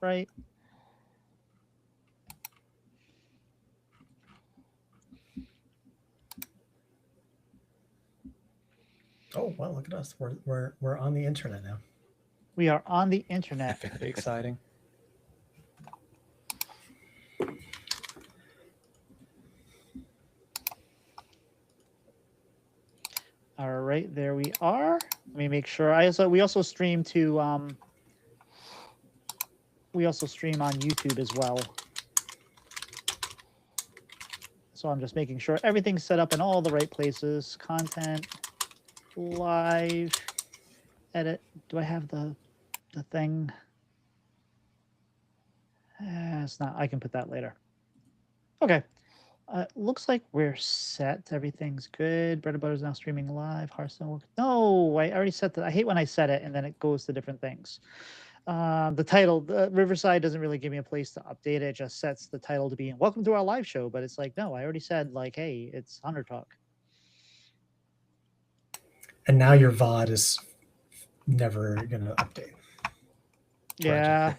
right? Oh well, look at us. We're on the internet now. We are on the internet. Very exciting. All right, there we are. Let me make sure. We also stream to we also stream on YouTube as well. So I'm just making sure everything's set up in all the right places. Content, live, edit. Do I have the thing? It's not. I can put that later. Okay. Looks like we're set. Everything's good. Bread and Butter is now streaming live. Hearthstone. No, I already set that. I hate when I set it and then it goes to different things. The title, Riverside doesn't really give me a place to update it. It just sets the title to be "Welcome to our live show." But it's like, no, I already said like, hey, it's Hunter Talk. And now your VOD is never gonna update. Yeah.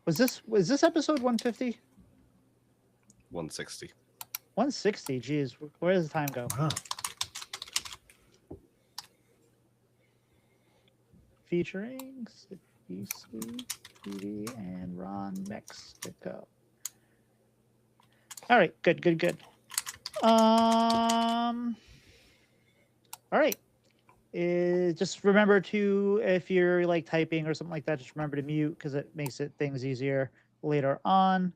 Was this episode 150? 160. 160. Geez, where does the time go? Wow. Featuring SidisiTV and RonMexico. All right, good. All right. Just remember to, if you're like typing or something like that, just remember to mute because it makes things easier later on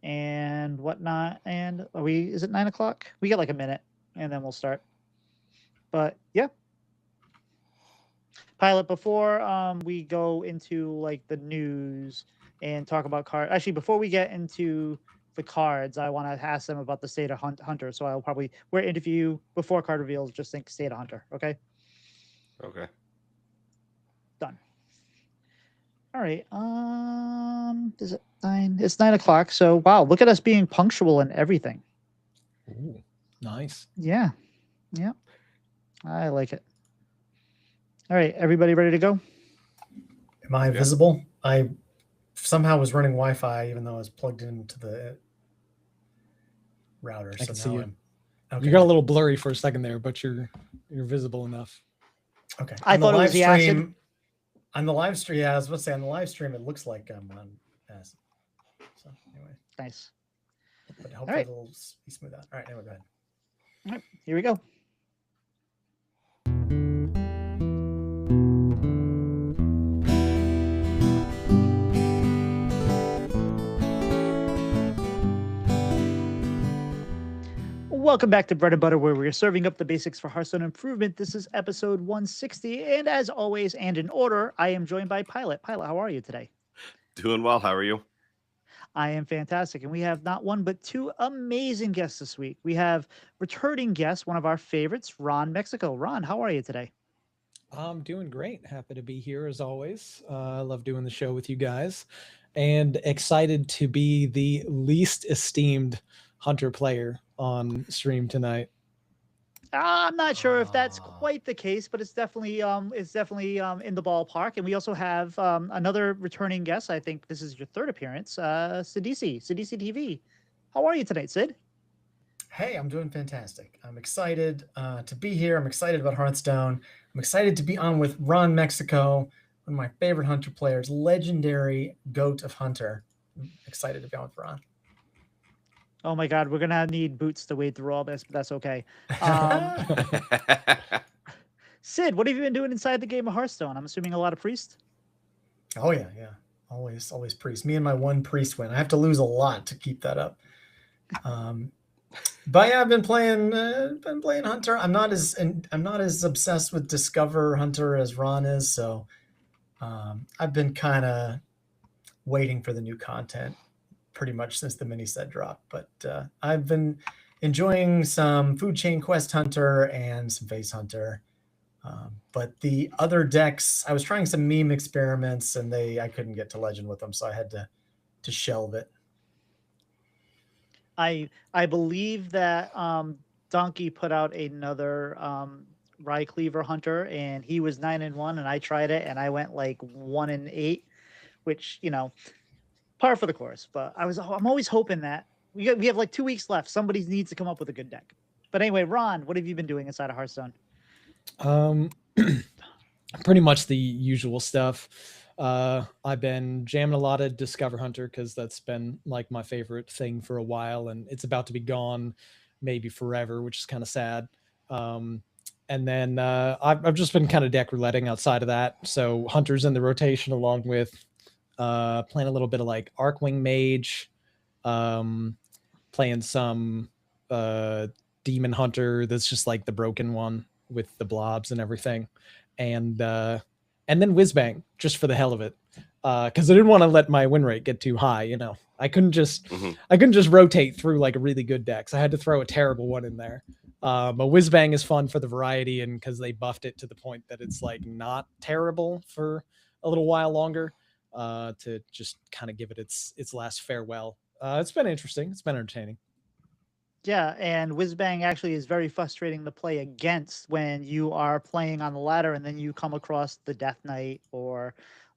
and whatnot. And is it 9 o'clock? We got like a minute and then we'll start. But yeah. Pylet, before we go into like the news and talk about cards, actually, before we get into the cards, I want to ask them about the state of Hunter. So I'll probably, we're interview before card reveals, just think state of Hunter. Okay. Okay. Done. All right. Is it 9? It's 9 o'clock. So wow, look at us being punctual and everything. Ooh, nice. Yeah. I like it. All right, everybody ready to go? Am I visible? I somehow was running Wi-Fi even though I was plugged into the router. I can see you. Okay. You got a little blurry for a second there, but you're visible enough. Okay. I thought it was the acid. On the live stream, yeah, I was about to say on the live stream, it looks like I'm on acid. So anyway. Nice. But hopefully it'll be smooth out. All right, anyway, go ahead. All right, here we go. Welcome back to Bread and Butter, where we are serving up the basics for Hearthstone Improvement. This is episode 160, and as always, and in order, I am joined by Pylet. Pylet, how are you today? Doing well. How are you? I am fantastic, and we have not one but two amazing guests this week. We have returning guest, one of our favorites, RonMexico. Ron, how are you today? I'm doing great. Happy to be here as always. I love doing the show with you guys, and excited to be the least esteemed Hunter player on stream tonight. I'm not sure if that's quite the case, but it's definitely in the ballpark. And we also have another returning guest. I think this is your third appearance, SidisiTV. How are you tonight, Sid? Hey, I'm doing fantastic. I'm excited to be here. I'm excited about Hearthstone. I'm excited to be on with RonMexico, one of my favorite Hunter players, legendary GOAT of Hunter. I'm excited to be on with Ron. Oh my God, we're gonna need boots to wade through all this, but that's okay. Sid, what have you been doing inside the game of Hearthstone? I'm assuming a lot of priest. Oh yeah. Always priest. Me and my one priest win. I have to lose a lot to keep that up. But yeah, I've been playing Hunter. I'm not as obsessed with Discover Hunter as Ron is, so I've been kind of waiting for the new content pretty much since the mini set dropped. But I've been enjoying some Food Chain Quest Hunter and some Face Hunter. But the other decks, I was trying some meme experiments and I couldn't get to Legend with them, so I had to shelve it. I believe that Donkey put out another Rye Cleaver Hunter, and he was 9-1, and I tried it, and I went like 1-8. which, you know, par for the course. But I'm always hoping that we have like 2 weeks left. Somebody needs to come up with a good deck. But anyway, Ron, what have you been doing inside of Hearthstone? Pretty much the usual stuff. I've been jamming a lot of Discover Hunter because that's been like my favorite thing for a while, and it's about to be gone maybe forever, which is kind of sad. And then I've just been kind of deck rouletting outside of that. So Hunter's in the rotation along with playing a little bit of like Arcwing Mage, playing some Demon Hunter that's just like the broken one with the blobs and everything. And then Whizbang just for the hell of it, because I didn't want to let my win rate get too high. You know, I couldn't just rotate through like a really good decks. I had to throw a terrible one in there. But Whizbang is fun for the variety, and because they buffed it to the point that it's like not terrible for a little while longer, to just kind of give it its last farewell. It's been interesting. It's been entertaining. Yeah, and Whizbang actually is very frustrating to play against when you are playing on the ladder and then you come across the Death Knight or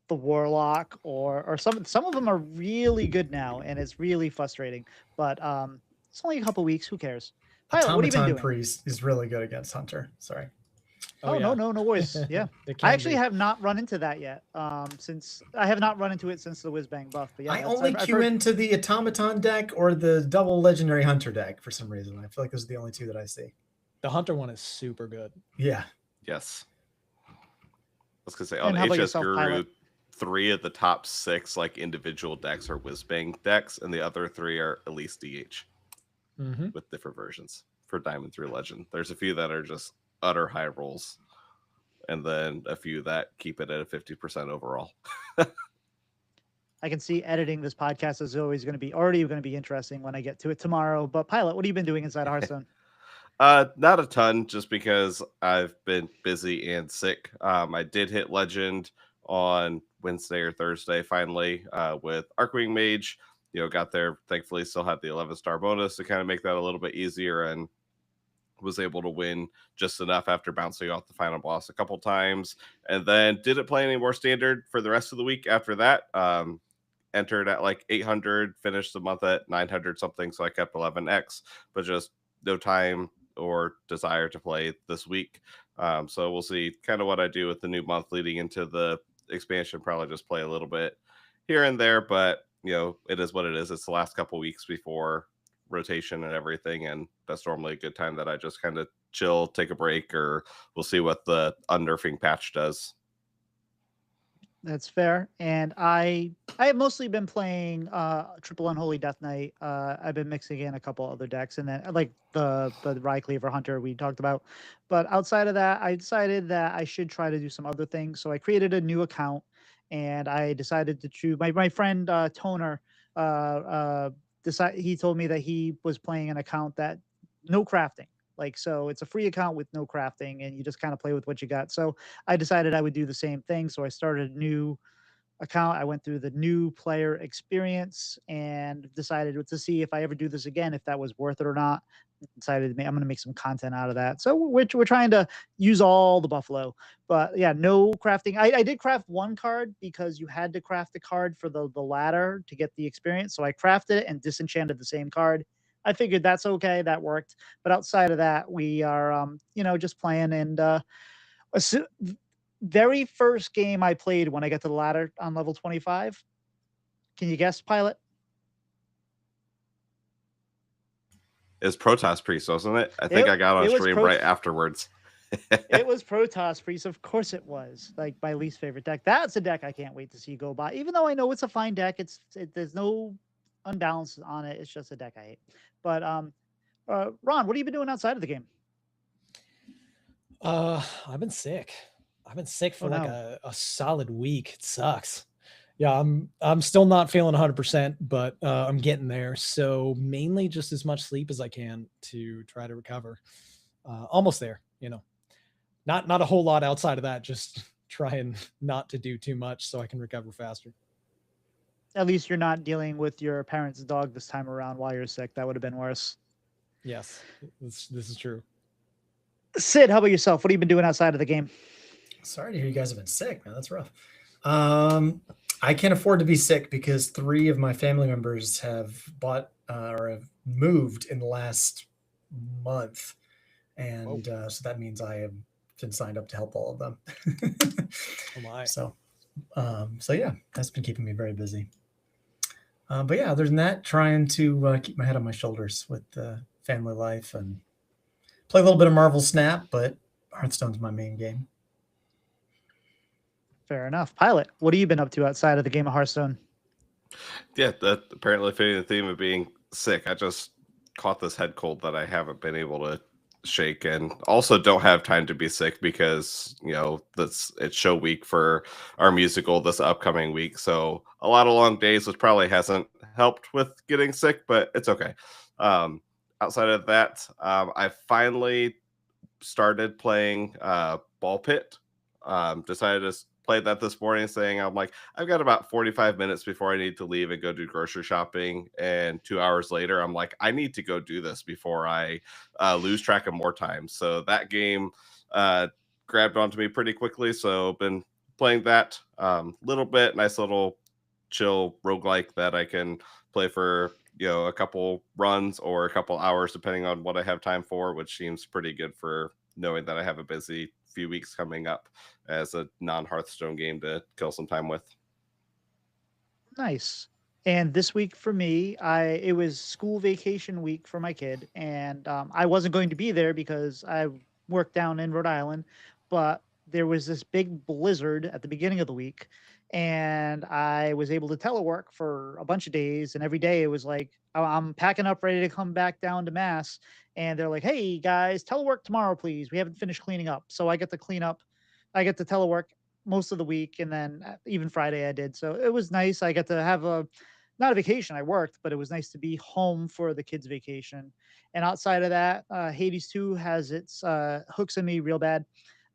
the Warlock or some of them are really good now, and it's really frustrating. But it's only a couple weeks. Who cares? Pylet, what have you been Automaton doing? Priest is really good against Hunter. Sorry. Oh, yeah. no worries. Yeah, I actually have not run into that yet. Since I have not run into it since the Whizbang buff. But yeah, I only queue into the Automaton deck or the double Legendary Hunter deck for some reason. I feel like those are the only two that I see. The Hunter one is super good. Yeah. Yes. I was gonna say on HS Guru, Pylet? 3 of the top 6 like individual decks are Whizbang decks, and the other 3 are Elise DH with different versions for Diamond through Legend. There's a few that are just utter high rolls, and then a few that keep it at a 50% overall. I can see editing this podcast is always already going to be interesting when I get to it tomorrow. But Pylet, what have you been doing inside of Hearthstone? Not a ton, just because I've been busy and sick. I did hit Legend on Wednesday or Thursday finally with Arcwing Mage. You know, got there, thankfully still had the 11-star bonus to kind of make that a little bit easier, and was able to win just enough after bouncing off the final boss a couple times, and then didn't play any more standard for the rest of the week after that. Entered at like 800, finished the month at 900 something, so I kept 11x, but just no time or desire to play this week. So we'll see kind of what I do with the new month leading into the expansion. Probably just play a little bit here and there, but you know, it is what it is. It's the last couple weeks before rotation and everything, and that's normally a good time that I just kind of chill, take a break, or we'll see what the unnerfing patch does. That's fair. And I have mostly been playing Triple Unholy Death Knight. I've been mixing in a couple other decks, and then like the Rye Cleaver Hunter we talked about. But outside of that, I decided that I should try to do some other things. So I created a new account, and I decided to choose my friend Toner. He told me that he was playing an account that no crafting. Like, so it's a free account with no crafting, and you just kind of play with what you got. So I decided I would do the same thing. So I started a new account. I went through the new player experience and decided to see if I ever do this again, if that was worth it or not. Decided I'm going to make some content out of that. So we're trying to use all the Buffalo, but yeah, no crafting. I did craft one card because you had to craft the card for the ladder to get the experience. So I crafted it and disenchanted the same card. I figured that's okay. That worked. But outside of that, we are, just playing. And very first game I played when I got to the ladder on level 25. Can you guess, Pylet? It's Protoss Priest, wasn't it? I think I got on stream right afterwards. It was Protoss Priest. Of course it was. Like my least favorite deck. That's a deck I can't wait to see go by. Even though I know it's a fine deck, there's no unbalance on it. It's just a deck I hate. But Ron, what have you been doing outside of the game? I've been sick. I've been sick for a solid week. It sucks. Yeah, I'm still not feeling 100%, but I'm getting there. So mainly just as much sleep as I can to try to recover. Almost there, you know. Not a whole lot outside of that. Just trying not to do too much so I can recover faster. At least you're not dealing with your parents' dog this time around while you're sick. That would have been worse. Yes, this is true. Sid, how about yourself? What have you been doing outside of the game? Sorry to hear you guys have been sick, man. That's rough. I can't afford to be sick because 3 of my family members have bought or have moved in the last month, and so that means I have been signed up to help all of them. Oh my. So yeah, that's been keeping me very busy. But yeah, other than that, trying to keep my head on my shoulders with family life and play a little bit of Marvel Snap, but Hearthstone's my main game. Fair enough. Pylet, what have you been up to outside of the game of Hearthstone? Yeah, that apparently fitting the theme of being sick. I just caught this head cold that I haven't been able to shake, and also don't have time to be sick because it's show week for our musical this upcoming week. So a lot of long days, which probably hasn't helped with getting sick, but it's okay. Outside of that, I finally started playing Ball Pit. Decided to play that this morning, saying I've got about 45 minutes before I need to leave and go do grocery shopping. And 2 hours later, I'm like, I need to go do this before I lose track of more time. So that game grabbed onto me pretty quickly. So been playing that little bit, nice little chill roguelike that I can play for a couple runs or a couple hours depending on what I have time for, which seems pretty good for knowing that I have a busy few weeks coming up as a non-Hearthstone game to kill some time with. Nice. And this week for me, it was school vacation week for my kid, and I wasn't going to be there because I work down in Rhode Island, but there was this big blizzard at the beginning of the week, and I was able to telework for a bunch of days, and every day it was like I'm packing up ready to come back down to Mass, and they're like, "Hey guys, telework tomorrow, please. We haven't finished cleaning up." So I get to clean up. I get to telework most of the week, and then even Friday I did. So it was nice. I got to have not a vacation. I worked, but it was nice to be home for the kids' vacation. And outside of that, Hades 2 has its hooks in me real bad.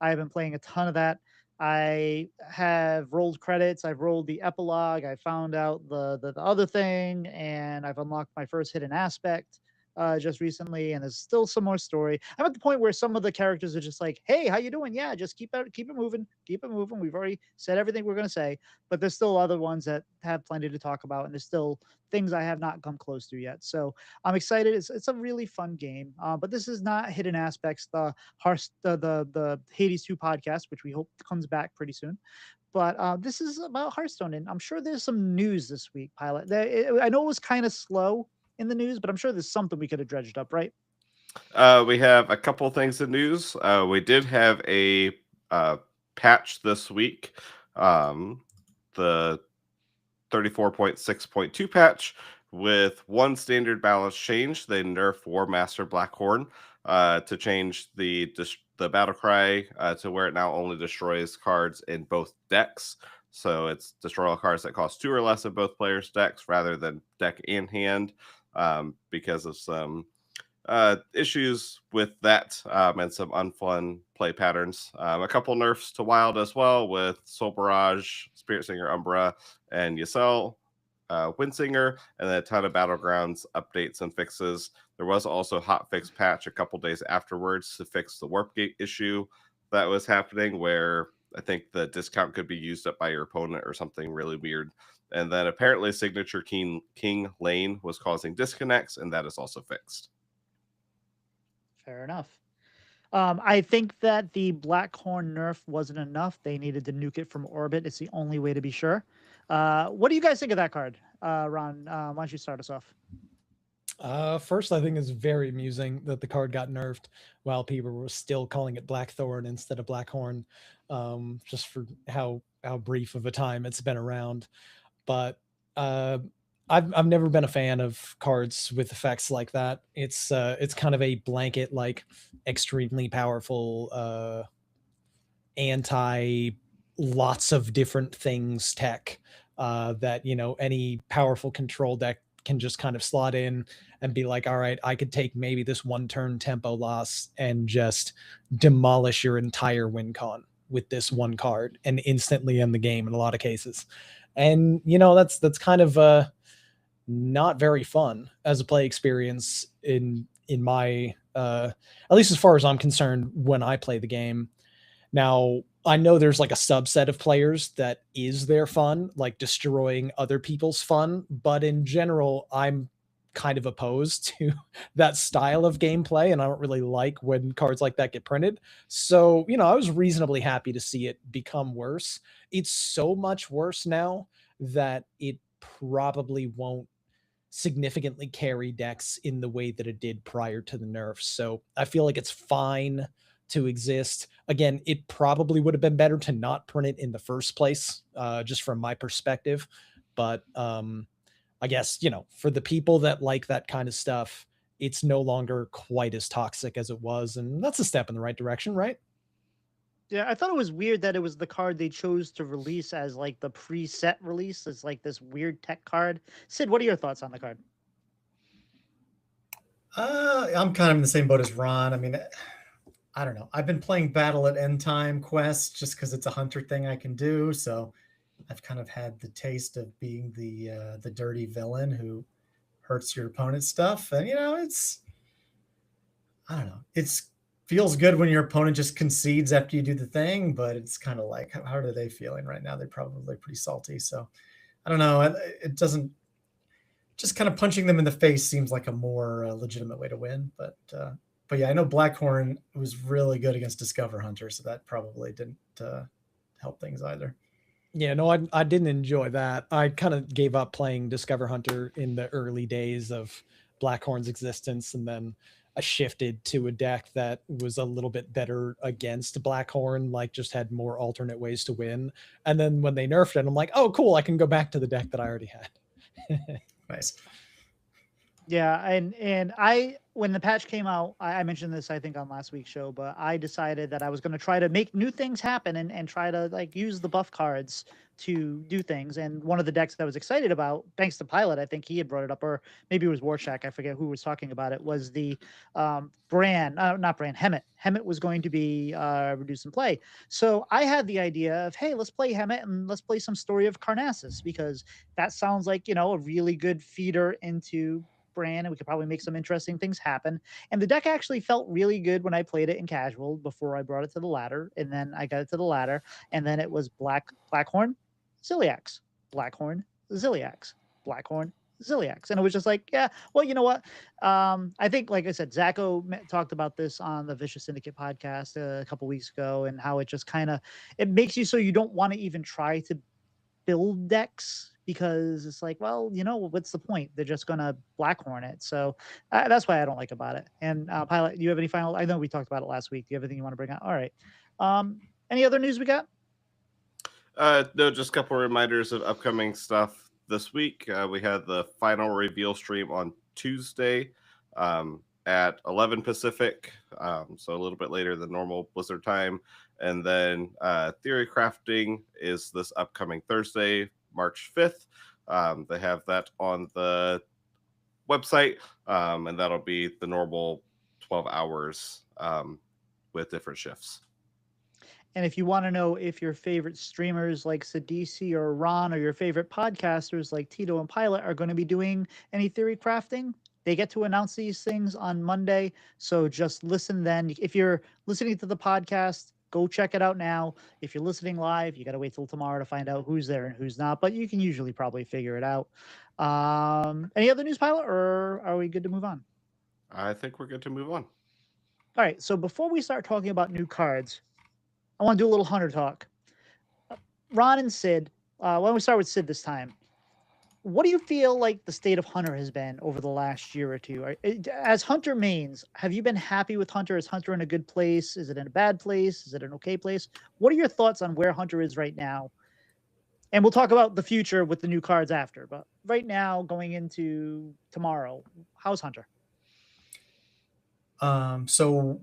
I have been playing a ton of that. I have rolled credits. I've rolled the epilogue. I found out the other thing, and I've unlocked my first hidden aspect just recently, and there's still some more story. I'm at the point where some of the characters are just like, "Hey, how you doing? Yeah, just keep it moving, keep it moving. We've already said everything we're gonna say," but there's still other ones that have plenty to talk about, and there's still things I have not come close to yet. So I'm excited. It's a really fun game, but this is not Hidden Aspects, the Hades 2 podcast, which we hope comes back pretty soon. But this is about Hearthstone, and I'm sure there's some news this week, Pilot. I know it was kind of slow in the news, but I'm sure there's something we could have dredged up, right? We have a couple things in news. We did have a patch this week, the 34.6.2 patch with one standard balance change. They nerfed War Master Blackhorn to change the battle cry to where it now only destroys cards in both decks. So it's destroy all cards that cost 2 or less in both players' decks rather than deck and hand, because of some issues with that and some unfun play patterns. A couple nerfs to Wild as well with Soul Barrage, Spirit Singer Umbra, and Yasel, Windsinger, and then a ton of Battlegrounds updates and fixes. There was also a hotfix patch a couple days afterwards to fix the Warp Gate issue that was happening, where I think the discount could be used up by your opponent or something really weird. And then apparently Signature King Lane was causing disconnects, and that is also fixed. Fair enough. I think that the Blackhorn nerf wasn't enough. They needed to nuke it from orbit. It's the only way to be sure. What do you guys think of that card? Ron, why don't you start us off? First, I think it's very amusing that the card got nerfed while people were still calling it Blackthorn instead of Blackhorn, just for how brief of a time it's been around. But I've never been a fan of cards with effects like that. It's kind of a blanket, like extremely powerful anti lots of different things tech that any powerful control deck can just kind of slot in and be like, all right, I could take maybe this one turn tempo loss and just demolish your entire win con with this one card and instantly end the game in a lot of cases. And that's kind of not very fun as a play experience in my at least as far as I'm concerned when I play the game. Now, I know there's like a subset of players that is their fun, like destroying other people's fun. But in general, I'm kind of opposed to that style of gameplay. And I don't really like when cards like that get printed. So, I was reasonably happy to see it become worse. It's so much worse now that it probably won't significantly carry decks in the way that it did prior to the nerfs. So I feel like it's fine to exist. Again, it probably would have been better to not print it in the first place, just from my perspective. But I guess, for the people that like that kind of stuff, it's no longer quite as toxic as it was. And that's a step in the right direction, right? Yeah, I thought it was weird that it was the card they chose to release as like the preset release. It's like this weird tech card. Sid, what are your thoughts on the card? I'm kind of in the same boat as Ron. I mean, I don't know. I've been playing Battle at End Time Quest just because it's a hunter thing I can do. So I've kind of had the taste of being the dirty villain who hurts your opponent's stuff. And I don't know. It's feels good when your opponent just concedes after you do the thing, but it's kind of like, how are they feeling right now? They're probably pretty salty. So I don't know. It doesn't, just kind of punching them in the face seems like a more legitimate way to win. But yeah, I know Blackhorn was really good against Discover Hunter, so that probably didn't help things either. Yeah, no, I didn't enjoy that. I kind of gave up playing Discover Hunter in the early days of Blackhorn's existence, and then I shifted to a deck that was a little bit better against Blackhorn, like just had more alternate ways to win. And then when they nerfed it, I'm like, oh, cool, I can go back to the deck that I already had. Nice. Yeah, and I when the patch came out, I mentioned this I think on last week's show, but I decided that I was going to try to make new things happen and try to like use the buff cards to do things. And one of the decks that I was excited about, thanks to Pylet, I think he had brought it up, or maybe it was Warshak, I forget who was talking about it, was the not Brand, Hemet. Hemet was going to be reduced in play. So I had the idea of, hey, let's play Hemet and let's play some Story of Karnassus, because that sounds like, a really good feeder into Brand, and we could probably make some interesting things happen. And the deck actually felt really good when I played it in casual before I brought it to the ladder, and then I got it to the ladder, and then it was Blackhorn, Ziliax, Blackhorn, Ziliax, Blackhorn, Ziliax, and it was just like, yeah, well, you know what? I think, like I said, Zacho talked about this on the Vicious Syndicate podcast a couple weeks ago, and how it just kind of it makes you so you don't want to even try to build decks, because it's like, well, what's the point? They're just gonna Blackhorn it. So that's why I don't like about it. And Pylet, do you have any final? I know we talked about it last week. Do you have anything you want to bring up? All right. Any other news we got? No, just a couple of reminders of upcoming stuff this week. We had the final reveal stream on Tuesday at 11 Pacific, so a little bit later than normal Blizzard time. And then Theory Crafting is this upcoming Thursday, March 5th. They have that on the website, and that'll be the normal 12 hours with different shifts. And if you want to know if your favorite streamers like Sidisi or Ron, or your favorite podcasters like Tito and Pylet are going to be doing any theory crafting, they get to announce these things on Monday. So just listen then. If you're listening to the podcast, go check it out now. If you're listening live, you got to wait till tomorrow to find out who's there and who's not, but you can usually probably figure it out. Any other news, Pylet, or are we good to move on? I think we're good to move on. All right. So before we start talking about new cards, I want to do a little hunter talk. Ron and Sid, why don't we start with Sid this time? What do you feel like the state of Hunter has been over the last year or two? As Hunter mains, have you been happy with Hunter? Is Hunter in a good place? Is it in a bad place? Is it an okay place? What are your thoughts on where Hunter is right now? And we'll talk about the future with the new cards after. But right now, going into tomorrow, how's Hunter? So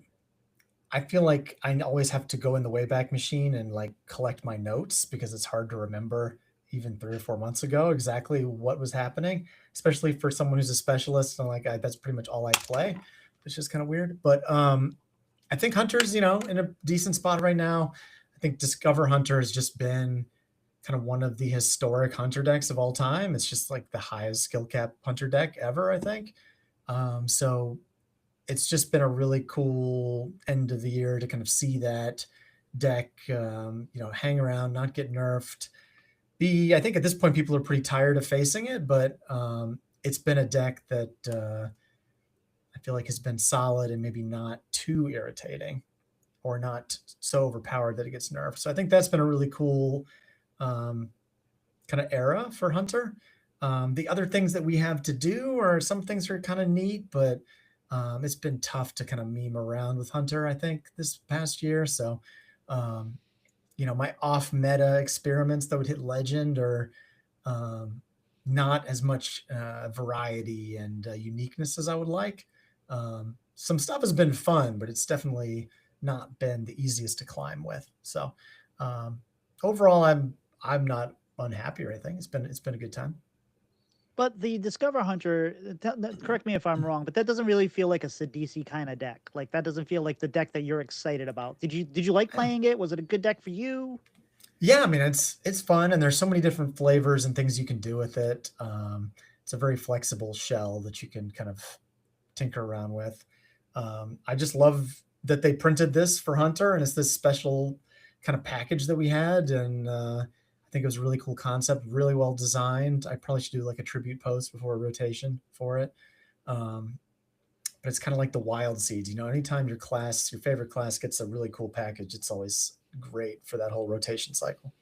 I feel like I always have to go in the Wayback Machine and like collect my notes, because it's hard to remember even 3 or 4 months ago exactly what was happening, especially for someone who's a specialist. And like, that's pretty much all I play, which is kind of weird. But I think Hunter's, in a decent spot right now. I think Discover Hunter has just been kind of one of the historic Hunter decks of all time. It's just like the highest skill cap Hunter deck ever, I think. So it's just been a really cool end of the year to kind of see that. deck, hang around, not get nerfed. I think at this point people are pretty tired of facing it, but it's been a deck that I feel like has been solid and maybe not too irritating or not so overpowered that it gets nerfed. So I think that's been a really cool kind of era for Hunter. The other things that we have to do are some things are kind of neat, but it's been tough to kind of meme around with Hunter, I think, this past year. So, my off meta experiments that would hit Legend are not as much variety and uniqueness as I would like. Some stuff has been fun, but it's definitely not been the easiest to climb with. So overall, I'm not unhappy or anything. It's been a good time. But the Discover Hunter, correct me if I'm wrong, but that doesn't really feel like a Sidisi kind of deck. Like that doesn't feel like the deck that you're excited about. Did you like playing it? Was it a good deck for you? Yeah, I mean it's fun, and there's so many different flavors and things you can do with it. It's a very flexible shell that you can kind of tinker around with. I just love that they printed this for Hunter, and it's this special kind of package that we had, and I think it was a really cool concept, really well designed. I probably should do like a tribute post before a rotation for it. But it's kind of like the wild seeds. Anytime your favorite class gets a really cool package, it's always great for that whole rotation cycle.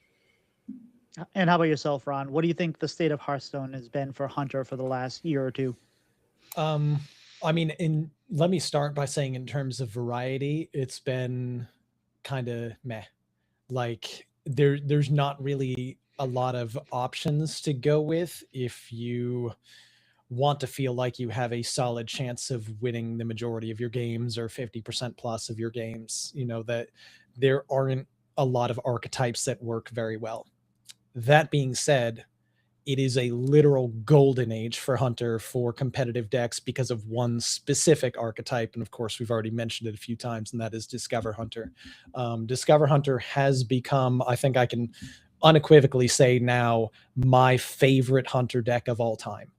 And how about yourself, Ron? What do you think the state of Hearthstone has been for Hunter for the last year or two? I mean, let me start by saying in terms of variety, it's been kind of meh. Like there's not really a lot of options to go with if you want to feel like you have a solid chance of winning the majority of your games or 50% plus of your games, that there aren't a lot of archetypes that work very well. That being said, it is a literal golden age for Hunter for competitive decks because of one specific archetype. And of course, we've already mentioned it a few times, and that is Discover Hunter. Discover Hunter has become, I think I can unequivocally say now, my favorite Hunter deck of all time.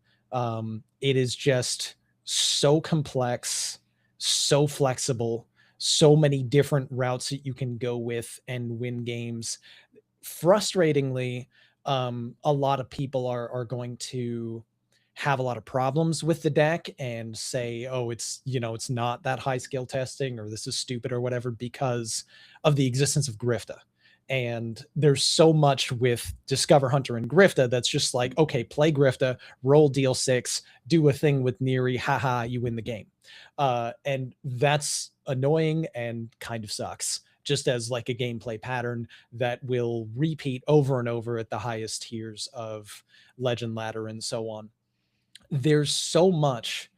It is just so complex, so flexible, so many different routes that you can go with and win games. Frustratingly, a lot of people are going to have a lot of problems with the deck and say, oh, it's not that high skill testing, or this is stupid or whatever, because of the existence of Grifta. And there's so much with Discover Hunter and Grifta that's just like, okay, play Grifta, roll deal 6, do a thing with Neri, haha, you win the game. And that's annoying and kind of sucks, just as like a gameplay pattern that will repeat over and over at the highest tiers of Legend Ladder and so on. There's so much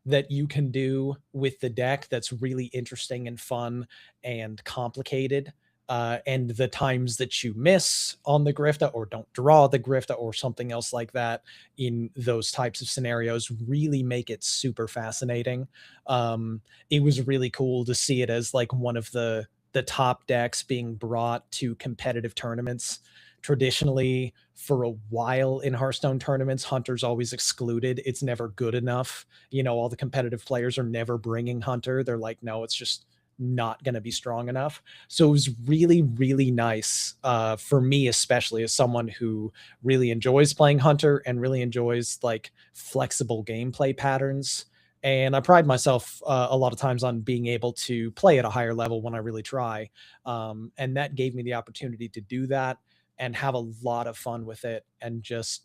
that you can do with the deck that's really interesting and fun and complicated. And the times that you miss on the Grifta or don't draw the Grifta or something else like that in those types of scenarios really make it super fascinating. It was really cool to see it as like one of the top decks being brought to competitive tournaments. Traditionally, for a while in Hearthstone tournaments, Hunter's always excluded. It's never good enough. All the competitive players are never bringing Hunter. They're like, no, it's just not going to be strong enough. So it was really, really nice for me, especially as someone who really enjoys playing Hunter and really enjoys like flexible gameplay patterns. And I pride myself a lot of times on being able to play at a higher level when I really try. And that gave me the opportunity to do that and have a lot of fun with it, and just,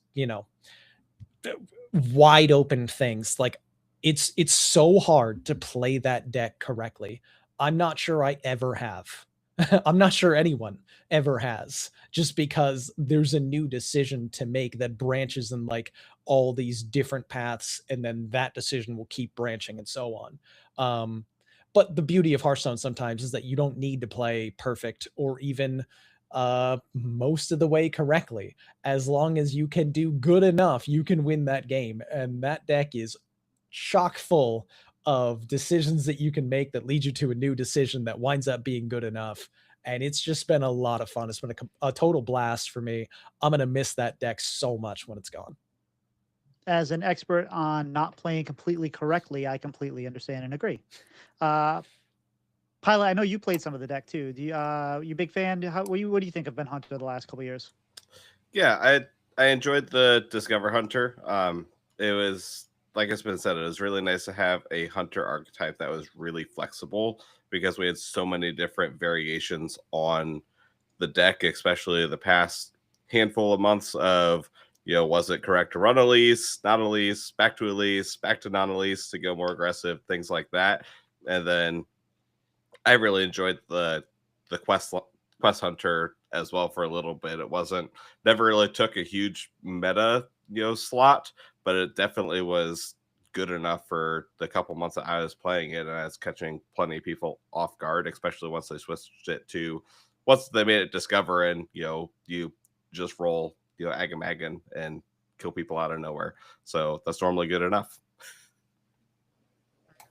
wide open things. Like it's so hard to play that deck correctly. I'm not sure I ever have. I'm not sure anyone ever has, just because there's a new decision to make that branches in like all these different paths, and then that decision will keep branching and so on. But the beauty of Hearthstone sometimes is that you don't need to play perfect or even most of the way correctly. As long as you can do good enough, you can win that game. And that deck is chock full of decisions that you can make that lead you to a new decision that winds up being good enough. And it's just been a lot of fun. It's been a total blast for me. I'm going to miss that deck so much when it's gone. As an expert on not playing completely correctly, I completely understand and agree. Pilot, I know you played some of the deck too. Do you you a big fan? What do you think of Ben Hunter the last couple years? Yeah, I enjoyed the Discover Hunter. It was, like it's been said, it was really nice to have a hunter archetype that was really flexible because we had so many different variations on the deck, especially the past handful of months of, was it correct to run Elise, not Elise, back to Elise, back to non-Elise to go more aggressive, things like that. And then I really enjoyed the quest hunter as well for a little bit. It never really took a huge meta, slot, but it definitely was good enough for the couple months that I was playing it, and I was catching plenty of people off guard, especially once they switched it to, once they made it Discover, and you just roll Agamagan and kill people out of nowhere. So that's normally good enough.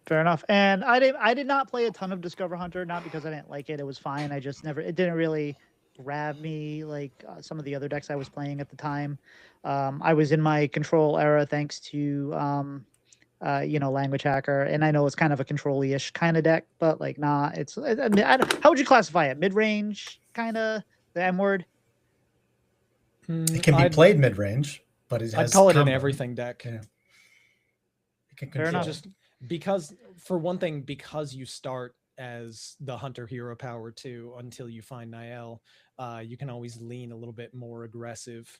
Fair enough. And I did not play a ton of Discover Hunter, not because I didn't like it. It was fine. It didn't really grab me like some of the other decks I was playing at the time. I was in my control era thanks to Language Hacker, and I know it's kind of a control-ish kind of deck, but like not. How would you classify it? Mid-range, kind of the M word. It can be played mid-range, but it has. I'd call it an everything deck. Yeah. It can Fair enough. Just because, for one thing, because you start as the hunter hero power 2 until you find Niall, you can always lean a little bit more aggressive.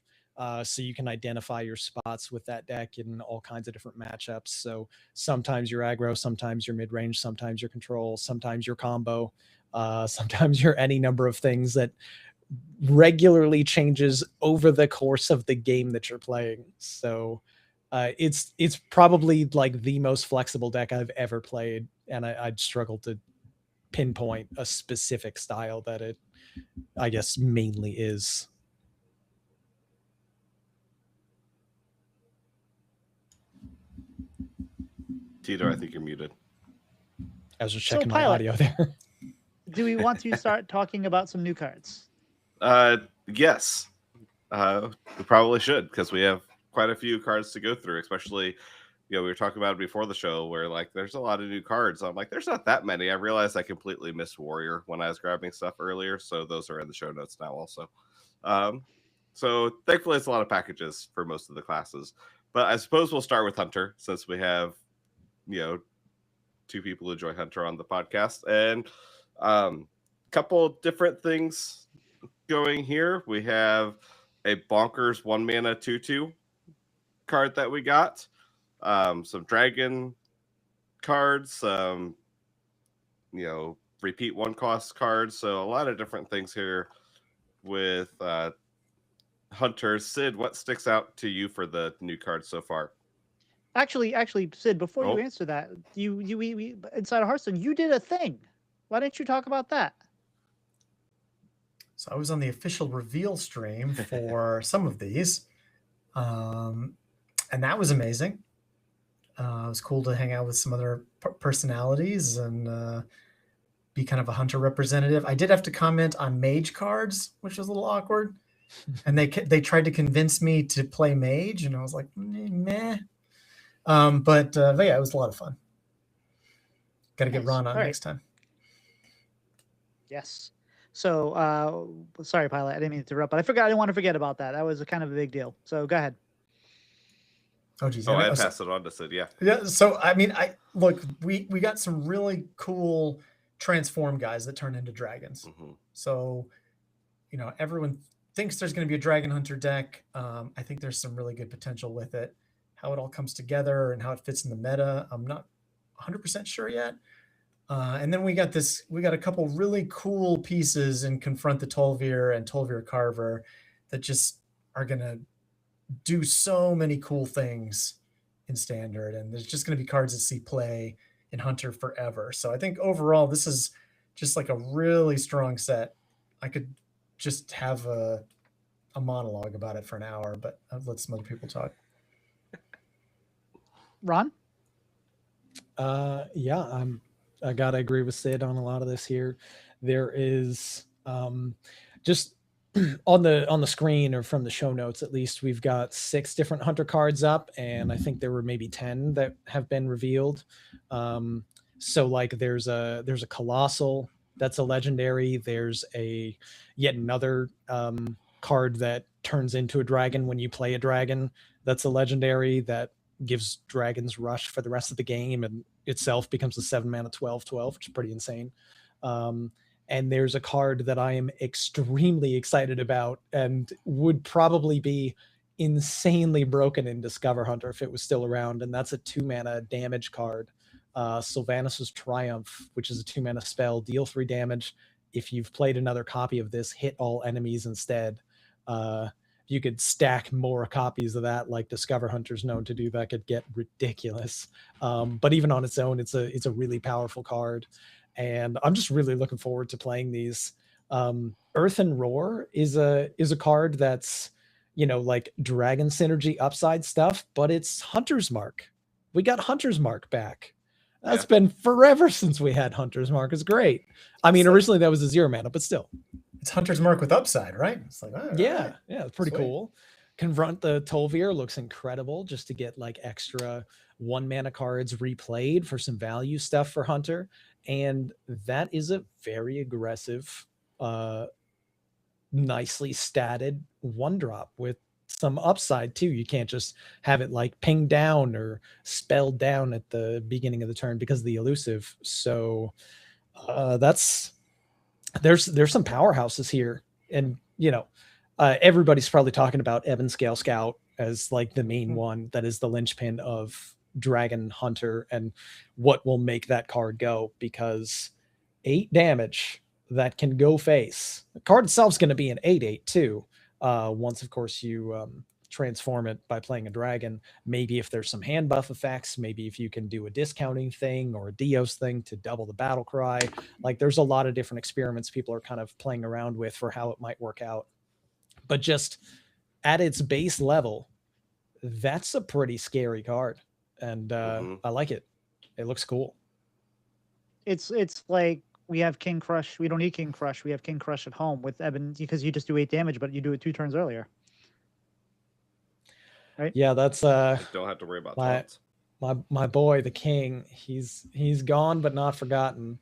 So you can identify your spots with that deck in all kinds of different matchups. So sometimes you're aggro, sometimes you're mid-range, sometimes you're control, sometimes you're combo, sometimes you're any number of things that regularly changes over the course of the game that you're playing. So it's probably like the most flexible deck I've ever played, and I'd struggle to pinpoint a specific style that it, I guess, mainly is. Tito, I think you're muted. I was just checking my Pilot, audio there. Do we want to start talking about some new cards? Yes. We probably should, because we have quite a few cards to go through, especially, we were talking about it before the show where like there's a lot of new cards. I'm like, there's not that many. I realized I completely missed Warrior when I was grabbing stuff earlier, so those are in the show notes now also. So thankfully it's a lot of packages for most of the classes, but I suppose we'll start with Hunter, since we have two people who enjoy Hunter on the podcast, and couple different things going here. We have a bonkers 1-mana 2/2 card that we got, some dragon cards, repeat 1-cost cards, so a lot of different things here with Hunter. Sid, what sticks out to you for the new cards so far? Actually, Sid, before you answer that, we inside of Hearthstone, you did a thing. Why didn't you talk about that? So I was on the official reveal stream for some of these, and that was amazing. It was cool to hang out with some other personalities and be kind of a hunter representative. I did have to comment on Mage cards, which was a little awkward. And they tried to convince me to play Mage, and I was like, meh. But yeah, it was a lot of fun. Got to get Ron on next time. Yes. So, sorry, Pilot, I didn't mean to interrupt, but I didn't want to forget about that. That was a kind of a big deal. So go ahead. Oh, geez. I passed it on to Sid, yeah. Yeah, so, I mean, we got some really cool transform guys that turn into dragons. Mm-hmm. So, everyone thinks there's going to be a Dragon Hunter deck. I think there's some really good potential with it. How it all comes together and how it fits in the meta, I'm not 100% sure yet. And then we got a couple really cool pieces in Confront the Tol'vir and Tol'vir Carver that just are going to do so many cool things in Standard. And there's just going to be cards that see play in Hunter forever. So I think overall, this is just like a really strong set. I could just have a monologue about it for an hour, but I'll let some other people talk. Ron? Yeah, I gotta agree with Sid on a lot of this here. There is just on the screen, or from the show notes at least, we've got 6 different Hunter cards up, and I think there were maybe 10 that have been revealed. So like there's a colossal that's a legendary. There's a yet another card that turns into a dragon when you play a dragon. That's a legendary that gives dragons rush for the rest of the game and itself becomes a 7-mana 12/12, which is pretty insane. And there's a card that I am extremely excited about and would probably be insanely broken in Discover Hunter if it was still around, and that's a 2-mana damage card. Sylvanas' Triumph, which is a 2-mana spell, deal 3 damage. If you've played another copy of this, hit all enemies instead. You could stack more copies of that, like Discover Hunter's known to do. That could get ridiculous. But even on its own, it's a really powerful card, and I'm just really looking forward to playing these. Earth and Roar is a card that's, you know, like Dragon Synergy upside stuff, but it's Hunter's Mark. We got Hunter's Mark back. That's been forever since we had Hunter's Mark. It's great. I mean, originally that was a 0-mana, but still. It's Hunter's Mark with upside, right? It's like, yeah, it's pretty cool. Confront the Tol'vir looks incredible just to get like extra 1-mana cards replayed for some value stuff for Hunter. And that is a very aggressive, nicely statted 1-drop with some upside too. You can't just have it like pinged down or spelled down at the beginning of the turn because of the elusive. So there's some powerhouses here, and you know, everybody's probably talking about Ebonscale Scout as like the main one that is the linchpin of Dragon Hunter and what will make that card go, because 8 damage that can go face. The card itself is going to be an 8/8 too. Once, of course, you transform it by playing a dragon. Maybe if there's some hand buff effects, maybe if you can do a discounting thing or a Dios thing to double the battle cry. Like there's a lot of different experiments people are kind of playing around with for how it might work out. But just at its base level, that's a pretty scary card. And I like it. It looks cool. It's like we have King Crush. We don't need King Crush. We have King Crush at home with Eben, because you just do 8 damage, but you do it 2 turns earlier. Right? Yeah, that's don't have to worry about that. My boy, the King. He's gone but not forgotten.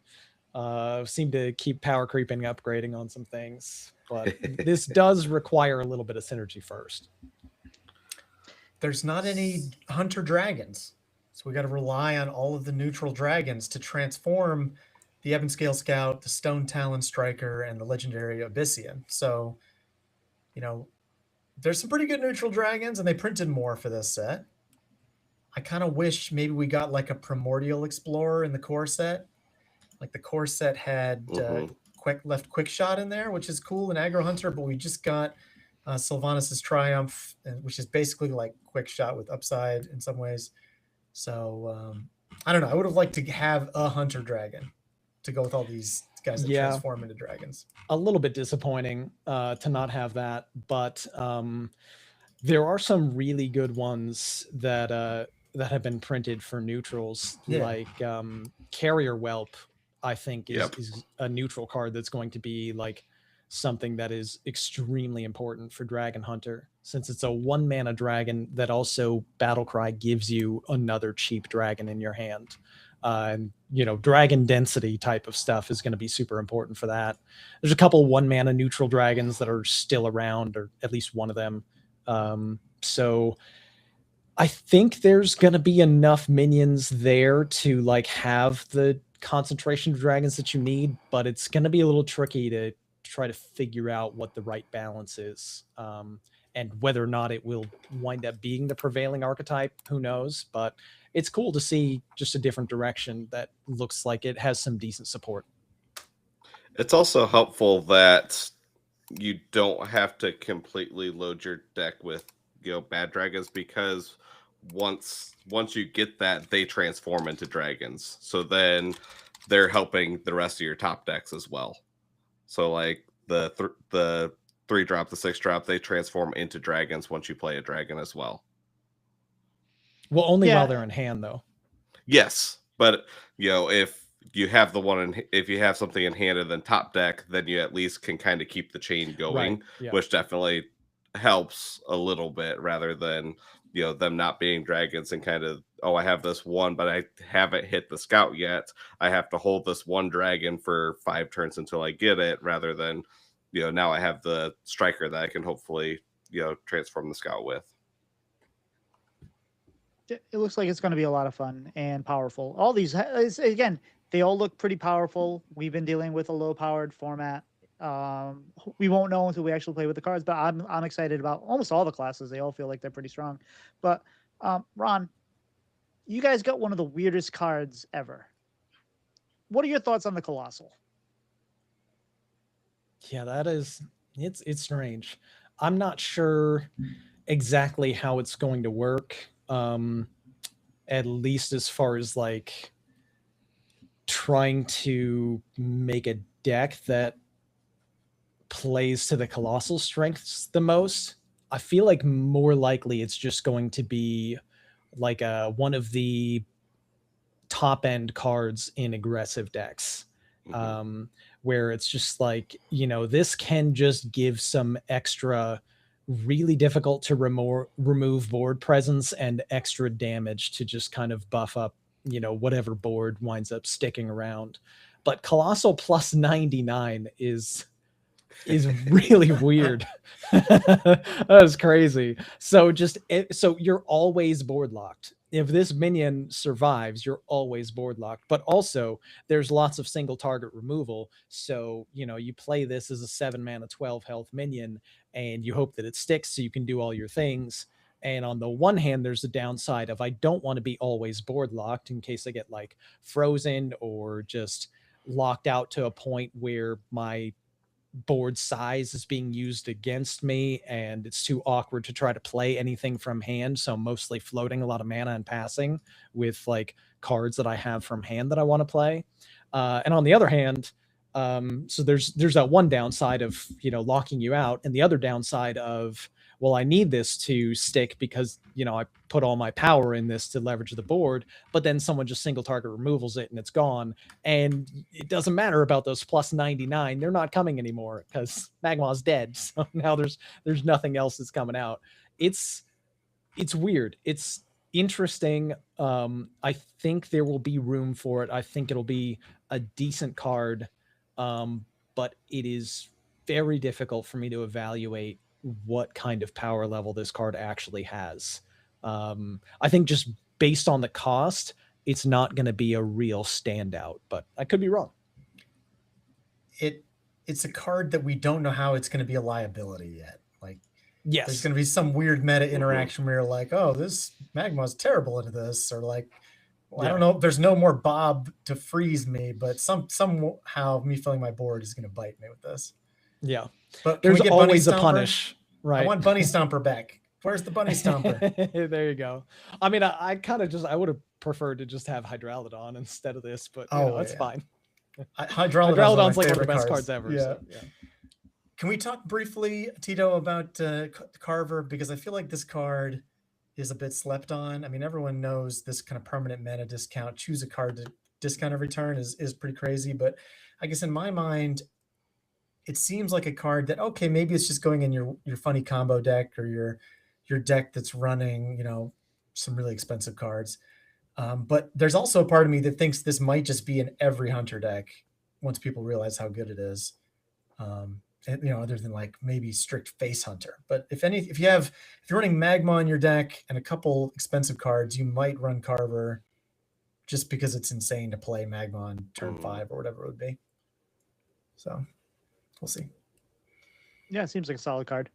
Seem to keep power creeping, upgrading on some things, but this does require a little bit of synergy first. There's not any Hunter dragons, so we got to rely on all of the neutral dragons to transform the Ebonscale Scout, the Stone Talon Striker, and the legendary Abyssian. So, you know, there's some pretty good neutral dragons, and they printed more for this set. I kind of wish maybe we got like a Primordial Explorer in the core set. Like the core set had quick shot in there, which is cool in Aggro Hunter, but we just got Sylvanas' Triumph, which is basically like quick shot with upside in some ways. So I don't know. I would have liked to have a Hunter Dragon to go with all these guys that transform into dragons. A little bit disappointing to not have that, but there are some really good ones that have been printed for neutrals, like Carrier Whelp. I think is a neutral card that's going to be like something that is extremely important for Dragon Hunter, since it's a 1-mana dragon that also Battlecry gives you another cheap dragon in your hand. And you know, dragon density type of stuff is going to be super important for that. There's a couple 1-mana neutral dragons that are still around, or at least one of them. So I think there's going to be enough minions there to like have the concentration of dragons that you need, but it's going to be a little tricky to try to figure out what the right balance is. And whether or not it will wind up being the prevailing archetype, who knows? But it's cool to see just a different direction that looks like it has some decent support. It's also helpful that you don't have to completely load your deck with, you know, bad dragons, because once you get that, they transform into dragons. So then they're helping the rest of your top decks as well. So like the 3-drop, the 6-drop, they transform into dragons once you play a dragon as well. Well, only while they're in hand, though. Yes, but you know, if you have if you have something in hand and then top deck, then you at least can kind of keep the chain going, which definitely helps a little bit, rather than, you know, them not being dragons and kind of oh, I have this one, but I haven't hit the scout yet. I have to hold this one dragon for 5 turns until I get it, rather than, now I have the striker that I can hopefully, transform the scout with. It looks like it's going to be a lot of fun and powerful. All these, again, they all look pretty powerful. We've been dealing with a low-powered format. We won't know until we actually play with the cards, but I'm excited about almost all the classes. They all feel like they're pretty strong. But Ron, you guys got one of the weirdest cards ever. What are your thoughts on the Colossal? Yeah, it's strange. I'm not sure exactly how it's going to work. At least as far as like trying to make a deck that plays to the Colossal strengths the most. I feel like more likely it's just going to be like one of the top end cards in aggressive decks. Where it's just like, this can just give some extra really difficult to remove board presence and extra damage to just kind of buff up, whatever board winds up sticking around. But Colossal plus 99 is really weird. That was crazy. So so you're always board locked. If this minion survives, you're always board locked. But also there's lots of single target removal. So, you play this as a 7 mana, 12 health minion, and you hope that it sticks so you can do all your things. And on the one hand, there's the downside of I don't want to be always board locked in case I get like frozen or just locked out to a point where my board size is being used against me and it's too awkward to try to play anything from hand. So I'm mostly floating a lot of mana and passing with like cards that I have from hand that I want to play. And on the other hand, so there's that one downside of, locking you out, and the other downside of, well, I need this to stick because, I put all my power in this to leverage the board, but then someone just single target removals it and it's gone. And it doesn't matter about those plus 99. They're not coming anymore because Magma's dead. So now there's nothing else that's coming out. It's weird. It's interesting. I think there will be room for it. I think it'll be a decent card. But it is very difficult for me to evaluate what kind of power level this card actually has. I think just based on the cost, it's not going to be a real standout, but I could be wrong. It's a card that we don't know how it's going to be a liability yet. Like, yes, there's going to be some weird meta interaction where you're like, oh, this Magma's terrible into this, or like, well, I don't know. There's no more Bob to freeze me, but somehow me filling my board is going to bite me with this. Yeah, but there's always a punish, right? I want Bunny Stomper back. Where's the Bunny Stomper? There you go. I mean, I would have preferred to just have Hydralodon instead of this, but it's fine. Hydralodon's like one of the best cards ever. Yeah. So, yeah. Can we talk briefly, Tito, about Carver? Because I feel like this card is a bit slept on. I mean, everyone knows this kind of permanent mana discount, choose a card to discount every turn is pretty crazy. But I guess in my mind, it seems like a card that, okay, maybe it's just going in your funny combo deck or your deck that's running, some really expensive cards. But there's also a part of me that thinks this might just be in every Hunter deck once people realize how good it is. Other than like maybe strict face Hunter. But if you're running Magma in your deck and a couple expensive cards, you might run Carver just because it's insane to play Magma on turn 5 or whatever it would be. So we'll see. Yeah, it seems like a solid card.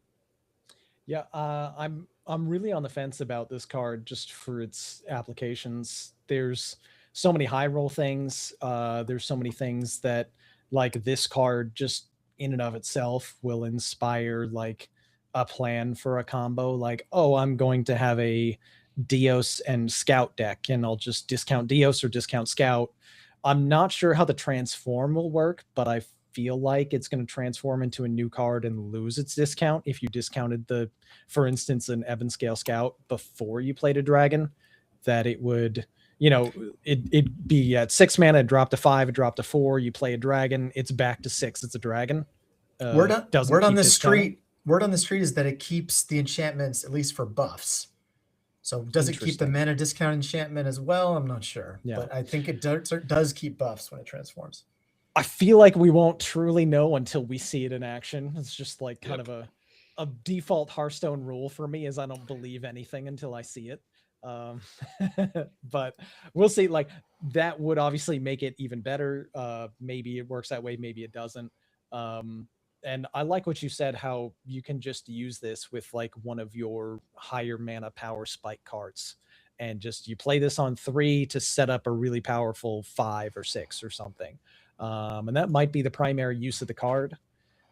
Yeah, I'm really on the fence about this card just for its applications. There's so many high roll things. There's so many things that like this card just in and of itself will inspire like a plan for a combo. Like, oh, I'm going to have a Dios and Scout deck and I'll just discount Dios or discount Scout. I'm not sure how the transform will work, but I feel like it's going to transform into a new card and lose its discount if you discounted for instance, an Ebonscale Scout before you played a dragon, that it would, it'd be at 6 mana, it dropped to 5, it dropped to 4, you play a dragon, it's back to 6, it's a dragon. Word on the street is that it keeps the enchantments, at least for buffs. So does it keep the Interesting. mana discount enchantment as well? I'm not sure. Yeah. But I think it does keep buffs when it transforms. I feel like we won't truly know until we see it in action. It's just like kind of a default Hearthstone rule for me is I don't believe anything until I see it. But we'll see. Like that would obviously make it even better. Maybe it works that way, maybe it doesn't. And I like what you said, how you can just use this with like one of your higher mana power spike cards. And just you play this on 3 to set up a really powerful 5 or 6 or something. And that might be the primary use of the card.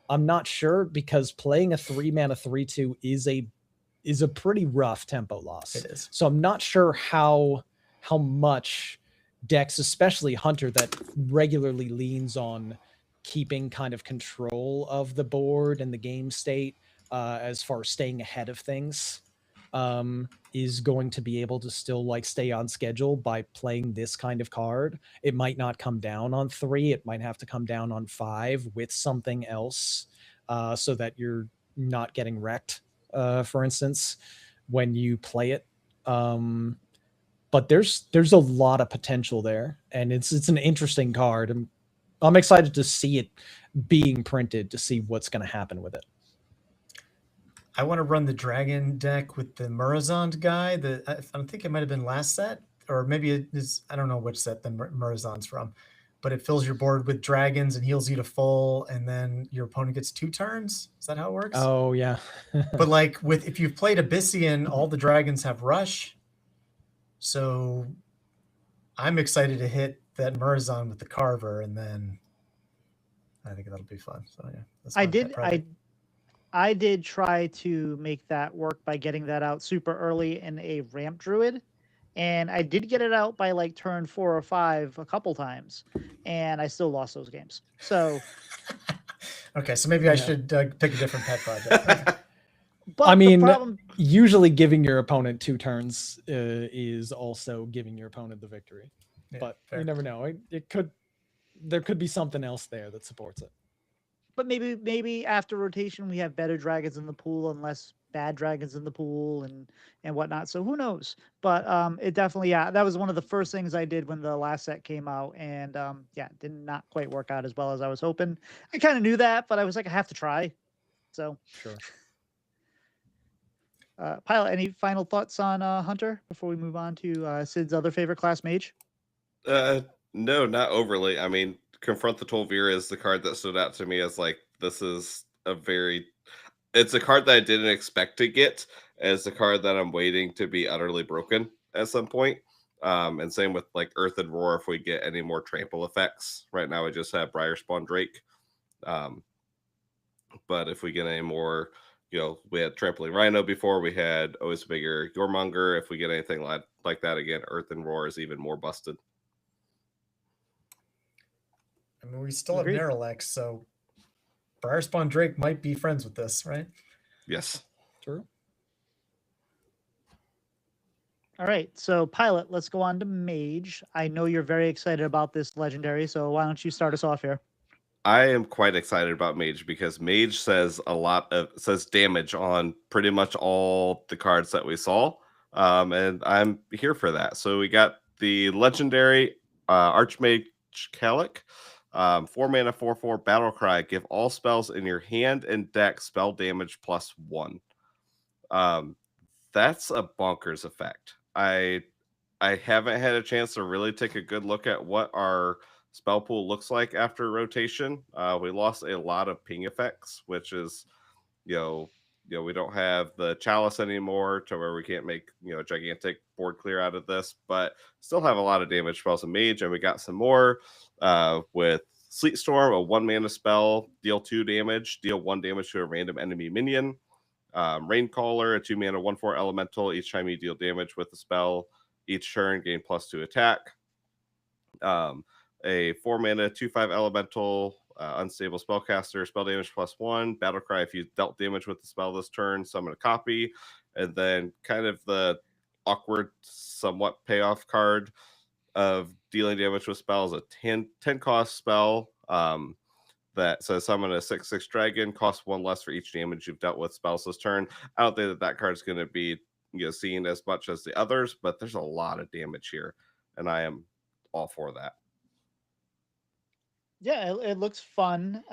I'm not sure because playing a 3 mana 3/2 is a pretty rough tempo loss. It is. So I'm not sure how much decks, especially Hunter, that regularly leans on keeping kind of control of the board and the game state as far as staying ahead of things, is going to be able to still like stay on schedule by playing this kind of card. It might not come down on 3. It might have to come down on 5 with something else so that you're not getting wrecked, for instance, when you play it. But there's a lot of potential there, and it's an interesting card. And I'm excited to see it being printed to see what's going to happen with it. I want to run the dragon deck with the Murazond guy. I think it might have been last set, or maybe it is. I don't know which set the Murazond's from, but it fills your board with dragons and heals you to full, and then your opponent gets 2 turns. Is that how it works? Oh yeah. But like if you've played Abyssian, all the dragons have rush. So I'm excited to hit that Murazond with the Carver, and then I think that'll be fun. So yeah, that's my pet project. I did try to make that work by getting that out super early in a ramp druid, and I did get it out by like turn 4 or 5 a couple times, and I still lost those games. So okay, so maybe I should pick a different pet project. But I mean, the problem, usually giving your opponent 2 turns is also giving your opponent the victory. Yeah, but fair. you never know. There could be something else there that supports it. but maybe after rotation we have better dragons in the pool and less bad dragons in the pool and whatnot. So who knows? But it definitely, yeah, that was one of the first things I did when the last set came out, and yeah, it did not quite work out as well as I was hoping. I kind of knew that, but I was like, I have to try. So Sure. Pylet, any final thoughts on Hunter before we move on to Sid's other favorite class, Mage? No, not overly. I mean, Confront the Tolvir is the card that stood out to me as like, this is it's a card that I didn't expect to get, as a card that I'm waiting to be utterly broken at some point. And same with like Earth and Roar if we get any more trample effects. Right now I just have Briarspawn Drake. But if we get any more, we had Trampling Rhino before, we had Always Bigger Yormonger. If we get anything like that again, Earth and Roar is even more busted. I mean, we still Agreed. have Neralex, so Briarspawn Drake might be friends with this, right? Yes. True. All right, so Pylet, let's go on to Mage. I know you're very excited about this legendary, so why don't you start us off here? I am quite excited about Mage because Mage says damage on pretty much all the cards that we saw. And I'm here for that. So we got the legendary Archmage Kalik. 4 mana, 4/4 battle cry. Give all spells in your hand and deck spell damage +1. That's a bonkers effect. I haven't had a chance to really take a good look at what our spell pool looks like after rotation. We lost a lot of ping effects, which is, we don't have the chalice anymore to where we can't make, gigantic board clear out of this, but still have a lot of damage spells in Mage. And we got some more with Sleet Storm, a 1 mana spell, deal 2 damage, deal 1 damage to a random enemy minion. Raincaller, a 2 mana 1/4 elemental. Each time you deal damage with the spell, each turn gain +2 attack. A 4 mana 2/5 elemental, unstable spellcaster, spell damage +1. Battlecry, if you dealt damage with the spell this turn, summon a copy. And then kind of the awkward, somewhat payoff card of dealing damage with spells, a 10 cost spell that says summon a 6/6 dragon, costs 1 less for each damage you've dealt with spells this turn. I don't think that card is going to be seeing as much as the others, but there's a lot of damage here, and I am all for that. Yeah, it looks fun.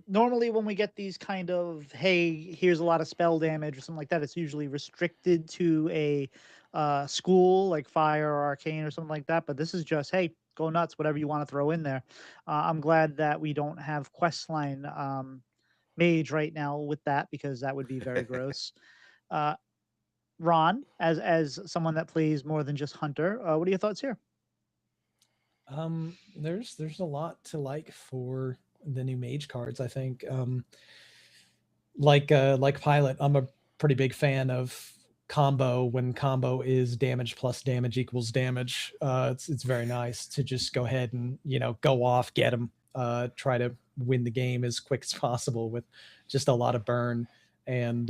Normally, when we get these kind of, hey, here's a lot of spell damage or something like that, it's usually restricted to a school like fire or arcane or something like that. But this is just, hey, go nuts, whatever you want to throw in there. I'm glad that we don't have questline mage right now with that, because that would be very gross. Ron, as someone that plays more than just hunter, what are your thoughts here? There's a lot to like for the new mage cards. I think, like Pylet, I'm a pretty big fan of combo. When combo is damage plus damage equals damage, it's very nice to just go ahead and go off, get him, try to win the game as quick as possible with just a lot of burn. And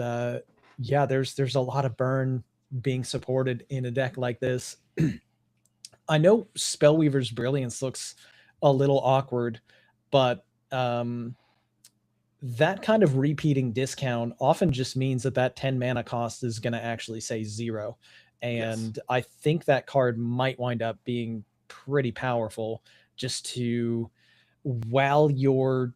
yeah, there's a lot of burn being supported in a deck like this. I know Spellweaver's Brilliance looks a little awkward, but that kind of repeating discount often just means that 10 mana cost is going to actually say 0. And yes, I think that card might wind up being pretty powerful, just to, while you're,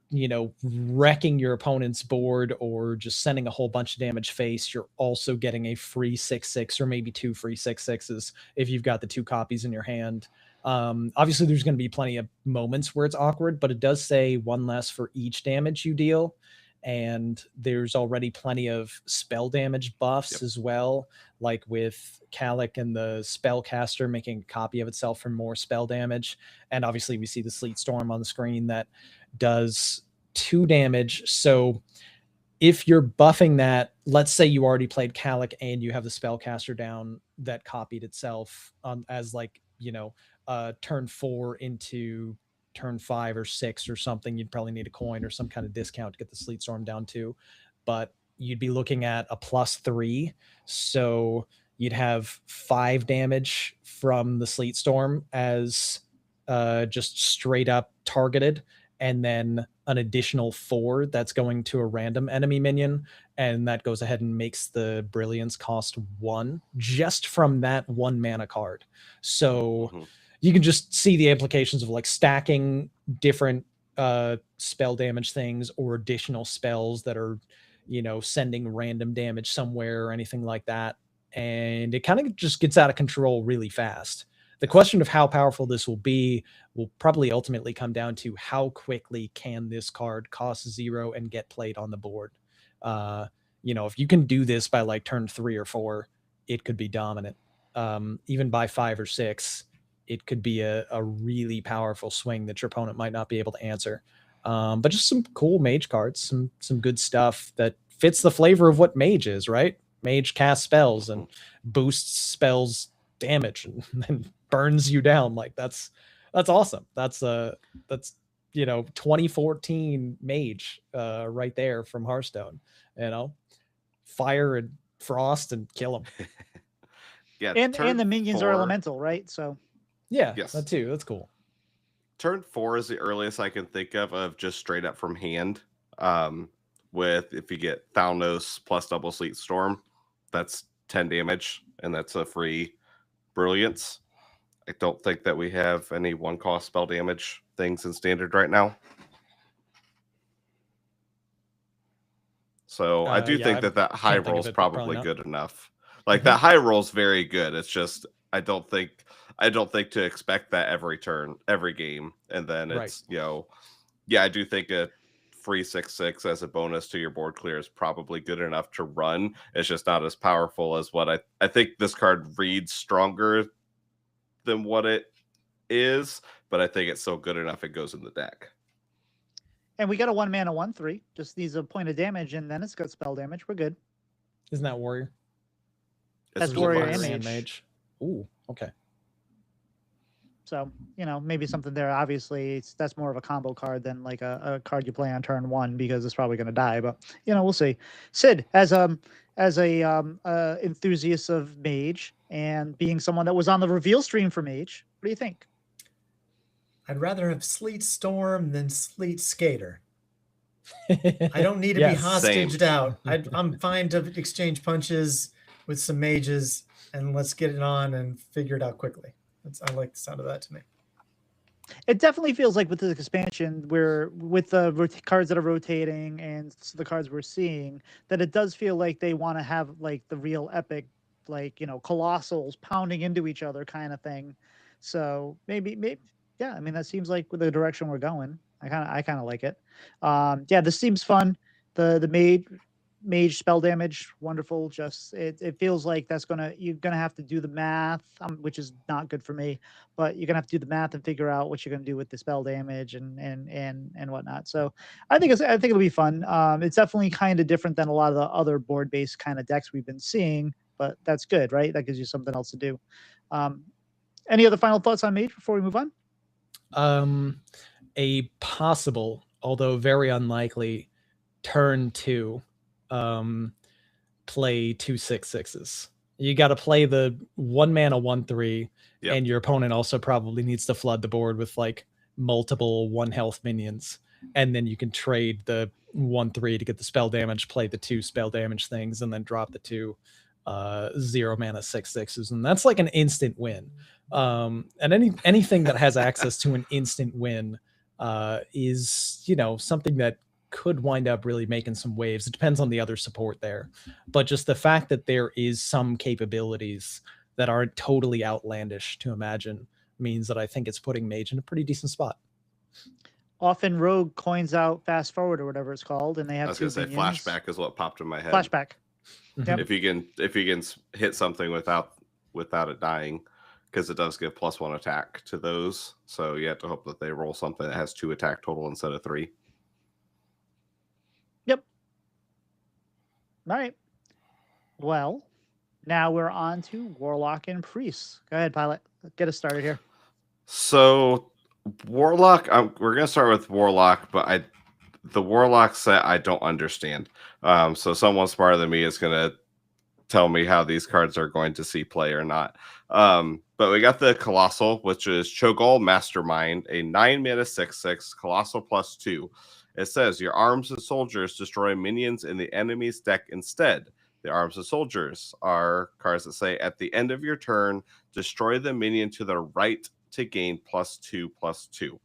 wrecking your opponent's board or just sending a whole bunch of damage face, you're also getting a free 6/6 or maybe 2 free 6/6s if you've got the 2 copies in your hand. Obviously, there's going to be plenty of moments where it's awkward, but it does say 1 less for each damage you deal. And there's already plenty of spell damage buffs as well, like with Calic and the Spellcaster making a copy of itself for more spell damage. And obviously we see the Sleet Storm on the screen that does 2 damage. So if you're buffing that, let's say you already played Calic and you have the Spellcaster down that copied itself as like, turn 4 into turn 5 or 6 or something, you'd probably need a coin or some kind of discount to get the Sleet Storm down to. But you'd be looking at a +3. So you'd have 5 damage from the Sleet Storm as just straight up targeted, and then an additional 4 that's going to a random enemy minion, and that goes ahead and makes the Brilliance cost 1 just from that 1 mana card. So you can just see the implications of like stacking different spell damage things or additional spells that are, sending random damage somewhere or anything like that. And it kind of just gets out of control really fast. The question of how powerful this will be will probably ultimately come down to how quickly can this card cost 0 and get played on the board. If you can do this by like turn 3 or 4, it could be dominant. Even by 5 or 6, it could be a really powerful swing that your opponent might not be able to answer. But just some cool mage cards, some good stuff that fits the flavor of what mage is, right? Mage casts spells and boosts spells damage and burns you down. Like that's awesome. That's 2014 mage right there from Hearthstone. Fire and frost and kill them. Yeah, and the minions 4, are elemental, right? So yeah, yes, that too. That's cool. Turn 4 is the earliest I can think of just straight up from hand. With if you get Thalnos plus double Sleet Storm, that's 10 damage, and that's a free Brilliance. I don't think that we have any 1-cost spell damage things in Standard right now. So I do think that high roll is probably good enough. Like that high roll is very good. It's just I don't think to expect that every turn, every game, and then it's I do think a free 6/6 as a bonus to your board clear is probably good enough to run. It's just not as powerful as what I think this card reads stronger than what it is, but I think it's still good enough it goes in the deck. And we got a 1 mana 1/3. Just needs a point of damage, and then it's got spell damage. We're good. Isn't that warrior? That's warrior and mage. Ooh, okay. So, maybe something there. Obviously, that's more of a combo card than like a card you play on turn 1, because it's probably going to die. But, we'll see. Sid, as a enthusiast of Mage and being someone that was on the reveal stream for Mage, what do you think? I'd rather have Sleet Storm than Sleet Skater. I don't need to be hostaged out. I'm fine to exchange punches. with some mages, and let's get it on and figure it out quickly. I like the sound of that to me. It definitely feels like with the expansion, where with the cards that are rotating and the cards we're seeing, that it does feel like they want to have like the real epic, like, you know, colossals pounding into each other kind of thing. So maybe, yeah. I mean, that seems like the direction we're going. I kind of like it. Yeah, this seems fun. The mage spell damage, wonderful. Just it feels like you're gonna have to do the math, which is not good for me, but you're gonna have to do the math and figure out what you're gonna do with the spell damage and whatnot. So I think it'll be fun. It's definitely kind of different than a lot of the other board based kind of decks we've been seeing, but that's good, right? That gives you something else to do. Any other final thoughts on Mage before we move on? A possible, although very unlikely, turn 2 play 2 6/6s. You got to play the 1 mana 1/3, Yep. and your opponent also probably needs to flood the board with like multiple 1 health minions, and then you can trade the 1/3 to get the spell damage, play the 2 spell damage things, and then drop the 2 0 mana 6/6s, and that's like an instant win. And anything that has access to an instant win is, you know, something that could wind up really making some waves. It depends on the other support there, but just the fact that there is some capabilities that aren't totally outlandish to imagine means that I think it's putting Mage in a pretty decent spot. Often Rogue coins out fast forward or whatever it's called, and they have I was going to say minions. flashback is what popped in my head. Flashback. Yep. If you can hit something without it dying, because it does give +1 attack to those. So you have to hope that they roll something that has 2 attack total instead of 3. Yep. All right. Well, now we're on to Warlock and Priest. Go ahead, Pylet. Get us started here. So Warlock, we're going to start with Warlock, but the Warlock set I don't understand. So someone smarter than me is going to tell me how these cards are going to see play or not. But we got the Colossal, which is Cho'Gall Mastermind, a 9 mana 6/6 Colossal +2. It says your arms and soldiers destroy minions in the enemy's deck instead. The arms and soldiers are cards that say at the end of your turn, destroy the minion to the right to gain +2/+2.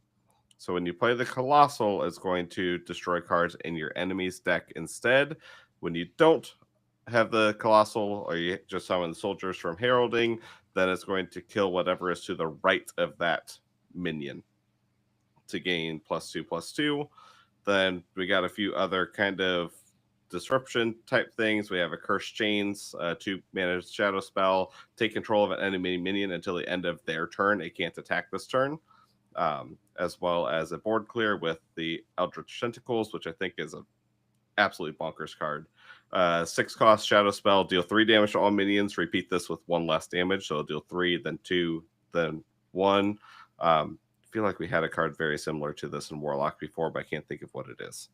So when you play the Colossal, it's going to destroy cards in your enemy's deck instead. When you don't have the Colossal, or you just summon the soldiers from heralding, then it's going to kill whatever is to the right of that minion to gain +2/+2. Then we got a few other kind of disruption type things. We have a Cursed Chains, 2 mana shadow spell, take control of an enemy minion until the end of their turn. It can't attack this turn. As well as a board clear with the Eldritch Tentacles, which I think is an absolutely bonkers card. 6 cost shadow spell, deal 3 damage to all minions. Repeat this with 1 less damage, so it'll deal 3, then 2, then 1. I feel like we had a card very similar to this in Warlock before, but I can't think of what it is.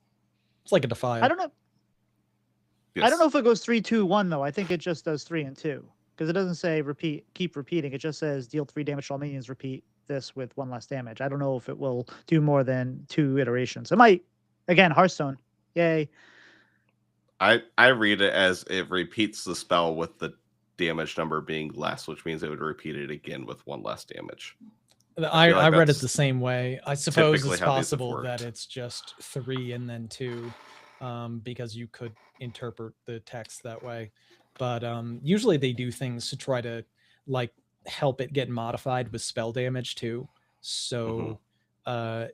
It's like a Defile. I don't know. Yes. I don't know if it goes 3, 2, 1 though. I think it just does 3 and 2 because it doesn't say keep repeating. It just says deal 3 damage to all minions. Repeat this with 1 less damage. I don't know if it will do more than 2 iterations. It might. Again, Hearthstone. Yay. I read it as it repeats the spell with the damage number being less, which means it would repeat it again with 1 less damage. I read it the same way. I suppose it's how these have possible that worked. it's just 3 and then 2, because you could interpret the text that way. But usually they do things to try to like help it get modified with spell damage too. So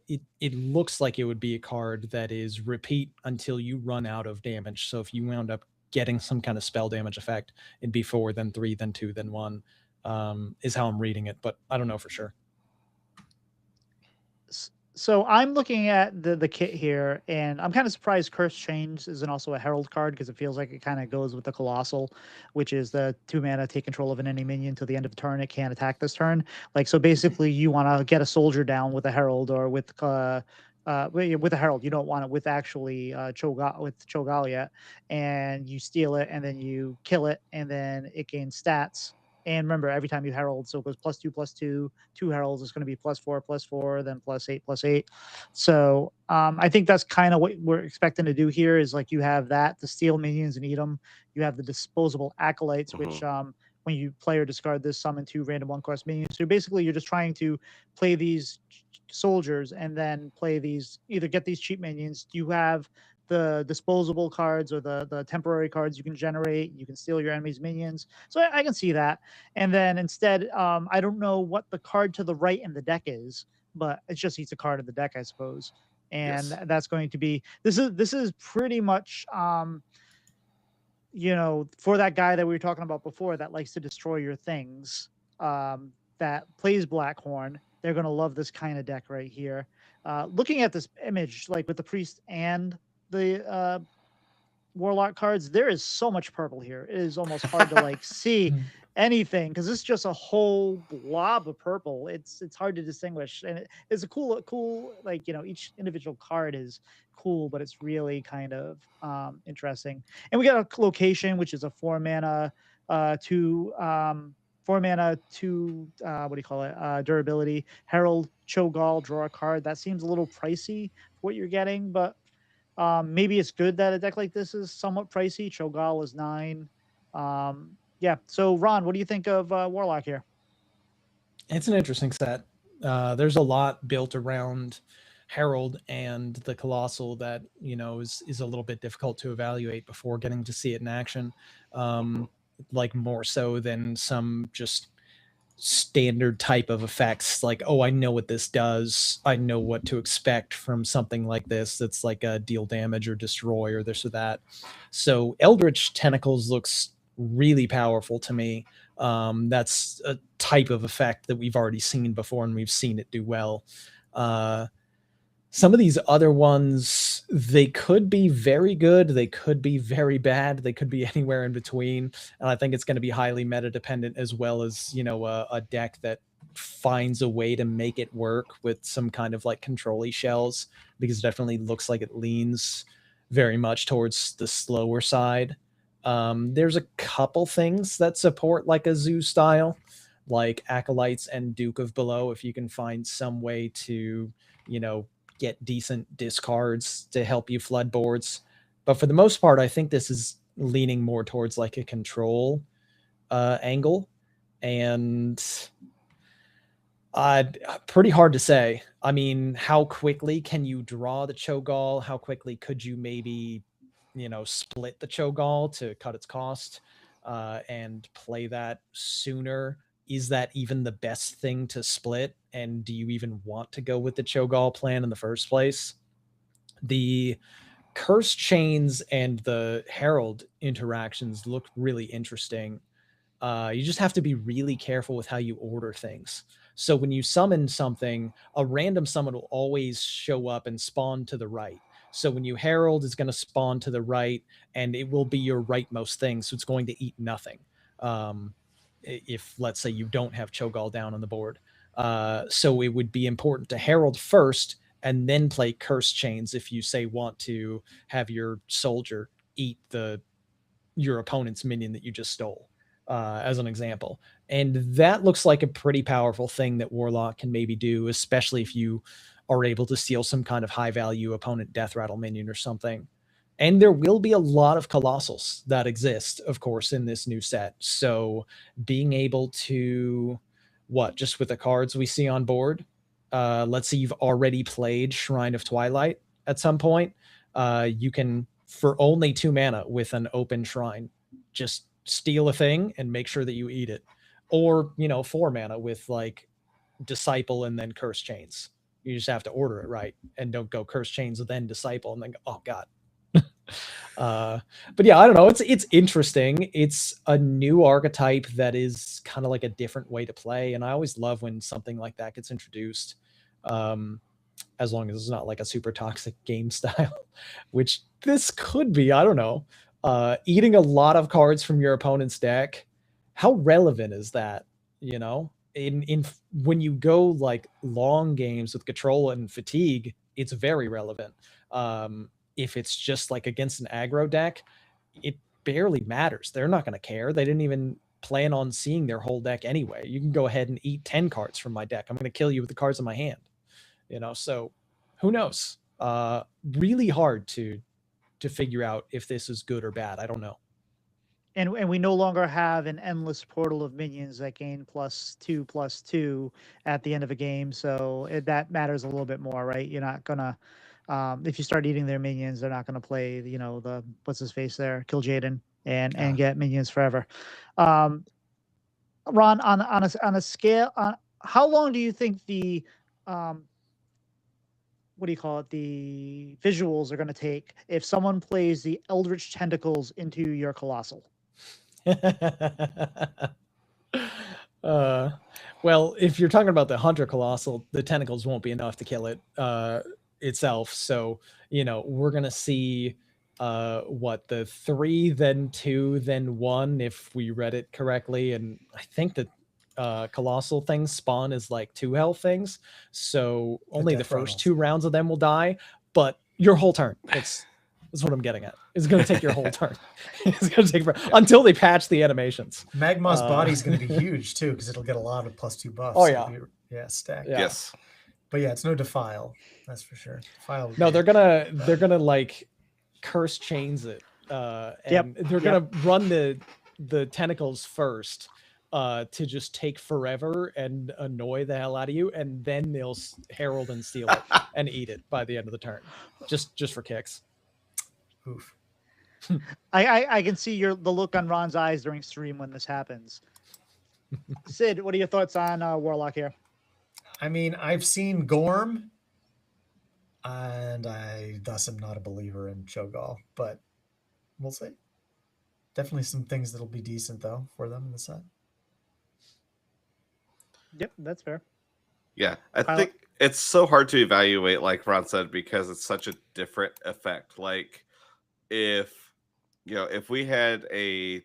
it looks like it would be a card that is repeat until you run out of damage. So if you wound up getting some kind of spell damage effect, it'd be 4, then 3, then 2, then 1, is how I'm reading it. But I don't know for sure. So I'm looking at the kit here, and I'm kind of surprised Cursed Chains isn't also a Herald card because it feels like it kind of goes with the Colossal, which is the 2 mana take control of an enemy minion until the end of the turn. It can't attack this turn. Like, so basically, you want to get a soldier down with a Herald or with a Herald. You don't want it with actually Cho'Gall yet, and you steal it, and then you kill it, and then it gains stats And remember, every time you herald, so it goes +2/+2. 2 heralds is going to be +4/+4, then +8/8. So I think that's kind of what we're expecting to do here. Is like you have that to steal minions and eat them. You have the disposable acolytes, which when you play or discard this, summon 2 random 1-cost minions. So basically, you're just trying to play these soldiers and then play these, either get these cheap minions. You have the disposable cards or the temporary cards you can generate. You can steal your enemy's minions. So I can see that. And then instead, I don't know what the card to the right in the deck is, but it's just each a card in the deck, I suppose. And Yes. that's going to be, this is pretty much you know, for that guy that we were talking about before that likes to destroy your things, that plays Blackhorn, they're going to love this kind of deck right here. Looking at this image, like with the priest and the Warlock cards, there is so much purple here. It is almost hard to like see anything because it's just a whole blob of purple. It's hard to distinguish, and it's a cool like, you know, each individual card is cool, but it's really kind of interesting. And we got a location, which is a 4 mana 2 4 mana 2 what do you call it, durability Herald Cho'Gall. Draw a card. That seems a little pricey for what you're getting, but maybe it's good that a deck like this is somewhat pricey. Cho'Gall is 9. Yeah. So Ron, what do you think of Warlock here? It's an interesting set. There's a lot built around Herald and the Colossal that, you know, is a little bit difficult to evaluate before getting to see it in action. Like more so than some just standard type of effects, like, oh, I know what this does, I know what to expect from something like this that's like a deal damage or destroy or this or that. So Eldritch Tentacles looks really powerful to me. That's a type of effect that we've already seen before, and we've seen it do well. Some of these other ones, they could be very good, they could be very bad, they could be anywhere in between. And I think it's going to be highly meta dependent, as well as, you know, a deck that finds a way to make it work with some kind of like control-y shells, because it definitely looks like it leans very much towards the slower side. There's a couple things that support like a zoo style, like Acolytes and Duke of Below, if you can find some way to, you know, get decent discards to help you flood boards. But for the most part, I think this is leaning more towards like a control angle. And pretty hard to say. I mean, how quickly can you draw the Cho'Gall? How quickly could you maybe, you know, split the Cho'Gall to cut its cost and play that sooner? Is that even the best thing to split? And do you even want to go with the Cho'Gall plan in the first place? The Curse Chains and the Herald interactions look really interesting. You just have to be really careful with how you order things. So when you summon something, a random summon will always show up and spawn to the right. So when you Herald, it's going to spawn to the right, and it will be your rightmost thing. So it's going to eat nothing. If, let's say, you don't have Cho'Gall down on the board. So it would be important to Herald first and then play Curse Chains if you, say, want to have your soldier eat your opponent's minion that you just stole, as an example. And that looks like a pretty powerful thing that Warlock can maybe do, especially if you are able to steal some kind of high-value opponent Death Rattle minion or something. And there will be a lot of Colossals that exist, of course, in this new set. So being able to, just with the cards we see on board, let's say you've already played Shrine of Twilight at some point, you can, for only 2 mana with an open shrine, just steal a thing and make sure that you eat it. Or, 4 mana with like Disciple and then Curse Chains. You just have to order it right and don't go Curse Chains and then Disciple and then go, oh god. But yeah, I don't know. It's interesting. It's a new archetype that is kind of like a different way to play, and I always love when something like that gets introduced. As long as it's not like a super toxic game style, which this could be. I don't know. Eating a lot of cards from your opponent's deck. How relevant is that? In when you go like long games with control and fatigue, it's very relevant. If it's just like against an aggro deck, it barely matters. They're not going to care. They didn't even plan on seeing their whole deck anyway. You can go ahead and eat 10 cards from my deck. I'm going to kill you with the cards in my hand. So who knows? Really hard to figure out if this is good or bad. I don't know. And we no longer have an endless portal of minions that gain +2/+2 at the end of a game. So that matters a little bit more, right? You're not gonna, if you start eating their minions, they're not gonna play, the what's his face there, kill Jaden and get minions forever. Ron, on a scale, how long do you think the what do you call it? The visuals are going to take if someone plays the Eldritch Tentacles into your Colossal? Well, if you're talking about the Hunter Colossal, the tentacles won't be enough to kill it itself. So, we're going to see the 3, then 2, then 1, if we read it correctly. And I think that Colossal things spawn as like 2 health things. So only the first 2 rounds of them will die, but your whole turn. That's what I'm getting at. It's going to take your whole turn. It's going to take until they patch the animations. Magma's body is going to be huge too, because it'll get a lot of +2 buffs. Oh yeah, stacked. Yeah. Yes, but yeah, it's no Defile. That's for sure. Defile. No, they're gonna like curse chains it. And they're gonna run the tentacles first. To just take forever and annoy the hell out of you, and then they'll herald and steal it and eat it by the end of the turn, just for kicks. Oof. I can see the look on Ron's eyes during stream when this happens. Sid, what are your thoughts on Warlock here? I mean, I've seen Gorm, and I thus am not a believer in Cho'Gall, but we'll see. Definitely some things that'll be decent though for them in the set. Yep, that's fair. Yeah, I think it's so hard to evaluate, like Ron said, because it's such a different effect. Like, if we had a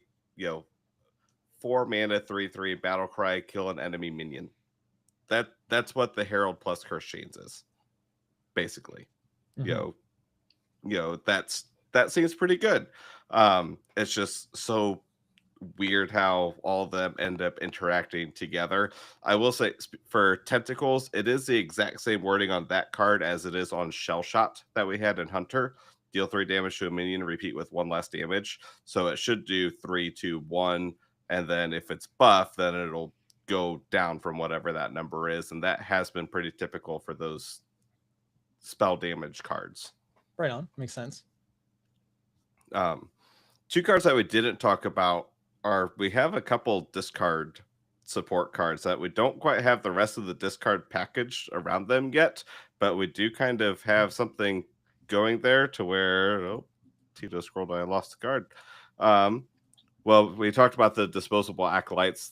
4-mana 3/3 battle cry, kill an enemy minion, that's what the Herald plus Curse Chains is, basically. Mm-hmm. That seems pretty good. It's just so weird how all of them end up interacting together. I will say, for Tentacles, it is the exact same wording on that card as it is on Shell Shot that we had in Hunter. Deal 3 damage to a minion, repeat with 1 less damage. So it should do 3, 2, 1, and then if it's buffed, then it'll go down from whatever that number is, and that has been pretty typical for those spell damage cards. Right on, makes sense. 2 cards that we didn't talk about are, we have a couple discard support cards that we don't quite have the rest of the discard package around them yet, but we do kind of have something going there to where Tito scrolled, I lost the card. Well, we talked about the disposable acolytes.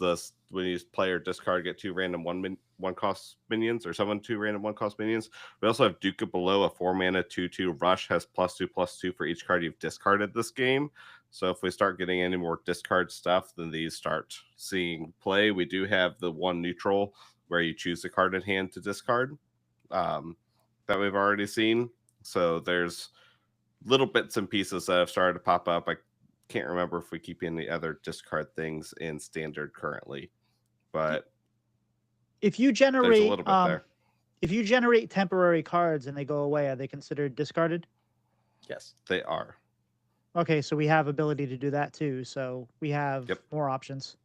When you play or discard, get 2 random 1-cost minions, or summon 2 random 1-cost minions. We also have Duke of Below, a 4-mana 2/2 rush, has +2/+2 for each card you've discarded this game. So if we start getting any more discard stuff, then these start seeing play. We do have the 1 neutral where you choose a card in hand to discard that we've already seen. So there's little bits and pieces that have started to pop up. I can't remember if we keep any other discard things in standard currently, but if you generate there's a little bit there. If you generate temporary cards and they go away, are they considered discarded? Yes, they are. Okay, so we have ability to do that too. So we have more options.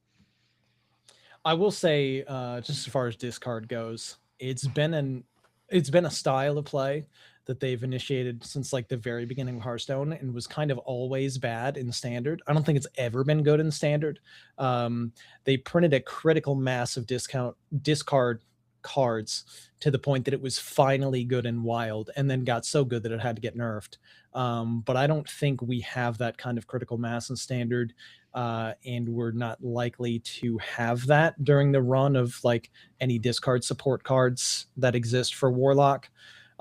I will say, just as far as discard goes, it's been a style of play that they've initiated since like the very beginning of Hearthstone, and was kind of always bad in standard. I don't think it's ever been good in standard. They printed a critical mass of discard cards to the point that it was finally good in wild, and then got so good that it had to get nerfed. But I don't think we have that kind of critical mass in standard, and we're not likely to have that during the run of like any discard support cards that exist for Warlock.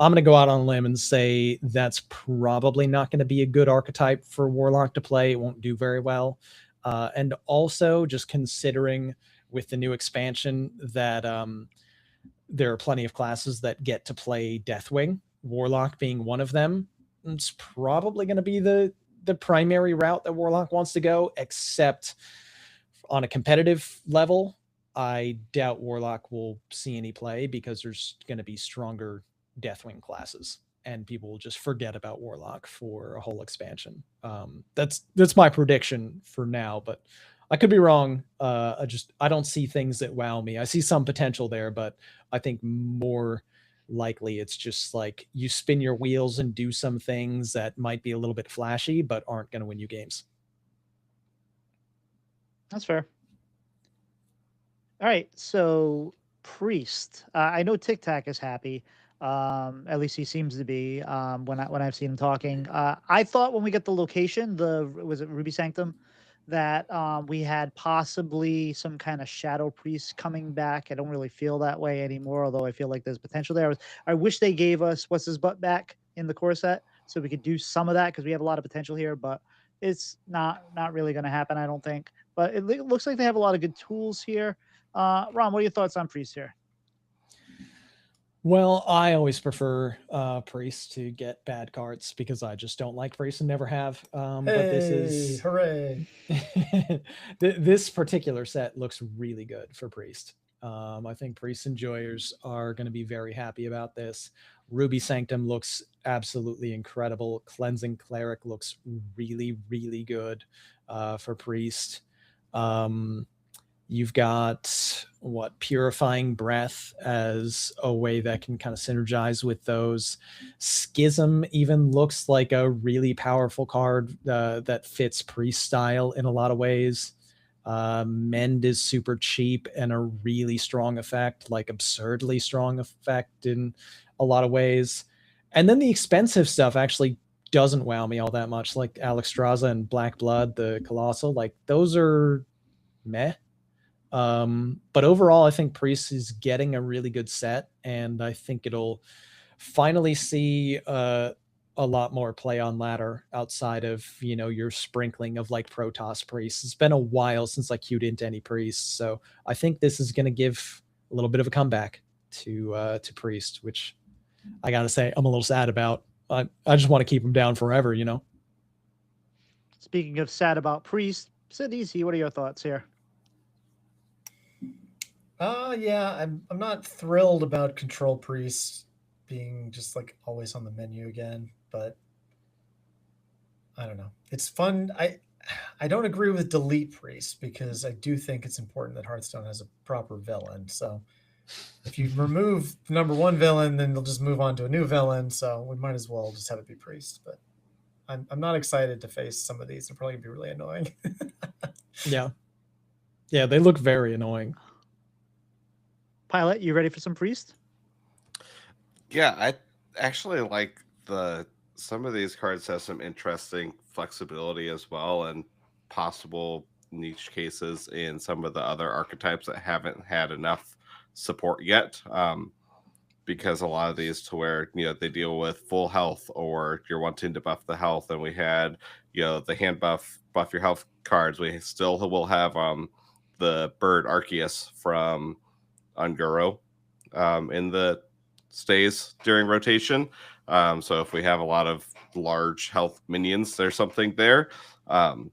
I'm going to go out on a limb and say that's probably not going to be a good archetype for Warlock to play. It won't do very well. And also, just considering with the new expansion that there are plenty of classes that get to play Deathwing, Warlock being one of them, it's probably going to be the primary route that Warlock wants to go, except on a competitive level, I doubt Warlock will see any play because there's going to be stronger Deathwing classes, and people will just forget about Warlock for a whole expansion. That's my prediction for now, but I could be wrong. I don't see things that wow me. I see some potential there, but I think more likely it's just like you spin your wheels and do some things that might be a little bit flashy, but aren't going to win you games. That's fair. All right, so Priest. I know Tic Tac is happy. At least he seems to be. When I've seen him talking, I thought when we get the location, was it Ruby Sanctum, that we had possibly some kind of Shadow Priest coming back. I don't really feel that way anymore, although I feel like there's potential there. I wish they gave us what's his butt back in the core set so we could do some of that because we have a lot of potential here, but it's not really going to happen, I don't think. But it looks like they have a lot of good tools here. Ron, what are your thoughts on Priest here? Well, I always prefer Priest to get bad cards because I just don't like Priest and never have. But this is hooray! This particular set looks really good for Priest. I think Priest enjoyers are going to be very happy about this. Ruby Sanctum looks absolutely incredible. Cleansing Cleric looks really, really good for Priest. You've got Purifying Breath as a way that can kind of synergize with those. Schism even looks like a really powerful card that fits Priest style in a lot of ways. Mend is super cheap and a really strong effect, like absurdly strong effect in a lot of ways. And then the expensive stuff actually doesn't wow me all that much, like Alexstrasza and Black Blood, the Colossal. Like those are meh. But overall, I think Priest is getting a really good set, and I think it'll finally see a lot more play on ladder outside of, your sprinkling of like Protoss priests. It's been a while since I queued into any priests, so I think this is going to give a little bit of a comeback to Priest, which I gotta say I'm a little sad about. I just want to keep him down forever, Speaking of sad about Priest, Sidisi, what are your thoughts here? Yeah, I'm not thrilled about Control Priest being just like always on the menu again, but I don't know. It's fun. I don't agree with Delete Priest because I do think it's important that Hearthstone has a proper villain. So if you remove the number one villain, then they'll just move on to a new villain. So we might as well just have it be Priest. But I'm not excited to face some of these. They're probably gonna be really annoying. Yeah, they look very annoying. Pylet, you ready for some Priest? Yeah, I actually like some of these cards have some interesting flexibility as well, and possible niche cases in some of the other archetypes that haven't had enough support yet. Because a lot of these to where they deal with full health, or you're wanting to buff the health, and we had the hand buff your health cards. We still will have the bird Arceus from Unguro in the stays during rotation. So if we have a lot of large health minions, there's something there. Ron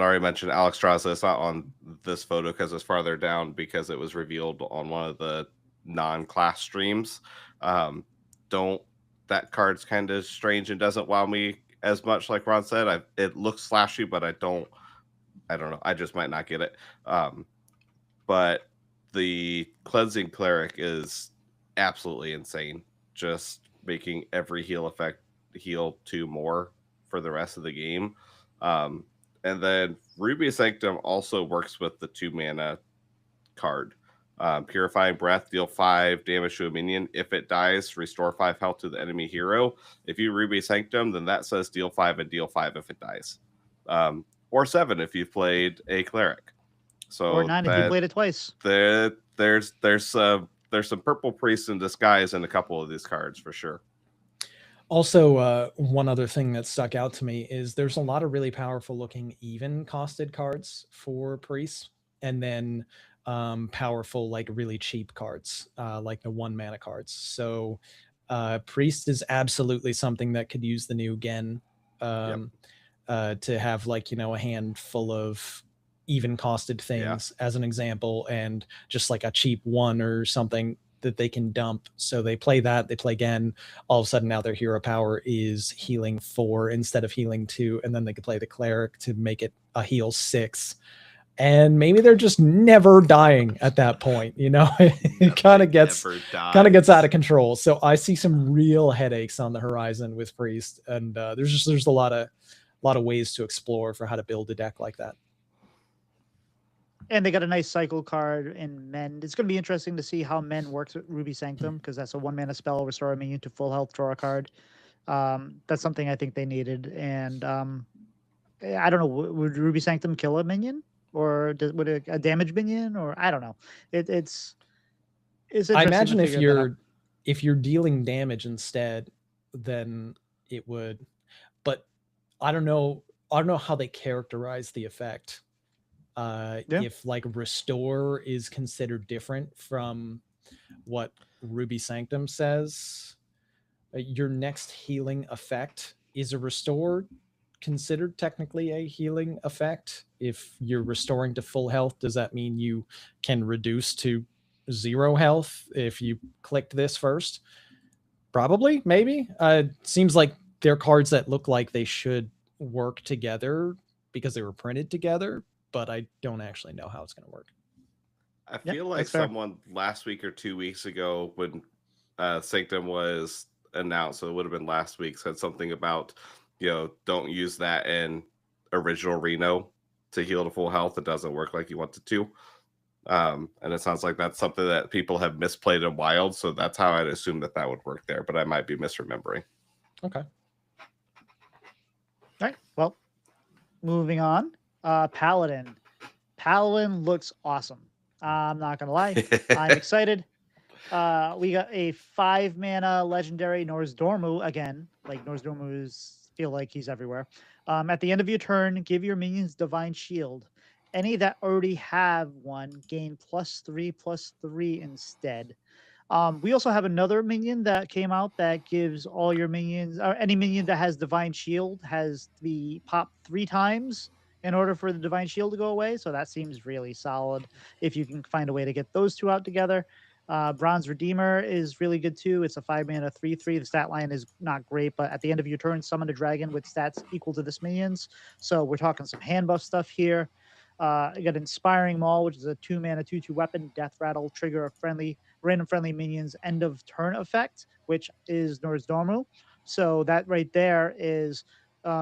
already mentioned Alexstrasza. It's not on this photo because it's farther down because it was revealed on one of the non-class streams. That card's kind of strange and doesn't wow me as much, like Ron said. It looks flashy, but I don't know. I just might not get it. But the Cleansing Cleric is absolutely insane. Just making every heal effect heal 2 more for the rest of the game. And then Ruby Sanctum also works with the 2 mana card. Purifying Breath, deal 5 damage to a minion. If it dies, restore 5 health to the enemy hero. If you Ruby Sanctum, then that says deal 5 and deal 5 if it dies. Or 7 if you've played a cleric. So or 9 if you played it twice. There's some purple priests in disguise in a couple of these cards for sure. Also, one other thing that stuck out to me is there's a lot of really powerful looking even costed cards for priests, and then powerful, like really cheap cards, like the 1 mana cards. So priest is absolutely something that could use the new Gen. to have like, you know, a hand full of even costed things as an example, and just like a cheap one or something that they can dump. So they play that, they play again. All of a sudden now their hero power is healing 4 instead of healing 2. And then they could play the cleric to make it a heal 6. And maybe they're just never dying at that point, you know. It kind of gets out of control. So I see some real headaches on the horizon with Priest, and there's a lot of ways to explore for how to build a deck like that. And they got a nice cycle card in Mend. It's going to be interesting to see how Mend works with Ruby Sanctum, because that's a 1-mana spell, restore a minion to full health, draw a card. That's something I think they needed. And I don't know, would Ruby Sanctum kill a minion? Or would a damage minion? Or I don't know. It's I imagine if you're dealing damage instead, then it would. But I don't know how they characterize the effect. If like restore is considered different from what Ruby Sanctum says, your next healing effect is a restore considered technically a healing effect. If you're restoring to full health, does that mean you can reduce to 0 health if you clicked this first? Probably, maybe. Seems like they're cards that look like they should work together because they were printed together, but I don't actually know how it's going to work. I feel like someone last week or 2 weeks ago, when Sanctum was announced, so it would have been last week, said something about, you know, don't use that in original Reno to heal to full health. It doesn't work like you want it to. And it sounds like that's something that people have misplayed in Wild, so that's how I'd assume that would work there, but I might be misremembering. Okay. All right. Well, moving on. Paladin. Paladin looks awesome. I'm not gonna lie. I'm excited. We got a 5-mana legendary Nozdormu again. Like Nozdormu feel like he's everywhere. At the end of your turn, give your minions Divine Shield. Any that already have one gain +3/+3 instead. We also have another minion that came out that gives all your minions, or any minion that has Divine Shield, has to be popped 3 times in order for the Divine Shield to go away. So that seems really solid if you can find a way to get those 2 out together. Bronze Redeemer is really good too. It's a 5-mana 3/3. The stat line is not great, but at the end of your turn, summon a dragon with stats equal to this minion's. So we're talking some hand buff stuff here. You got Inspiring Maul, which is a 2-mana 2/2 weapon. Death Rattle, trigger a random friendly minion's end of turn effect, which is Nozdormu. So that right there is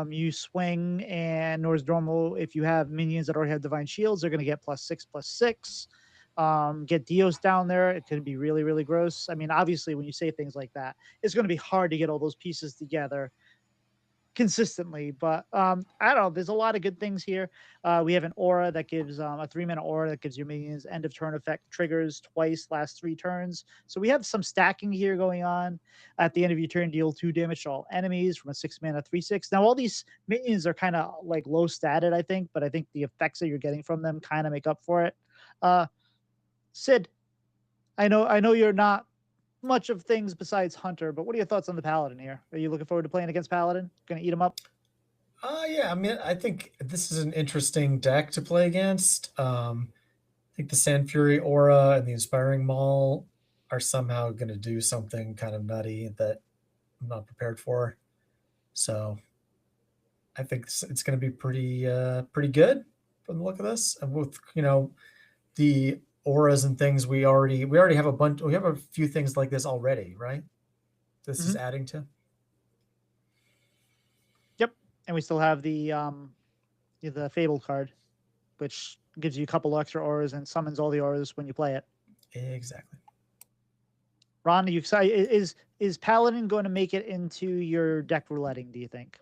you swing, and Nozdormu, if you have minions that already have Divine Shields, they're going to get +6/+6. Get Dios down there. It could be really, really gross. I mean, obviously, when you say things like that, it's going to be hard to get all those pieces together consistently, but I don't know, there's a lot of good things here. We have an aura that gives a 3-mana aura that gives your minions end of turn effect, triggers twice, last 3 turns. So we have some stacking here going on. At the end of your turn, deal 2 damage to all enemies from a 6-mana 3/6. Now all these minions are kind of like low statted, I think, but I think the effects that you're getting from them kind of make up for it. Sid, I know you're not much of things besides Hunter, but what are your thoughts on the Paladin here? Are you looking forward to playing against Paladin? Gonna eat him up? Yeah, I mean, I think this is an interesting deck to play against. I think the Sand Fury Aura and the Inspiring Maul are somehow going to do something kind of nutty that I'm not prepared for. So I think it's going to be pretty good from the look of this. And with, you know, the auras and things, we already have a bunch. We have a few things like this already, right? This is adding to. Yep, and we still have the Fable card, which gives you a couple extra auras and summons all the auras when you play it. Exactly. Ron, are you excited? Is Paladin going to make it into your deck rouletting, do you think?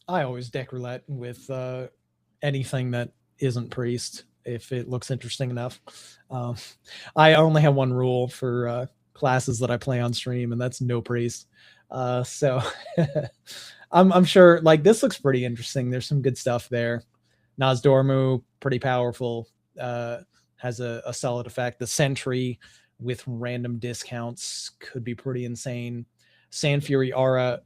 I always deck roulette with anything that isn't priest, if it looks interesting enough. I only have one rule for classes that I play on stream, and that's no priest. So I'm sure, like, this looks pretty interesting. There's some good stuff there. Nozdormu, pretty powerful, has a solid effect. The Sentry with random discounts could be pretty insane. Sand Fury Aura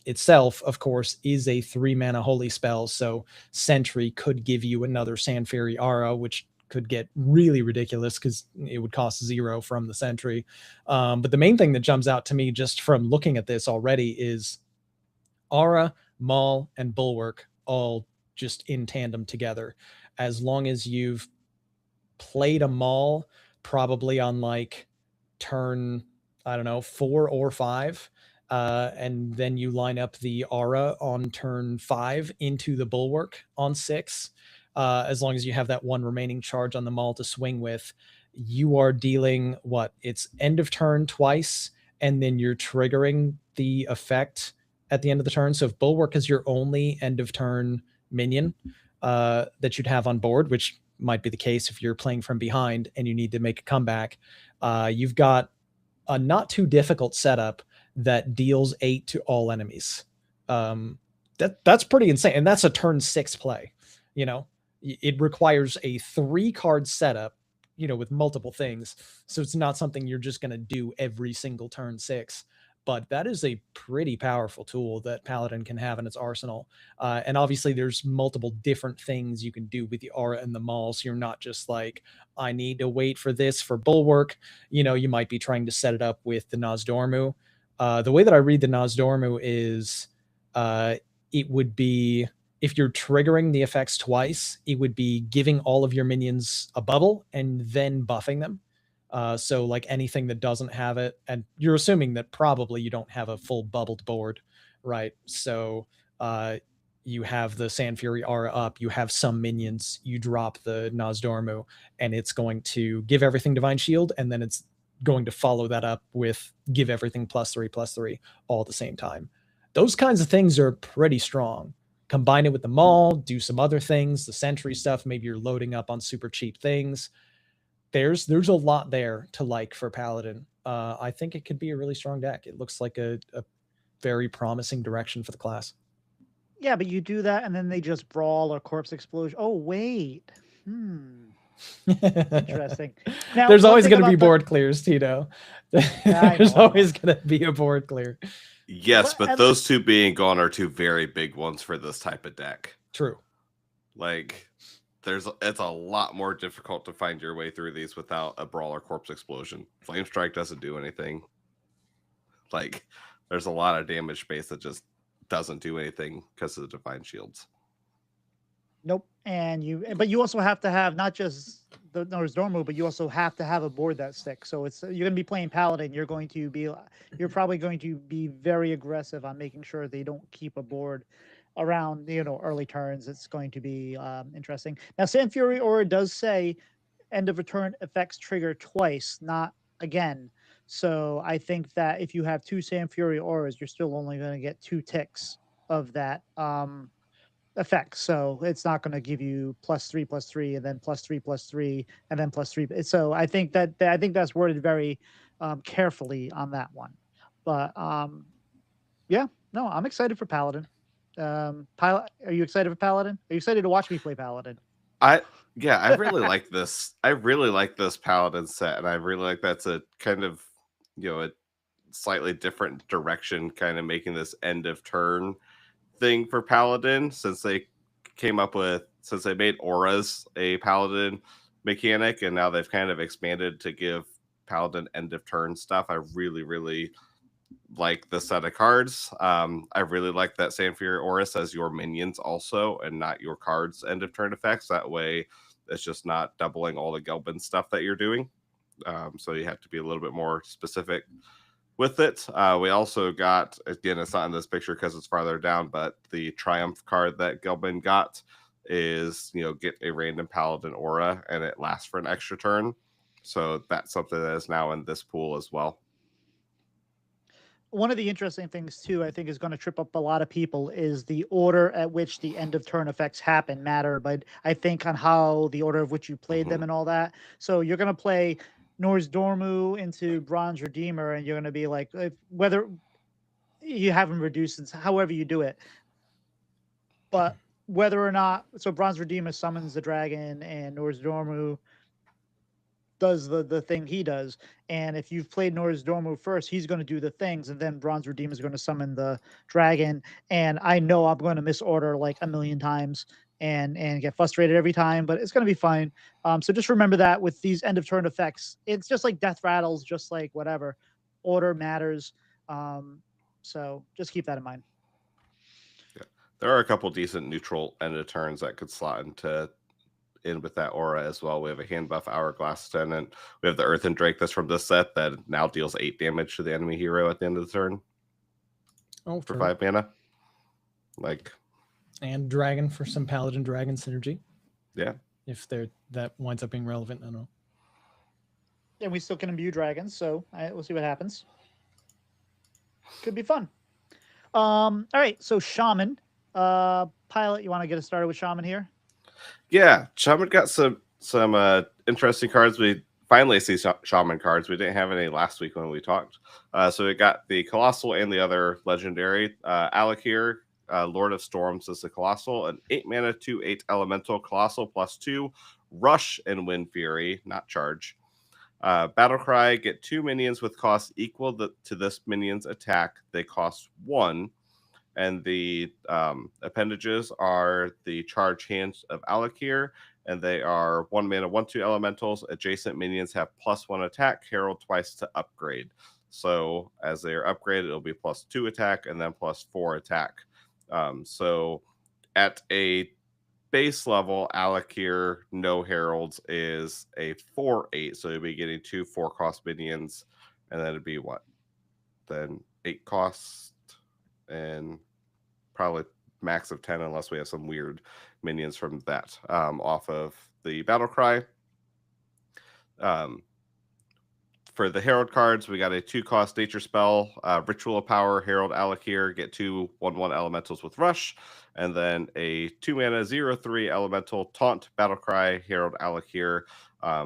itself, of course, is a 3-mana holy spell. So Sentry could give you another Sandfury Aura, which could get really ridiculous because it would cost 0 from the Sentry. But the main thing that jumps out to me just from looking at this already is Aura, Maul, and Bulwark all just in tandem together. As long as you've played a Maul probably on like turn, I don't know, 4 or 5, and then you line up the Aura on turn 5 into the Bulwark on 6, as long as you have that one remaining charge on the Maul to swing with, you are dealing what? It's end of turn twice, and then you're triggering the effect at the end of the turn. So if Bulwark is your only end of turn minion that you'd have on board, which might be the case if you're playing from behind and you need to make a comeback, you've got a not too difficult setup that deals 8 to all enemies. That's pretty insane. And that's a turn 6 play. You know, it requires a 3-card setup, you know, with multiple things. So it's not something you're just going to do every single turn 6. But that is a pretty powerful tool that Paladin can have in its arsenal. And obviously there's multiple different things you can do with the Aura and the Maul. So you're not just like, I need to wait for this for Bulwark. You know, you might be trying to set it up with the Nozdormu. The way that I read the Nozdormu is it would be, if you're triggering the effects twice, it would be giving all of your minions a bubble and then buffing them. So like anything that doesn't have it, and you're assuming that probably you don't have a full bubbled board, right? So you have the Sandfury Aura up, you have some minions, you drop the Nozdormu, and it's going to give everything Divine Shield, and then it's going to follow that up with give everything +3/+3 all at the same time. Those kinds of things are pretty strong. Combine it with the Maul, do some other things, the Sentry stuff, maybe you're loading up on super cheap things. There's a lot there to like for Paladin. I think it could be a really strong deck. It looks like a very promising direction for the class. Yeah, but you do that and then they just brawl or corpse explosion. Oh, wait. Interesting. Now, there's one always thing going to be about the- board clears, Tito. I There's know. always going to be a board clear. Yes, But but those two being gone are two very big ones for this type of deck. True. Like, it's a lot more difficult to find your way through these without a brawl or corpse explosion. Flame Strike doesn't do anything. Like, there's a lot of damage space that just doesn't do anything because of the Divine Shields. Nope. But you also have to have not just the Nozdormu, but you also have to have a board that sticks. So you're going to be playing Paladin. You're probably going to be very aggressive on making sure they don't keep a board around, early turns. It's going to be interesting. Now, Sandfury Aura does say end of return effects trigger twice, not again. So I think that if you have 2 Sandfury Auras, you're still only going to get 2 ticks of that effect. So it's not going to give you +3/+3 and then +3/+3 and then +3. So I think that's worded very carefully on that one. But yeah, no, I'm excited for Paladin. Pylet, are you excited for Paladin? Are you excited to watch me play Paladin? I really like this. I really like this Paladin set, and I really like that's a kind of, a slightly different direction, kind of making this end of turn thing for Paladin, since they made auras a Paladin mechanic, and now they've kind of expanded to give Paladin end of turn stuff. I really, really like the set of cards. I really like that Sandfury Aura says your minions also, and not your cards end of turn effects. That way it's just not doubling all the Gelbin stuff that you're doing. So you have to be a little bit more specific with it. We also got, again, it's not in this picture because it's farther down, but the Triumph card that Gelbin got is, get a random Paladin Aura, and it lasts for an extra turn. So that's something that is now in this pool as well. One of the interesting things too, I think, is going to trip up a lot of people is the order at which the end of turn effects matter. But I think on how the order of which you played them and all that. So you're going to play Nozdormu into Bronze Redeemer, and you're going to be like, whether you have them reduced, however you do it. But whether or not, so Bronze Redeemer summons the dragon and Nozdormu does the thing he does. And if you've played Nor's Dormu first, he's going to do the things, and then Bronze Redeemer is going to summon the dragon. And I know I'm going to misorder like a million times and get frustrated every time, but it's going to be fine. So just remember that with these end of turn effects, it's just like death rattles, just like whatever. Order matters. So just keep that in mind. There are a couple decent neutral end of turns that could slot in with that aura as well. We have a hand buff Hourglass Tenant. We have the Earthen Drake that's from this set that now deals 8 damage to the enemy hero at the end of the turn. Oh, for 5 mana. Like, and Dragon for some Paladin Dragon synergy. Yeah. If that winds up being relevant, I don't know. And we still can imbue dragons, so we'll see what happens. Could be fun. All right, so Shaman. Pylet, you want to get us started with Shaman here? Yeah, Shaman got some interesting cards. We finally see Shaman cards. We didn't have any last week when we talked. So we got the Colossal and the other legendary. Alakir, Lord of Storms is the Colossal, an 8 mana 2/8 elemental Colossal +2, Rush and Wind Fury, not charge. Battlecry, get 2 minions with cost equal to this minion's attack. They cost 1. And the appendages are the Charge Hands of Alakir, and they are 1 mana 1/2 elementals. Adjacent minions have +1 attack, herald twice to upgrade. So as they are upgraded, it'll be +2 attack and then +4 attack. So at a base level, Alakir, no heralds, is a 4/8. So you'll be getting 2 4-cost minions, and then it'd be what? Then 8 cost and probably max of 10 unless we have some weird minions from that off of the Battlecry. For the Herald cards, we got a 2-cost nature spell, Ritual of Power, Herald Alakir, get 2 1/1 elementals with Rush, and then a 2 mana 0/3 elemental Taunt Battlecry, Herald Alakir.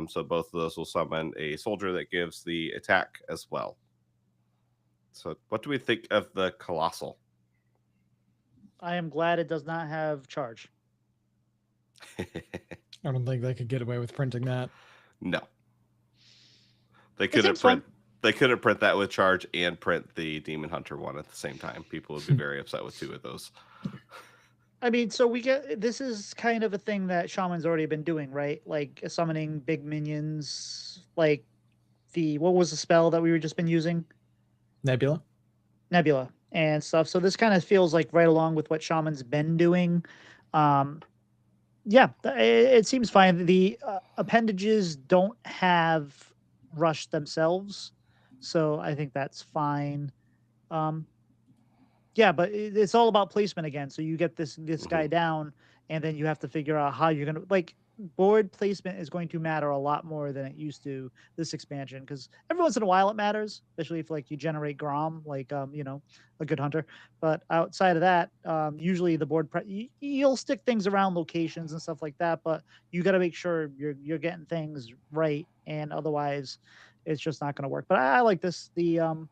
So both of those will summon a soldier that gives the attack as well. So what do we think of the Colossal? I am glad it does not have charge. I don't think they could get away with printing that. No. They couldn't print. They couldn't print that with charge and print the Demon Hunter one at the same time. People would be very upset with 2 of those. I mean, so this is kind of a thing that Shaman's already been doing, right? Like summoning big minions, like what was the spell that we were just been using? Nebula and stuff. So this kind of feels like right along with what Shaman's been doing. Yeah, it seems fine. The appendages don't have rush themselves, so I think that's fine. Yeah, but it's all about placement again. So you get this guy down, and then you have to figure out how you're gonna board placement is going to matter a lot more than it used to this expansion, because every once in a while it matters, especially if you generate Grom, a good hunter. But outside of that, usually the board you'll stick things around locations and stuff like that, but you got to make sure you're getting things right, and otherwise it's just not going to work. But I like this. The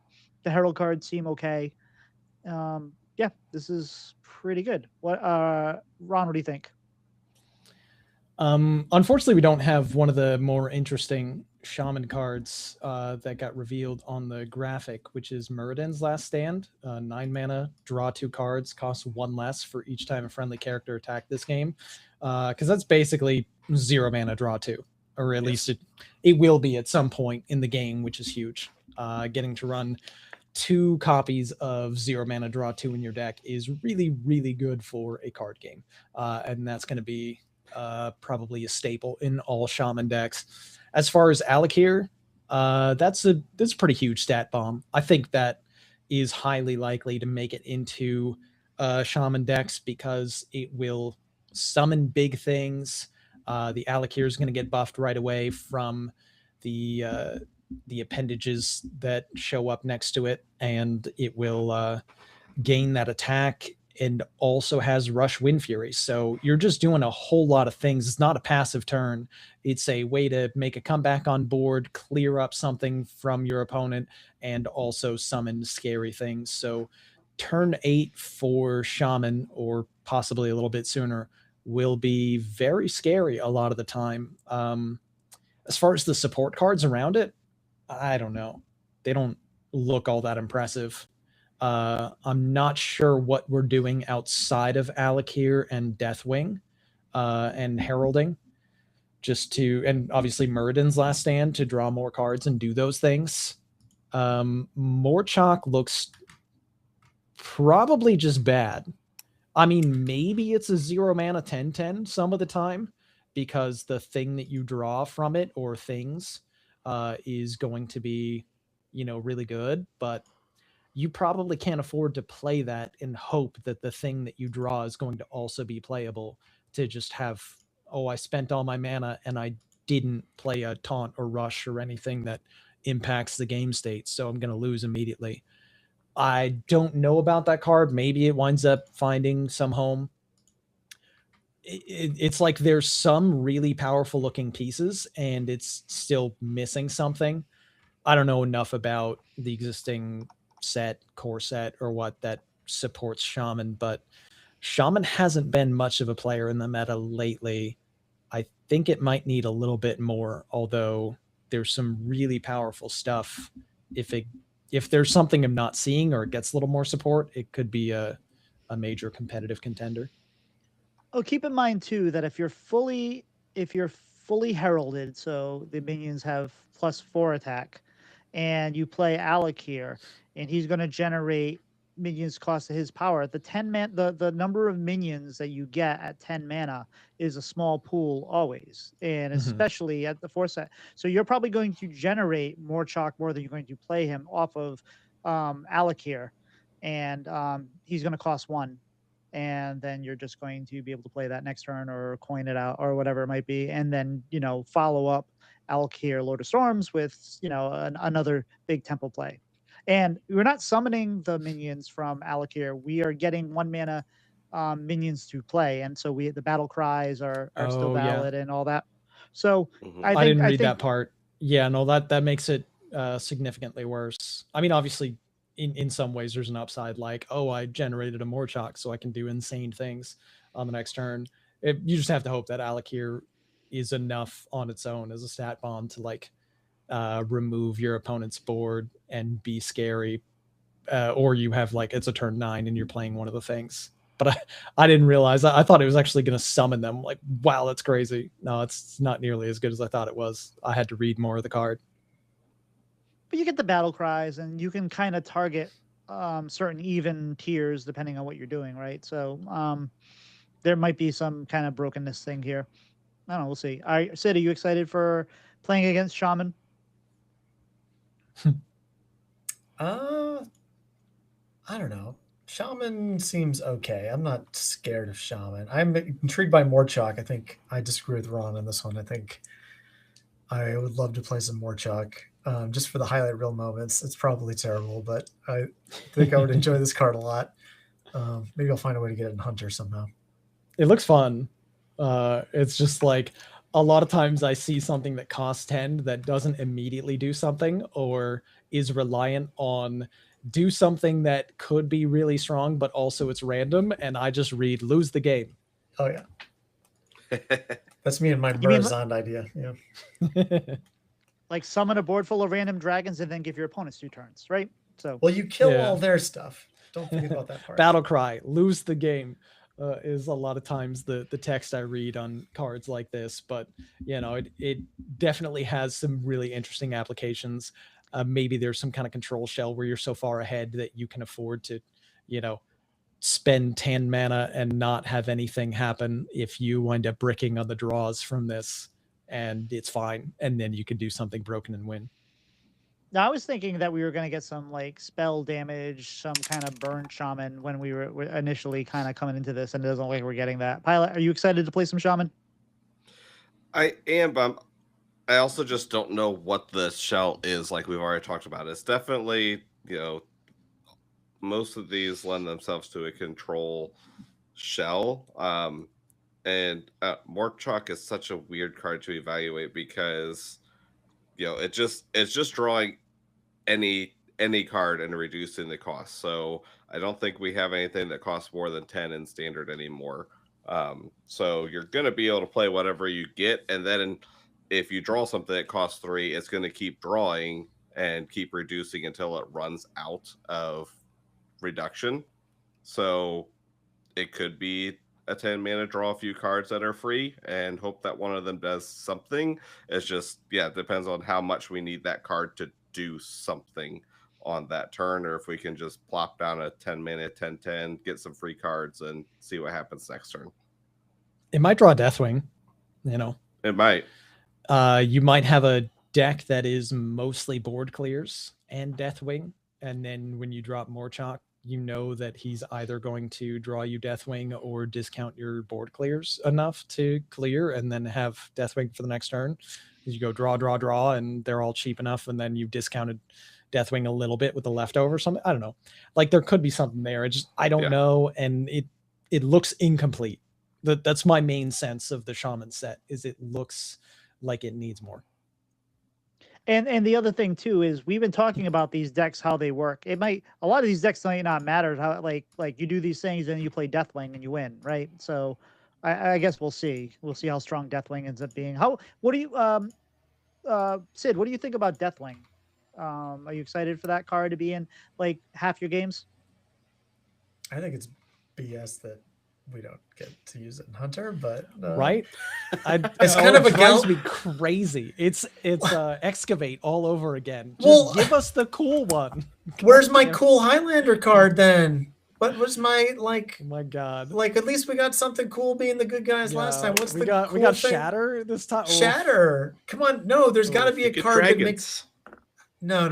Herald cards seem okay. Yeah, this is pretty good. Ron, what do you think? Unfortunately, we don't have one of the more interesting Shaman cards that got revealed on the graphic, which is Muradin's Last Stand. 9 mana, draw 2 cards, costs 1 less for each time a friendly character attack this game. Because that's basically 0 mana, draw 2. Or at least it will be at some point in the game, which is huge. Getting to run 2 copies of 0 mana, draw 2 in your deck is really, really good for a card game. And that's going to be probably a staple in all Shaman decks. As far as Alakir, that's a pretty huge stat bomb. I think that is highly likely to make it into Shaman decks because it will summon big things. The Alakir is going to get buffed right away from the appendages that show up next to it, and it will gain that attack, and also has Rush Wind Fury. So you're just doing a whole lot of things. It's not a passive turn. It's a way to make a comeback on board, clear up something from your opponent, and also summon scary things. So turn 8 for Shaman, or possibly a little bit sooner, will be very scary a lot of the time. As far as the support cards around it, I don't know. They don't look all that impressive. I'm not sure what we're doing outside of Alakir and Deathwing and Heralding, and obviously Muradin's Last Stand to draw more cards and do those things. Morchok looks probably just bad. I mean, maybe it's a 0 mana 10/10 some of the time because the thing that you draw from it or things is going to be, really good. But you probably can't afford to play that and hope that the thing that you draw is going to also be playable, to just have, oh, I spent all my mana and I didn't play a taunt or rush or anything that impacts the game state, so I'm going to lose immediately. I don't know about that card. Maybe it winds up finding some home. It's like there's some really powerful looking pieces and it's still missing something. I don't know enough about the existing core set or what that supports Shaman, but Shaman hasn't been much of a player in the meta lately. I think it might need a little bit more, although there's some really powerful stuff. If there's something I'm not seeing or it gets a little more support, it could be a major competitive contender. Oh, keep in mind too that if you're fully heralded, so the minions have +4 attack, and you play Alakir, and he's going to generate minions cost of his power. The number of minions that you get at 10 mana is a small pool always, and especially at the 4 set. So you're probably going to generate more chalk more than you're going to play him off of Alakir, and he's going to cost 1. And then you're just going to be able to play that next turn or coin it out or whatever it might be. And then, follow up Alakir Lord of Storms with, another big tempo play. And we're not summoning the minions from Alakir. We are getting 1 mana minions to play. And so the battle cries are still valid and all that. So I didn't read that part. Yeah, no, that makes it significantly worse. I mean, obviously, in some ways there's an upside, like, oh, I generated a Morchok so I can do insane things on the next turn. You just have to hope that Alakir is enough on its own as a stat bomb to like remove your opponent's board and be scary, or you have like it's a turn 9 and you're playing one of the things. But I didn't realize. I thought it was actually going to summon them. Like, wow, that's crazy. No, it's not nearly as good as I thought it was. I had to read more of the card. But you get the battle cries, and you can kind of target certain even tiers depending on what you're doing, right? So there might be some kind of brokenness thing here. I don't know. We'll see. Sid, are you excited for playing against Shaman? I don't know. Shaman seems okay. I'm not scared of Shaman. I'm intrigued by Morchok. I think I disagree with Ron on this one. I think I would love to play some Morchok. Just for the highlight reel moments. It's probably terrible, but I think I would enjoy this card a lot. Maybe I'll find a way to get it in Hunter somehow. It looks fun. It's just like a lot of times I see something that costs 10 that doesn't immediately do something or is reliant on do something that could be really strong, but also it's random. And I just read lose the game. Oh yeah. That's me and my Murazond idea. Yeah. Like summon a board full of random dragons and then give your opponents 2 turns, right? So well, you kill all their stuff. Don't forget about that part. Battle cry, lose the game, is a lot of times the text I read on cards like this. But it definitely has some really interesting applications. Maybe there's some kind of control shell where you're so far ahead that you can afford to, spend 10 mana and not have anything happen if you wind up bricking on the draws from this. And it's fine, and then you can do something broken and win. Now, I was thinking that we were going to get some like spell damage, some kind of burn shaman when we were initially kind of coming into this, and it doesn't look like we're getting that. Pylet, are you excited to play some shaman? I am, but I also just don't know what the shell is. Like we've already talked about, it's definitely most of these lend themselves to a control shell. And Morchok is such a weird card to evaluate because it's just drawing any card and reducing the cost. So I don't think we have anything that costs more than 10 in standard anymore. So you're gonna be able to play whatever you get, and then if you draw something that costs 3, it's going to keep drawing and keep reducing until it runs out of reduction. So it could be a 10 mana, draw a few cards that are free and hope that one of them does something. It's just, it depends on how much we need that card to do something on that turn, or if we can just plop down a 10 mana 10/10, get some free cards and see what happens next turn. It might draw Deathwing, you know. It might. You might have a deck that is mostly board clears and Deathwing, and then when you drop Morchok, you know that he's either going to draw you Deathwing or discount your board clears enough to clear, and then have Deathwing for the next turn. You go draw, and they're all cheap enough, and then you discounted Deathwing a little bit with the leftover or something. I don't know. Like, there could be something there. I don't know, and it looks incomplete. That's my main sense of the Shaman set, is it looks like it needs more. And the other thing too is we've been talking about these decks, how they work. A lot of these decks might not matter. How like you do these things and you play Deathwing and you win, right? So I guess we'll see. We'll see how strong Deathwing ends up being. What do you Sid? What do you think about Deathwing? Are you excited for that card to be in like half your games? I think it's BS that we don't get to use it in Hunter, but right, it's kind of it drives me crazy. It's Excavate all over again. Just give us the cool one. Where's my cool Highlander card then? What was my like? Oh my god! Like, at least we got something cool being the good guys last time. We got Shatter this time. Shatter. Come on, no. There's got to be a card that makes. No.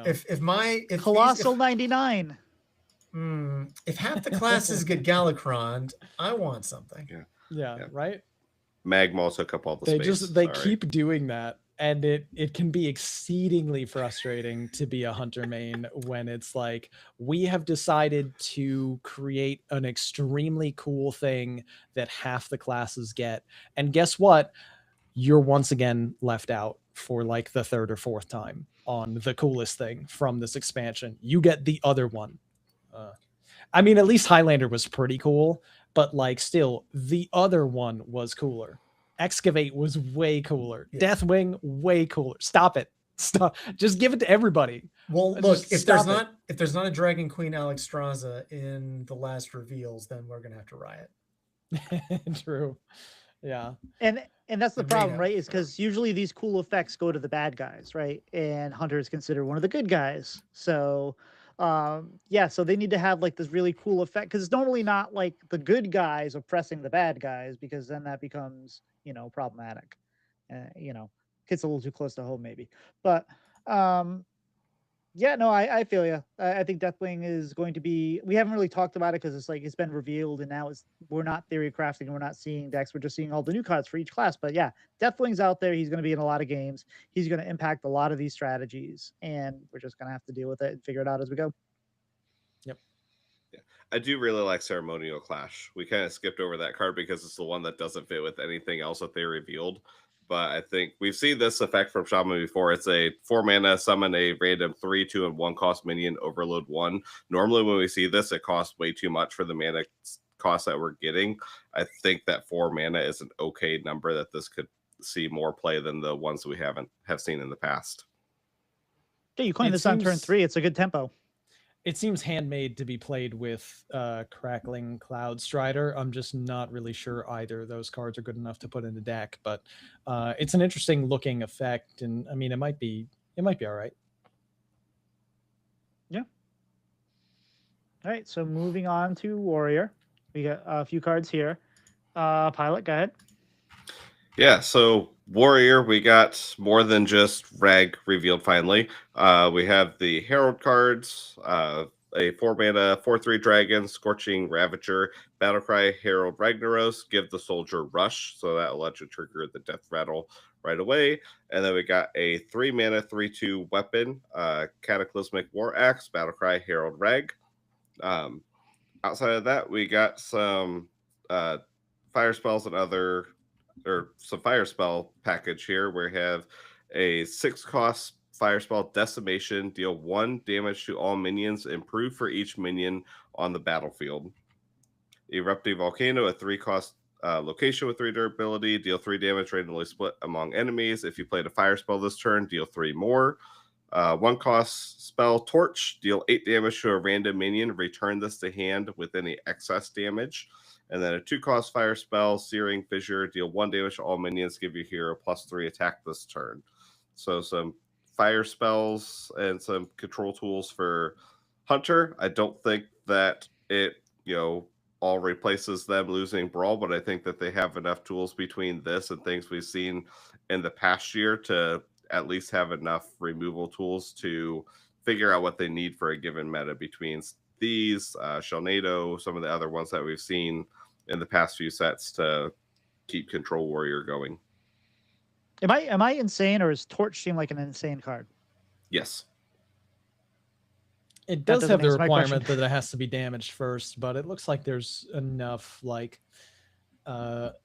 If Colossal 99. If half the classes get Galakron, I want something. Yeah, right. Magma took up all the space. They keep doing that, and it can be exceedingly frustrating to be a Hunter main when it's like, we have decided to create an extremely cool thing that half the classes get, and guess what? You're once again left out for like the third or fourth time on the coolest thing from this expansion. You get the other one. I mean, at least Highlander was pretty cool, but like still, the other one was cooler. Excavate was way cooler. Yeah. Deathwing, way cooler. Stop it. Stop. Just give it to everybody. Well, look, if there's not a Dragon Queen Alexstrasza in the last reveals, then we're gonna have to riot. True. Yeah. And that's the problem, right? Is because usually these cool effects go to the bad guys, right? And Hunter is considered one of the good guys. So so they need to have like this really cool effect, because it's normally not like the good guys oppressing the bad guys, because then that becomes, problematic. Gets a little too close to home maybe. But I feel you. I think Deathwing is going to be, we haven't really talked about it because it's like it's been revealed, and now we're not theory crafting, and we're not seeing decks, we're just seeing all the new cards for each class. But yeah, Deathwing's out there. He's going to be in a lot of games. He's going to impact a lot of these strategies, and we're just going to have to deal with it and figure it out as we go. Yep. Yeah, I do really like Ceremonial Clash. We kind of skipped over that card because it's the one that doesn't fit with anything else that they revealed. But I think we've seen this effect from Shaman before. It's a 4 mana, summon a random 3, 2, and 1 cost minion, overload 1. Normally when we see this, it costs way too much for the mana cost that we're getting. I think that 4 mana is an okay number that this could see more play than the ones we have seen in the past. Yeah, you coined this on turn 3. It's a good tempo. It seems handmade to be played with Crackling Cloud Strider. I'm just not really sure either of those cards are good enough to put in the deck, but it's an interesting looking effect, and I mean, it might be all right. Yeah. All right, so moving on to Warrior. We got a few cards here. Pylet, go ahead. Yeah, so Warrior, we got more than just Rag revealed finally. We have the Herald cards, a 4 mana, 4/3 dragon, Scorching Ravager, Battlecry, Herald Ragnaros, give the soldier rush, so that will let you trigger the death rattle right away. And then we got a 3 mana, 3/2 weapon, Cataclysmic War Axe, Battlecry, Herald Rag. Outside of that, we got some fire spells and some fire spell package here. We have a 6-cost fire spell, Decimation, deal 1 damage to all minions, improve for each minion on the battlefield. Erupting Volcano, a 3-cost location with 3 durability, deal 3 damage randomly split among enemies. If you played a fire spell this turn, deal 3 more. 1 cost spell, Torch, deal 8 damage to a random minion. Return this to hand with any excess damage. And then a 2 cost fire spell, Searing Fissure, deal 1 damage to all minions. Give your hero +3 attack this turn. So some fire spells and some control tools for Hunter. I don't think that it, all replaces them losing Brawl, but I think that they have enough tools between this and things we've seen in the past year to at least have enough removal tools to figure out what they need for a given meta between these, Shelnado, some of the other ones that we've seen in the past few sets to keep Control Warrior going. Am I insane, or does Torch seem like an insane card? Yes. It does have the answer my requirement question. that it has to be damaged first, but it looks like there's enough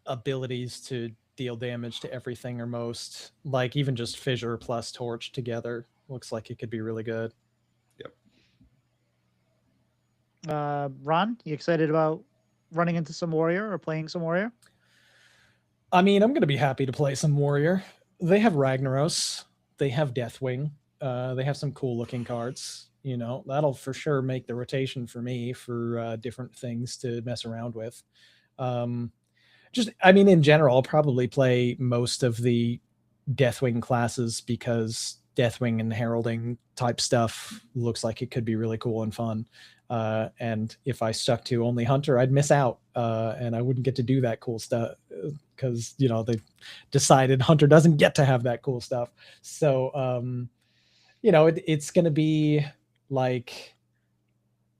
abilities to deal damage to everything or most. Like even just Fissure plus Torch together looks like it could be really good. Yep. Ron, you excited about running into some Warrior or playing some Warrior? I mean, I'm going to be happy to play some Warrior. They have Ragnaros. They have Deathwing. They have some cool looking cards. That'll for sure make the rotation for me for different things to mess around with. In general, I'll probably play most of the Deathwing classes because Deathwing and Heralding type stuff looks like it could be really cool and fun. And if I stuck to only Hunter, I'd miss out and I wouldn't get to do that cool stuff because, they've decided Hunter doesn't get to have that cool stuff. So, it's going to be like,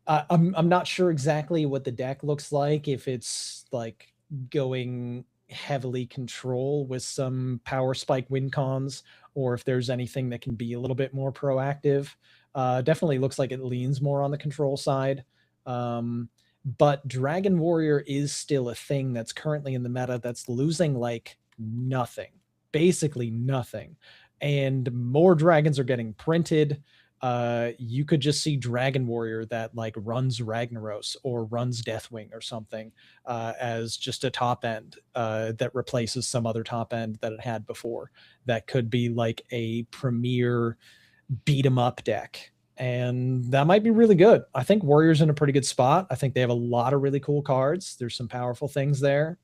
I'm not sure exactly what the deck looks like, if it's like going heavily control with some power spike win cons, or if there's anything that can be a little bit more proactive. Definitely looks like it leans more on the control side. But Dragon Warrior is still a thing that's currently in the meta that's losing like nothing, basically nothing. And more dragons are getting printed. You could just see Dragon Warrior that like runs Ragnaros or runs Deathwing or something as just a top end that replaces some other top end that it had before. That could be like a premier beat 'em up deck. And that might be really good. I think Warrior's in a pretty good spot. I think they have a lot of really cool cards. There's some powerful things there.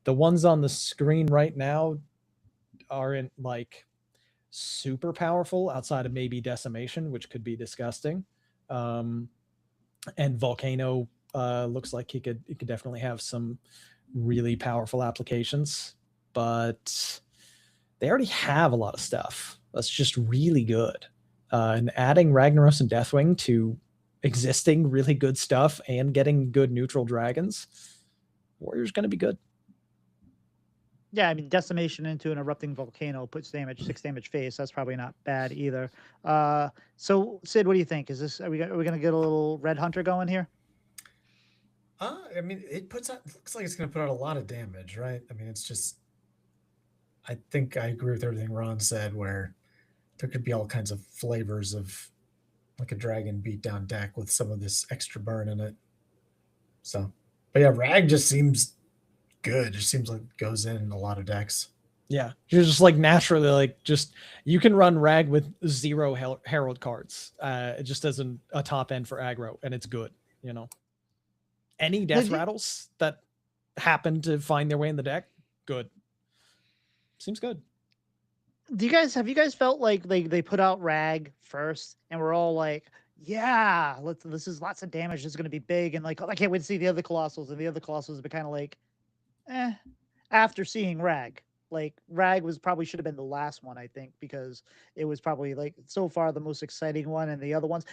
The ones on the screen right now aren't like super powerful outside of maybe Decimation, which could be disgusting. And Volcano looks like it could definitely have some really powerful applications, but they already have a lot of stuff that's just really good. And adding Ragnaros and Deathwing to existing really good stuff and getting good neutral dragons, Warrior's going to be good. Yeah, I mean, Decimation into an erupting volcano puts 6 damage face. That's probably not bad either. So, Sid, what do you think? Are we going to get a little Red Hunter going here? I mean, it looks like it's going to put out a lot of damage, right? I mean, it's just, I think I agree with everything Ron said, where there could be all kinds of flavors of like a dragon beatdown deck with some of this extra burn in it. So, but yeah, Rag just seems good. It just seems like it goes in a lot of decks. Yeah, you're just like naturally like just you can run Rag with 0 Herald cards. It just as a top end for aggro, and it's good. Any death rattles that happen to find their way in the deck, good. Seems good. Have you guys felt like they put out Rag first and we're all like, yeah, this is lots of damage, this is going to be big, and like, oh, I can't wait to see the other Colossals, and the other Colossals have been kind of like, after seeing Rag. Like, Rag should have been the last one, I think, because it was probably like so far the most exciting one, and the other ones,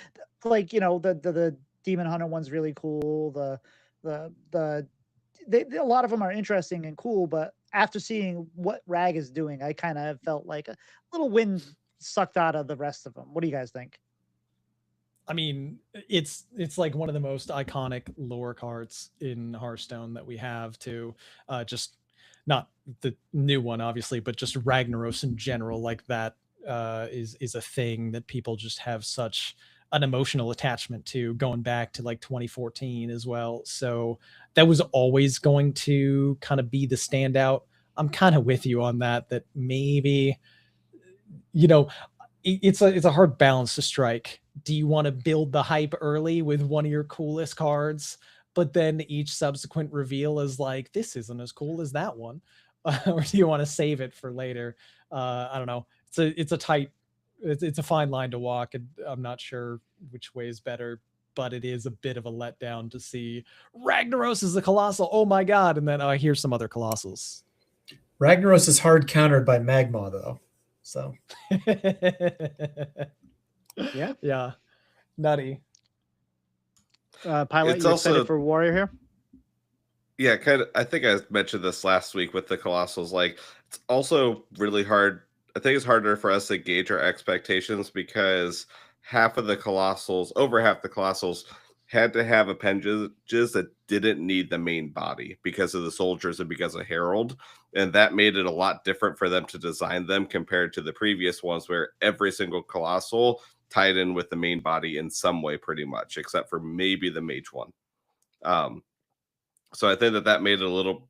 like, the Demon Hunter one's really cool. A lot of them are interesting and cool, but after seeing what Rag is doing, I kind of felt like a little wind sucked out of the rest of them. What do you guys think? I mean, it's like one of the most iconic lore cards in Hearthstone that we have to just not the new one, obviously, but just Ragnaros in general, like that is a thing that people just have such an emotional attachment to, going back to like 2014 as well. So that was always going to kind of be the standout. I'm kind of with you on that, that maybe, you know, it's a hard balance to strike. Do you want to build the hype early with one of your coolest cards, but then each subsequent reveal is like, this isn't as cool as that one? Or do you want to save it for later? I don't know. It's a tight, it's a fine line to walk, and I'm not sure which way is better, but it is a bit of a letdown to see Ragnaros is a colossal. Oh my god! And then here's some other colossals. Ragnaros is hard countered by Magma, though. So yeah, nutty. Pylet, It's you also- excited for Warrior here? Yeah, kind of. I think I mentioned this last week with the Colossals. Like, it's also really hard. I think it's harder for us to gauge our expectations because over half the Colossals, had to have appendages that didn't need the main body because of the soldiers and because of Herald. And that made it a lot different for them to design them compared to the previous ones where every single Colossal tied in with the main body in some way pretty much, except for maybe the Mage one. So I think that made it a little,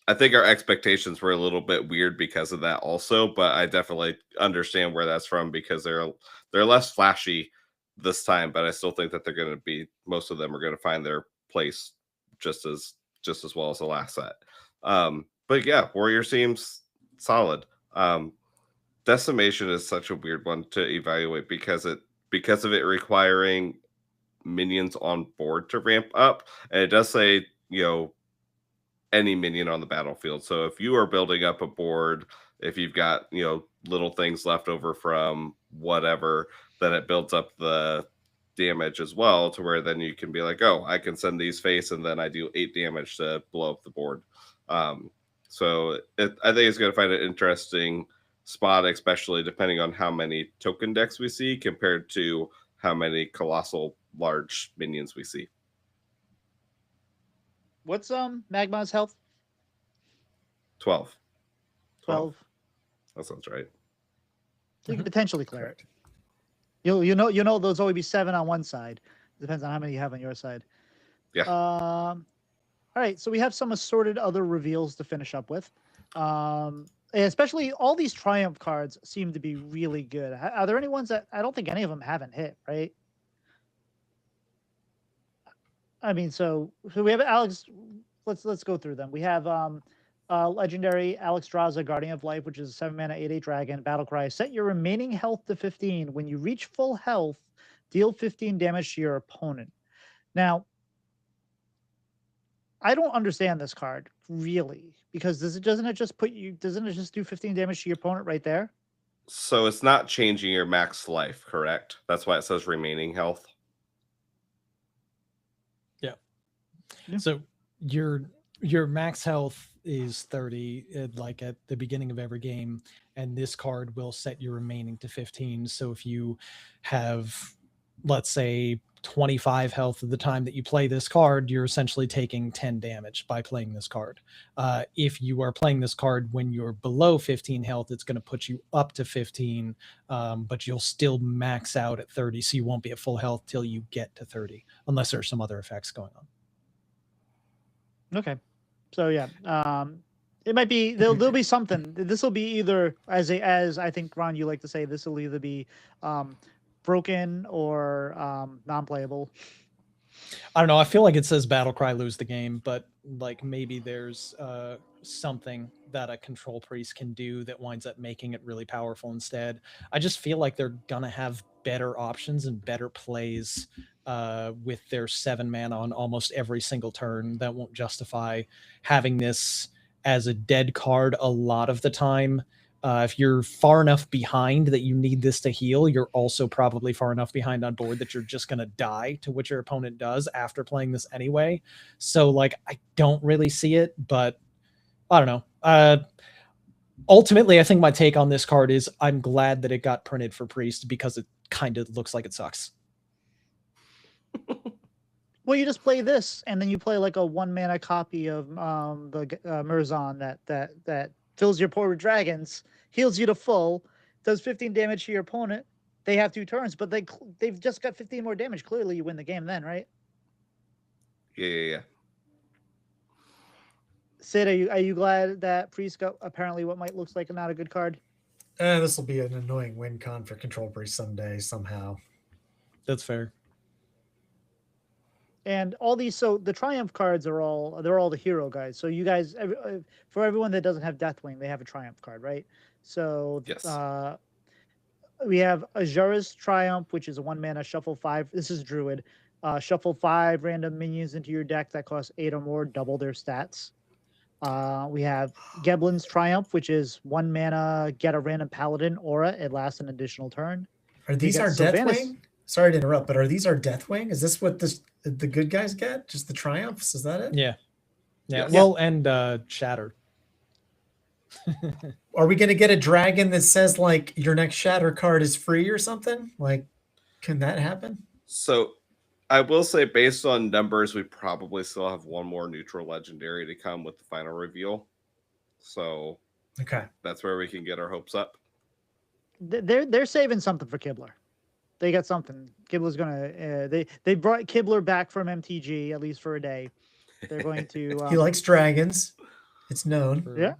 I think our expectations were a little bit weird because of that also, but I definitely understand where that's from because they're less flashy this time, but I still think that they're going to be, most of them are going to find their place just as well as the last set. But yeah, Warrior seems solid. Decimation is such a weird one to evaluate because of it requiring minions on board to ramp up, and it does say, you know, any minion on the battlefield. So if you are building up a board, if you've got, you know, little things left over from whatever, then it builds up the damage as well to where then you can be like, oh, I can send these face and then I do 8 damage to blow up the board. So I think it's going to find an interesting spot, especially depending on how many token decks we see compared to how many colossal large minions we see. What's Magma's health? 12. 12. That sounds right. So you can potentially clear it. You know there's always be 7 on one side. Depends on how many you have on your side. Yeah. All right, so we have some assorted other reveals to finish up with. Especially all these Triumph cards seem to be really good. Are there any ones that I don't think any of them haven't hit, right? I mean, so we have Alex. Let's go through them. We have legendary Alex Draza, Guardian of Life, which is a 7-mana 8/8 dragon. Battle cry: set your remaining health to 15. When you reach full health, deal 15 damage to your opponent. Now, I don't understand this card really because doesn't it just do 15 damage to your opponent right there? So it's not changing your max life, correct? That's why it says remaining health. Yeah. Yeah. So your max health is 30 like at the beginning of every game, and this card will set your remaining to 15. So if you have, let's say, 25 health at the time that you play this card, you're essentially taking 10 damage by playing this card. If you are playing this card when you're below 15 health, it's going to put you up to 15, but you'll still max out at 30, so you won't be at full health till you get to 30, unless there's some other effects going on. So yeah, it might be there'll be something. This will be either as I think, Ron, you like to say, this will either be broken or non-playable. I don't know. I feel like it says battle cry, lose the game, but like maybe there's something that a control priest can do that winds up making it really powerful instead. I just feel like they're gonna have better options and better plays with their 7 mana on almost every single turn that won't justify having this as a dead card a lot of the time. If you're far enough behind that you need this to heal, you're also probably far enough behind on board that you're just going to die to what your opponent does after playing this anyway. So, like, I don't really see it, but I don't know. Ultimately, I think my take on this card is I'm glad that it got printed for Priest because it kind of looks like it sucks. Well, you just play this, and then you play like a 1-mana copy of the Murzon that fills your board with dragons, heals you to full, does 15 damage to your opponent, they have 2 turns, but they've just got 15 more damage. Clearly, you win the game then, right? Yeah. Sid, are you glad that Priest got apparently what might looks like not a good card? This will be an annoying win con for Control Priest someday, somehow. That's fair. And all these, so the Triumph cards are all the hero guys. So you guys, for everyone that doesn't have Deathwing, they have a Triumph card, right? So Yes. we have Azura's Triumph, which is a 1-mana shuffle 5. This is Druid. Shuffle 5 random minions into your deck that cost 8 or more, double their stats. We have Geblin's Triumph, which is 1 mana, get a random Paladin aura. It lasts an additional turn. Are these our Deathwing? Sorry to interrupt, but are these our Deathwing? Is this what the good guys get? Just the Triumphs? Is that it? Yeah. Yes. Well, and Shatter. Are we going to get a dragon that says like your next Shatter card is free or something? Like, can that happen? So I will say, based on numbers, we probably still have one more neutral legendary to come with the final reveal. So okay, that's where we can get our hopes up. They're saving something for Kibler. They got something. Kibler's gonna. They brought Kibler back from MTG at least for a day. They're going to. He likes dragons. It's known. Yeah.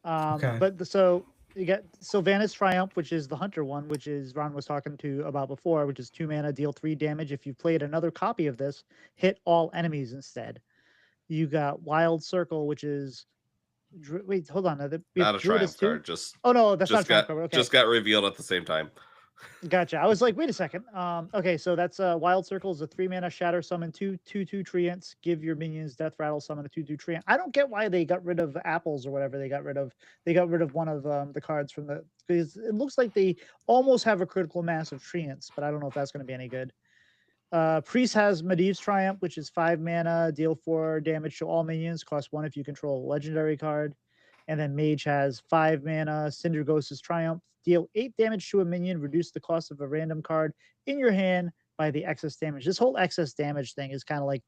Okay. But so you get Sylvanas Triumph, which is the Hunter one, which is Ron was talking about before, which is 2 mana, deal 3 damage. If you played another copy of this, hit all enemies instead. You got Wild Circle, which is wait, hold on. Not a Triumph card. Just no, that's not just got Triumph card. Okay. just got revealed at the same time. Gotcha. I was like, wait a second. Okay, so that's Wild Circle is a 3 mana shatter summon 2/2 treants. Give your minions death rattle summon a 2/2 treant. I don't get why they got rid of apples or whatever they got rid of. They got rid of one of the cards from the because it looks like they almost have a critical mass of treants, but I don't know if that's going to be any good. Priest has Medivh's Triumph, which is 5 mana, deal 4 damage to all minions, cost 1 if you control a legendary card. And then Mage has 5 mana, Cinder Ghost's Triumph, deal 8 damage to a minion, reduce the cost of a random card in your hand by the excess damage. This whole excess damage thing is kind of like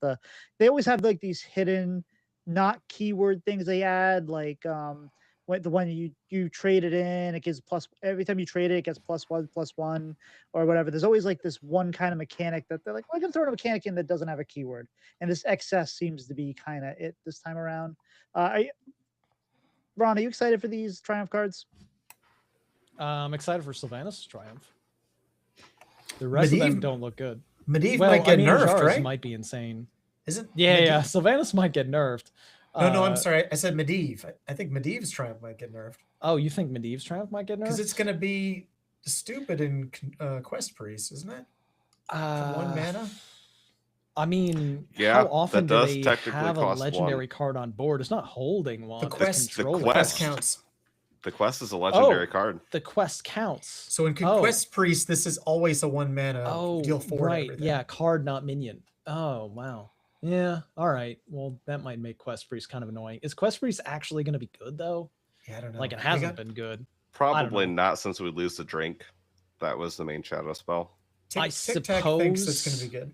they always have like these hidden, not keyword things they add, like when you trade it in, it gives plus every time you trade it, it gets +1/+1 or whatever. There's always like this one kind of mechanic that they're like, we're gonna throw a mechanic in that doesn't have a keyword, and this excess seems to be kind of it this time around. Ron, are you excited for these Triumph cards? I'm excited for Sylvanas' Triumph. The rest of them don't look good. Medivh might get nerfed, Azura's right? Might be insane. Isn't? Yeah. Sylvanas might get nerfed. No, I'm sorry. I said Medivh. I think Medivh's Triumph might get nerfed. Oh, you think Medivh's Triumph might get nerfed? Because it's going to be stupid in Quest Priest, isn't it? For 1 mana? I mean, Yeah, how often that do does they technically have a cost legendary 1. card on board? It's not holding one. The it's quest controlling. quest. counts. The quest is a legendary card. The quest counts. So in Quest Priest, this is always a 1 mana deal 4. Right. Yeah, card, not minion. Oh, wow. Yeah. All right. Well, that might make Quest Priest kind of annoying. Is Quest Priest actually going to be good, though? Yeah, I don't know. Like, it hasn't been good. Probably not, since we lose the drink. That was the main shadow spell. I Tic Tac thinks it's going to suppose- be good.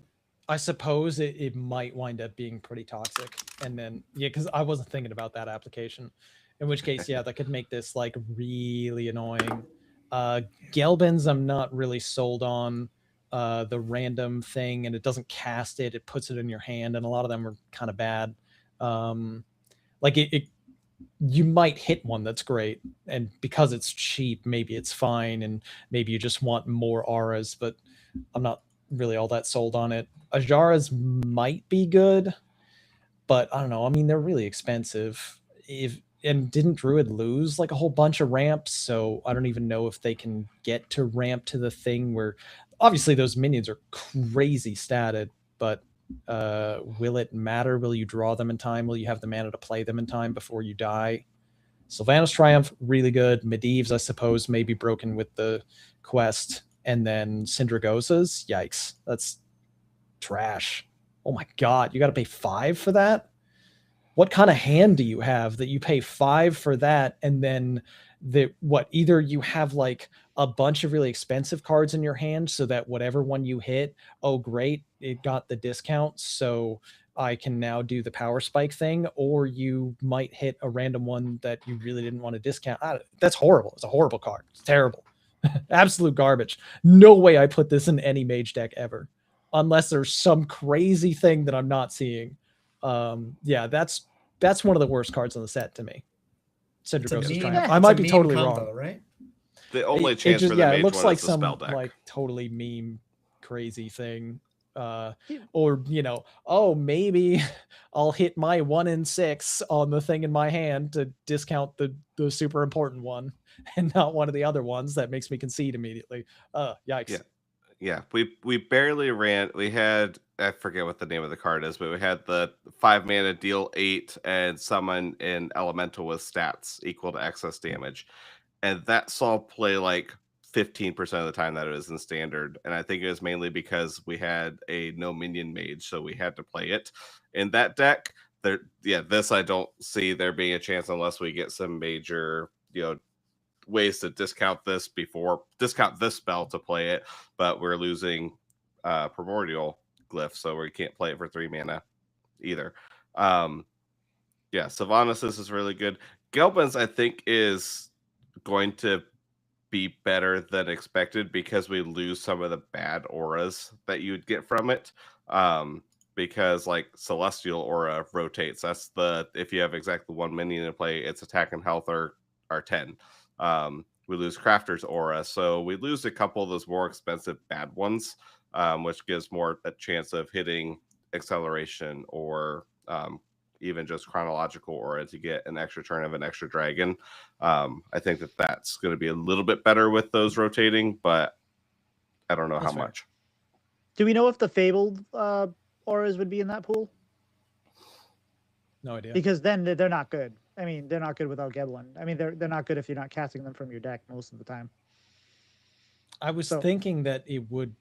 I suppose it might wind up being pretty toxic. And then, yeah, because I wasn't thinking about that application. In which case, yeah, that could make this like really annoying. Gelbins, I'm not really sold on. The random thing, and it doesn't cast it, it puts it in your hand, and a lot of them are kind of bad. Like you might hit one that's great, and because it's cheap, maybe it's fine, and maybe you just want more auras, but I'm not really all that sold on it. Azura's might be good, but I don't know. I mean, they're really expensive. And didn't Druid lose like a whole bunch of ramps? So I don't even know if they can get to ramp to the thing where obviously those minions are crazy statted, but will it matter? Will you draw them in time? Will you have the mana to play them in time before you die? Sylvanas Triumph, really good. Medivh's, I suppose, may be broken with the quest. And then Syndragosa's, yikes, that's trash. Oh my god, you got to pay 5 for that? What kind of hand do you have that you pay 5 for that, and then either you have like a bunch of really expensive cards in your hand so that whatever one you hit, oh great, it got the discount, so I can now do the power spike thing, or you might hit a random one that you really didn't want to discount. That's horrible. It's a horrible card. It's terrible. Absolute garbage. No way I put this in any mage deck ever, unless there's some crazy thing that I'm not seeing. Yeah, that's one of the worst cards on the set to me. Cinder It's a Ghost's meme. Triumph. Yeah. I It's might a be meme totally combo, wrong. right? The only It chance just, for the yeah, it mage looks one like is the spell some deck. like totally meme crazy thing. Yeah. Or oh, maybe I'll hit my 1 in 6 on the thing in my hand to discount the super important one and not one of the other ones that makes me concede immediately. Yikes. Yeah, we barely ran. We had, I forget what the name of the card is, but we had the 5 mana deal 8 and summon an elemental with stats equal to excess damage, and that saw play like 15% of the time that it was in standard. And I think it was mainly because we had a no minion mage, so we had to play it in that deck. This I don't see there being a chance unless we get some major, ways to discount this spell to play it, but we're losing Primordial Glyph, so we can't play it for 3 mana either. Sylvanas is really good. Gelbins, I think, is going to be better than expected because we lose some of the bad auras that you would get from it. Because like Celestial Aura rotates. That's if you have exactly 1 minion to play, its attack and health are 10. We lose Crafter's Aura, so we lose a couple of those more expensive bad ones, which gives more a chance of hitting Acceleration or even just Chronological Aura to get an extra turn of an extra dragon. I think that's going to be a little bit better with those rotating, but I don't know That's how fair. much. Do we know if the Fabled auras would be in that pool? No idea. Because then they're not good. I mean, they're not good without Geblin. I mean, they're not good if you're not casting them from your deck most of the time. I was So- thinking that it would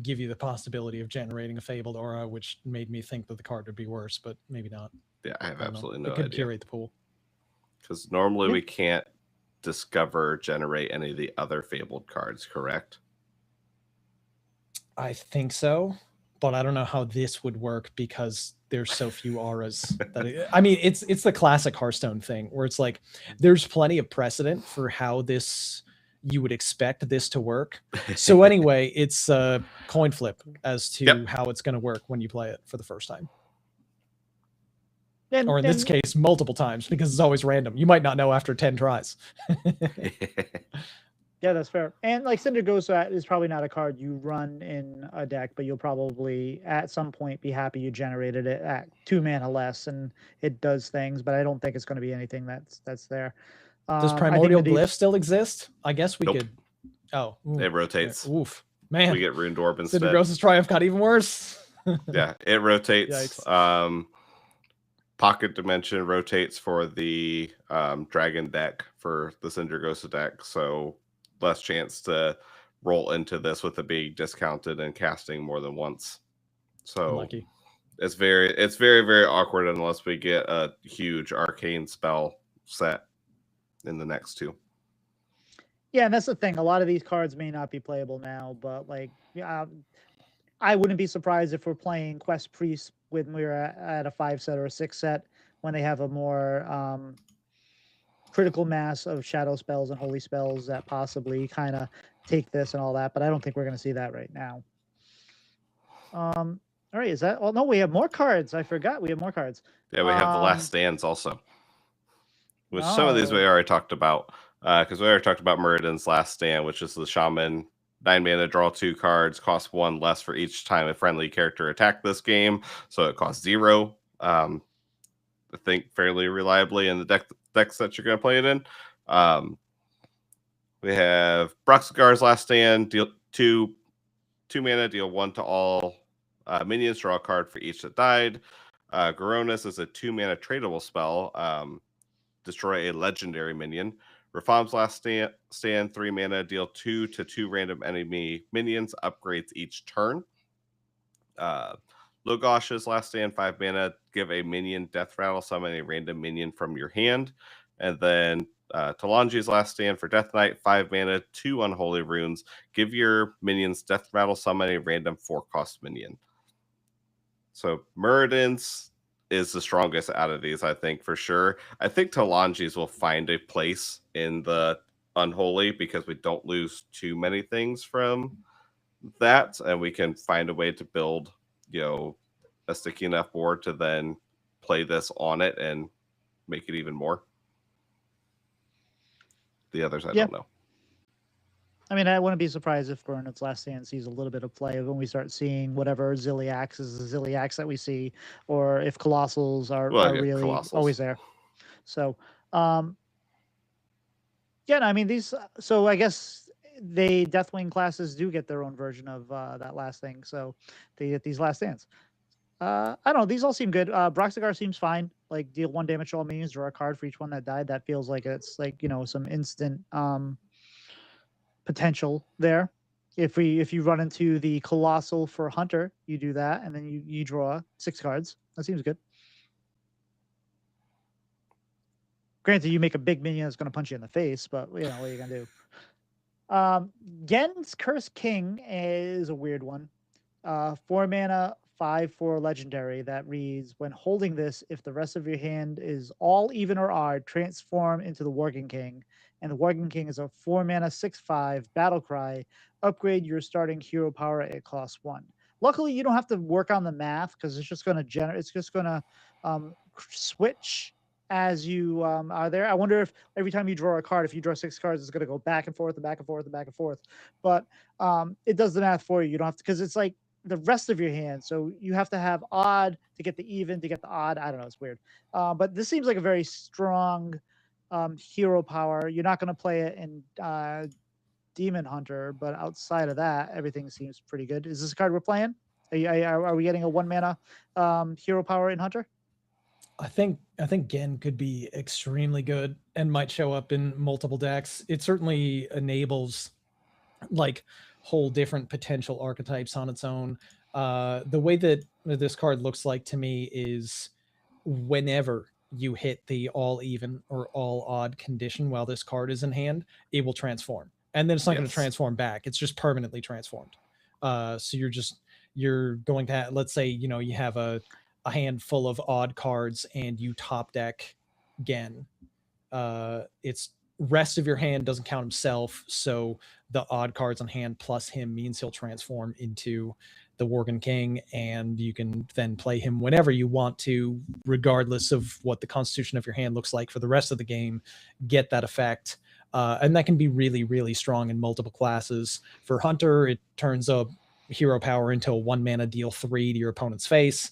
give you the possibility of generating a Fabled Aura, which made me think that the card would be worse, but maybe not. Yeah, I have I don't know. absolutely It no could idea. curate the pool. Because normally Yeah. we can't generate any of the other Fabled cards, correct? I think so, but I don't know how this would work because there's so few auras. I mean, it's the classic Hearthstone thing where it's like there's plenty of precedent for how you would expect this to work. So anyway, it's a coin flip as to how it's going to work when you play it for the first time. Or in this case, multiple times, because it's always random. You might not know after 10 tries. Yeah, that's fair. And like Cinder Ghost is probably not a card you run in a deck, but you'll probably at some point be happy you generated it at 2 mana less, and it does things. But I don't think it's going to be anything that's there. Does Primordial Glyph still exist? I guess we Nope. could. Oh, It rotates. Oof, man. We get Runed Orb instead. Cinder Ghost's Triumph got even worse. Yeah, it rotates. Yikes. Pocket Dimension rotates for the Dragon deck for the Cinder Ghost deck, so less chance to roll into this with it being discounted and casting more than once. So Unlucky. it's very, very awkward unless we get a huge arcane spell set in the next 2. Yeah, and that's the thing. A lot of these cards may not be playable now, but like, I wouldn't be surprised if we're playing Quest Priest when we're at a 5 set or a 6 set when they have a more critical mass of shadow spells and holy spells that possibly kind of take this and all that. But I don't think we're going to see that right now. All right, is that? Oh no, we have more cards. I forgot we have more cards. Yeah, we have the Last Stands also, which some of these we already talked about. Because we already talked about Muradin's Last Stand, which is the Shaman 9 mana, draw 2 cards, costs 1 less for each time a friendly character attacked this game, so it costs 0. I think fairly reliably in the decks that you're going to play it in. We have Broxigar's Last Stand, deal 2 mana, deal 1 to all minions, draw a card for each that died. Garonis is a 2 mana tradable spell, destroy a legendary minion. Rafam's Last Stand, 3 mana, deal 2 to 2 random enemy minions, upgrades each turn. Logosh's Last Stand, 5 mana, give a minion death rattle, summon a random minion from your hand. And then Talanji's Last Stand for Death Knight, 5 mana, 2 unholy runes, give your minions death rattle, summon a random 4-cost minion. So Muradin's is the strongest out of these, I think, for sure. I think Talanji's will find a place in the unholy because we don't lose too many things from that, and we can find a way to build, a sticky enough board to then play this on it and make it even more. The others, I don't know. I mean, I wouldn't be surprised if Burnet's Last Stand sees a little bit of play when we start seeing whatever Zilliax is the Zilliax that we see, or if Colossals are really Colossals. always there. So, yeah, no, I mean, so I guess they Deathwing classes do get their own version of that last thing. So they get these Last Stands. I don't know. These all seem good. Broxigar seems fine. Like, deal 1 damage to all minions, draw a card for each one that died. That feels like it's like, some instant potential there. If you run into the Colossal for Hunter, you do that, and then you draw 6 cards. That seems good. Granted, you make a big minion that's going to punch you in the face, but what are you going to do? Gen's Curse King is a weird one. 4 mana, 5/4 legendary that reads, when holding this, if the rest of your hand is all even or odd, transform into the Worgen King. And the Worgen King is a 4 mana, 6/5 battle cry. Upgrade your starting hero power at cost 1. Luckily, you don't have to work on the math because it's just going to generate. It's just going to switch as you are there. I wonder if every time you draw a card, if you draw 6 cards, it's going to go back and forth and back and forth and back and forth. But it does the math for you. You don't have to, because it's like the rest of your hand. So you have to have odd to get the even to get the odd. I don't know. It's weird. But this seems like a very strong hero power. You're not going to play it in Demon Hunter, but outside of that, everything seems pretty good. Is this a card we're playing? Are we getting a 1 mana hero power in Hunter? I think Gen could be extremely good and might show up in multiple decks. It certainly enables like whole different potential archetypes on its own. The way that this card looks like to me is whenever you hit the all even or all odd condition while this card is in hand, it will transform. And then it's not going to transform back. It's just permanently transformed. So you're going to have, let's say, you have a handful of odd cards and you top deck Gen. It's rest of your hand doesn't count himself, so the odd cards on hand plus him means he'll transform into the Worgen King, and you can then play him whenever you want to, regardless of what the constitution of your hand looks like for the rest of the game. Get that effect, and that can be really, really strong in multiple classes. For Hunter, it turns a hero power into a 1 mana deal 3 to your opponent's face.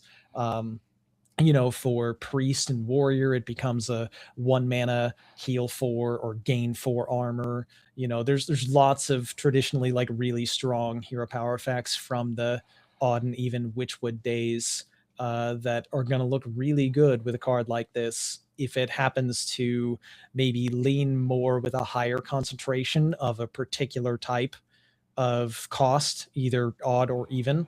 For Priest and Warrior, it becomes a 1 mana heal 4 or gain 4 armor. There's lots of traditionally like really strong hero power effects from the odd and even Witchwood days that are going to look really good with a card like this. If it happens to maybe lean more with a higher concentration of a particular type of cost, either odd or even,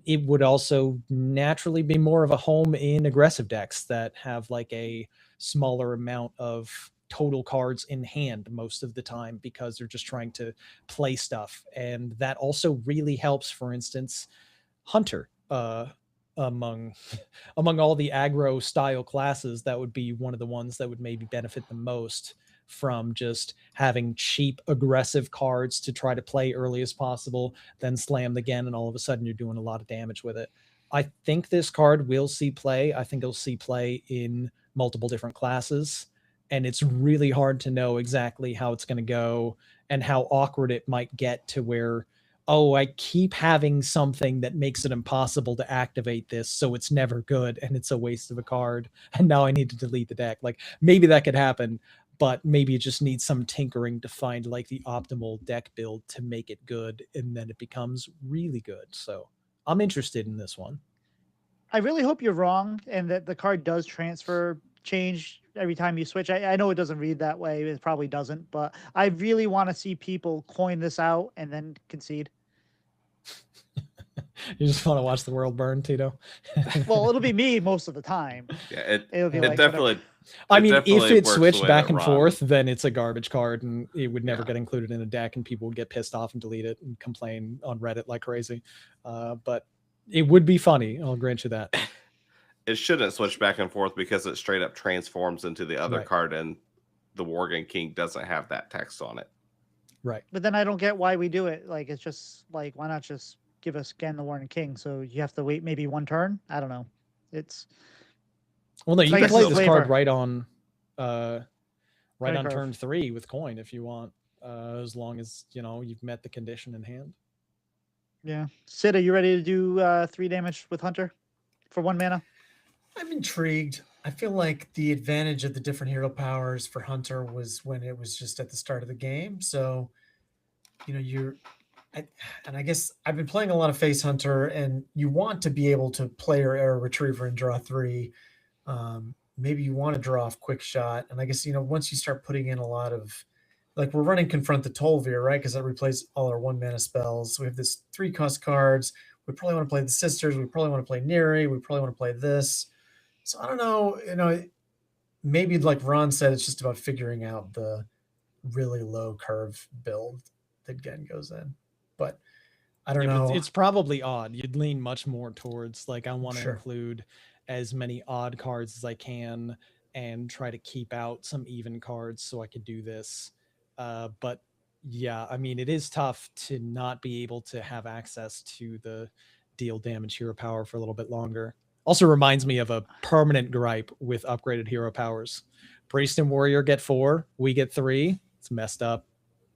it would also naturally be more of a home in aggressive decks that have like a smaller amount of total cards in hand most of the time because they're just trying to play stuff. And that also really helps, for instance, Hunter. Among all the aggro style classes, that would be one of the ones that would maybe benefit the most from just having cheap aggressive cards to try to play early as possible, then slam again, and all of a sudden you're doing a lot of damage with it. I think this card will see play. I think it'll see play in multiple different classes, and it's really hard to know exactly how it's going to go and how awkward it might get to where, oh, I keep having something that makes it impossible to activate this, so it's never good and it's a waste of a card, and now I need to delete the deck. Like, maybe that could happen, but maybe it just needs some tinkering to find like the optimal deck build to make it good, and then it becomes really good. So I'm interested in this one. I really hope you're wrong and that the card does change every time you switch. I know it doesn't read that way. It probably doesn't, but I really want to see people coin this out and then concede. You just want to watch the world burn, Tito? Well, it'll be me most of the time. Yeah, it'll be it definitely... I mean, if it switched back and forth, then it's a garbage card and it would never get included in a deck and people would get pissed off and delete it and complain on Reddit like crazy. But it would be funny. I'll grant you that. It shouldn't switch back and forth because it straight up transforms into the other card and the Worgen King doesn't have that text on it. Right. But then I don't get why we do it. Like, it's just like, why not just give us again the Warren King? So you have to wait maybe one turn. I don't know. It's Well, no, you I can guess play it's this flavor. card right on Curve. turn 3 with coin if you want, as long as you've met the condition in hand. Yeah. Sid, are you ready to do 3 damage with Hunter for 1 mana? I'm intrigued. I feel like the advantage of the different hero powers for Hunter was when it was just at the start of the game. So, I guess I've been playing a lot of Face Hunter, and you want to be able to play your Arrow Retriever and draw 3. Maybe you want to draw off Quick Shot. And I guess, once you start putting in a lot of, like, we're running Confront the Tol'vir, right? Because that replaces all our 1 mana spells. So we have this 3-cost cards. We probably want to play the Sisters. We probably want to play Neri. We probably want to play this. So I don't know, maybe like Ron said, it's just about figuring out the really low curve build that Gen goes in. But I don't know. It's probably odd. You'd lean much more towards, like, I want to Sure. include as many odd cards as I can and try to keep out some even cards so I could do this. But yeah, I mean, it is tough to not be able to have access to the deal damage hero power for a little bit longer. Also reminds me of a permanent gripe with upgraded hero powers. Priest and Warrior get 4, we get 3. It's messed up.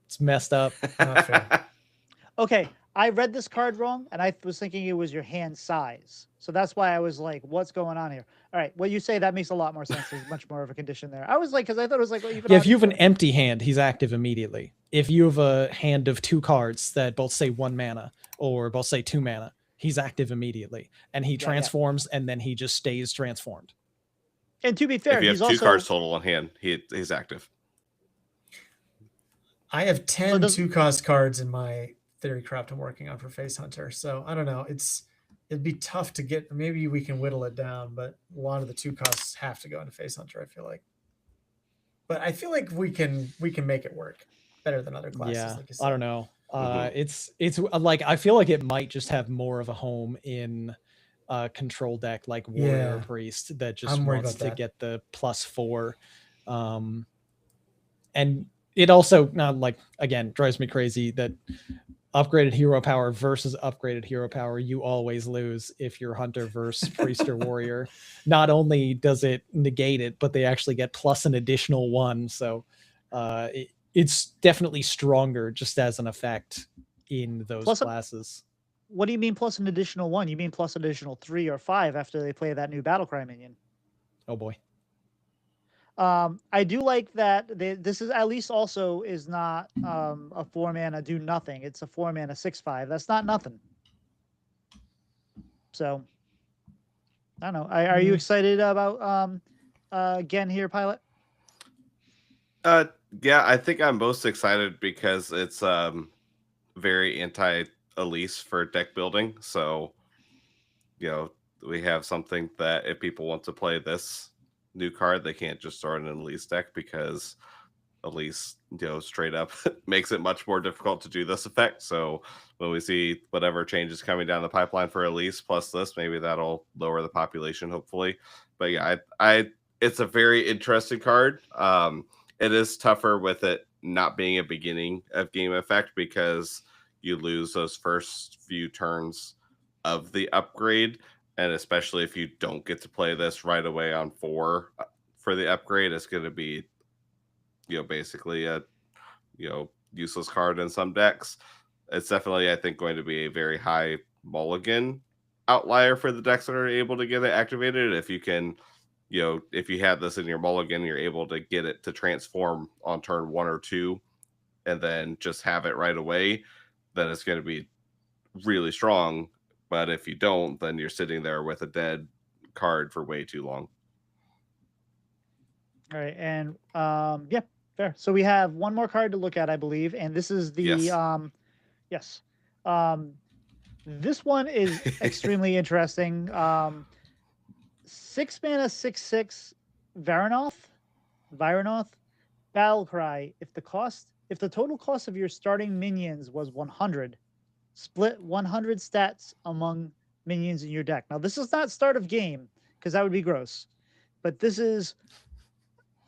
It's messed up. Not fair. Okay, I read this card wrong, and I was thinking it was your hand size. So that's why I was like, what's going on here? All right, what you say, that makes a lot more sense. There's much more of a condition there. I was like, because I thought it was like, well, even yeah, if you have an empty hand, he's active immediately. If you have a hand of 2 cards that both say 1 mana or both say 2 mana, he's active immediately. And he transforms, and then he just stays transformed. And to be fair, if you have he's 2 cards total on hand, he's active. I have 10 2-cost cards in my theory craft I'm working on for Face Hunter. So I don't know. It'd be tough to get. Maybe we can whittle it down, but a lot of the 2 costs have to go into Face Hunter, I feel like. But I feel like we can make it work better than other classes. Yeah, like you said. I don't know. It's like, I feel like it might just have more of a home in control deck like Warrior or Priest that just wants to get the +4. And it also, like, again, drives me crazy that upgraded hero power versus upgraded hero power, you always lose if you're Hunter versus Priest or Warrior. Not only does it negate it, but they actually get plus an additional 1. So it's definitely stronger just as an effect in those classes. What do you mean plus an additional 1? You mean plus additional 3 or 5 after they play that new Battlecry minion? Oh boy. I do like that this is at least also is not a 4 mana do nothing. It's a 4 mana 6/5. That's not nothing. So I don't know. Are you excited about Gen here, Pylet? Yeah, I think I'm most excited because it's very anti-Elise for deck building. So we have something that if people want to play this new card, they can't just throw in an Elise deck, because Elise, straight up makes it much more difficult to do this effect. So when we see whatever changes coming down the pipeline for Elise plus this, maybe that'll lower the population, hopefully. But yeah, it's a very interesting card. It is tougher with it not being a beginning of game effect, because you lose those first few turns of the upgrade. And especially if you don't get to play this right away on 4 for the upgrade, it's going to be, basically a, useless card in some decks. It's definitely, I think, going to be a very high mulligan outlier for the decks that are able to get it activated. If you can, if you have this in your mulligan, you're able to get it to transform on turn 1 or 2 and then just have it right away, then it's going to be really strong. But if you don't, then you're sitting there with a dead card for way too long. All right, and yeah, fair. So we have one more card to look at, I believe, and this is the yes. This one is extremely interesting. 6 mana 6/6 Varanoth, Battlecry. If the total cost of your starting minions was 100. Split 100 stats among minions in your deck. Now, this is not start of game, because that would be gross. But this is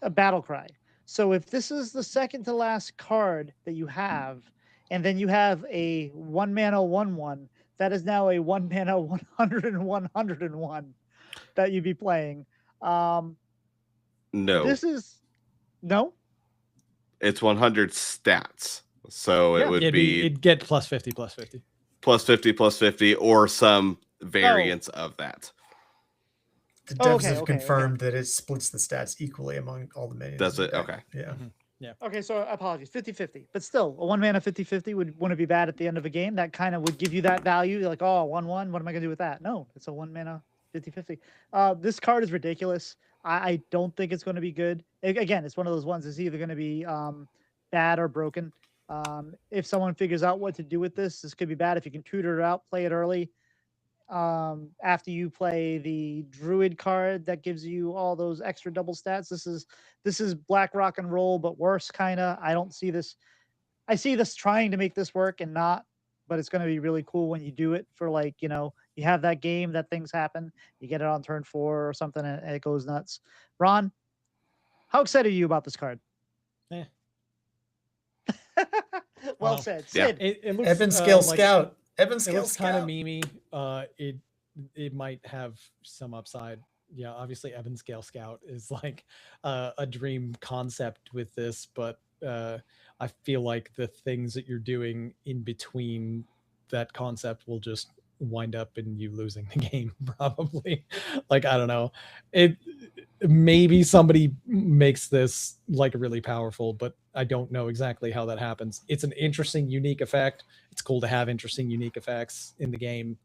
a Battlecry. So if this is the second to last card that you have, and then you have a 1-mana 1/1, that is now a 1-mana 101 that you'd be playing. No, This is no. it's 100 stats. So Yeah. it would It'd get plus 50, plus 50. plus 50, or some variance of that. The Oh, devs okay, have okay, confirmed that it splits the stats equally among all the minions. Does in it? the deck. Okay. Yeah. Okay, so apologies. 50-50. But still, a 1-mana 50-50 wouldn't be bad at the end of a game. That kind of would give you that value. You're like, oh, 1/1, what am I going to do with that? No, it's a 1-mana 50-50. This card is ridiculous. I don't think it's going to be good. Again, it's one of those ones that's either going to be bad or broken. If someone figures out what to do with this could be bad. If you can tutor it out, play it early. After you play the druid card that gives you all those extra double stats, this is black rock and roll but worse, kind of. I see this trying to make this work and not, but it's going to be really cool when you do it for, like, you have that game that things happen, you get it on turn 4 or something, and it goes nuts. Ron, how excited are you about this card? Eh. Well Wow. said. Yeah. Sid. It looks Evan Scale like, Scout. Evan it Scale looks kind of Scout. memey. It might have some upside. Yeah, obviously Evan Scale Scout is like a dream concept with this, but I feel like the things that you're doing in between that concept will just wind up in you losing the game, probably. Like, I don't know. Maybe somebody makes this like really powerful, but I don't know exactly how that happens. It's an interesting, unique effect. It's cool to have interesting, unique effects in the game.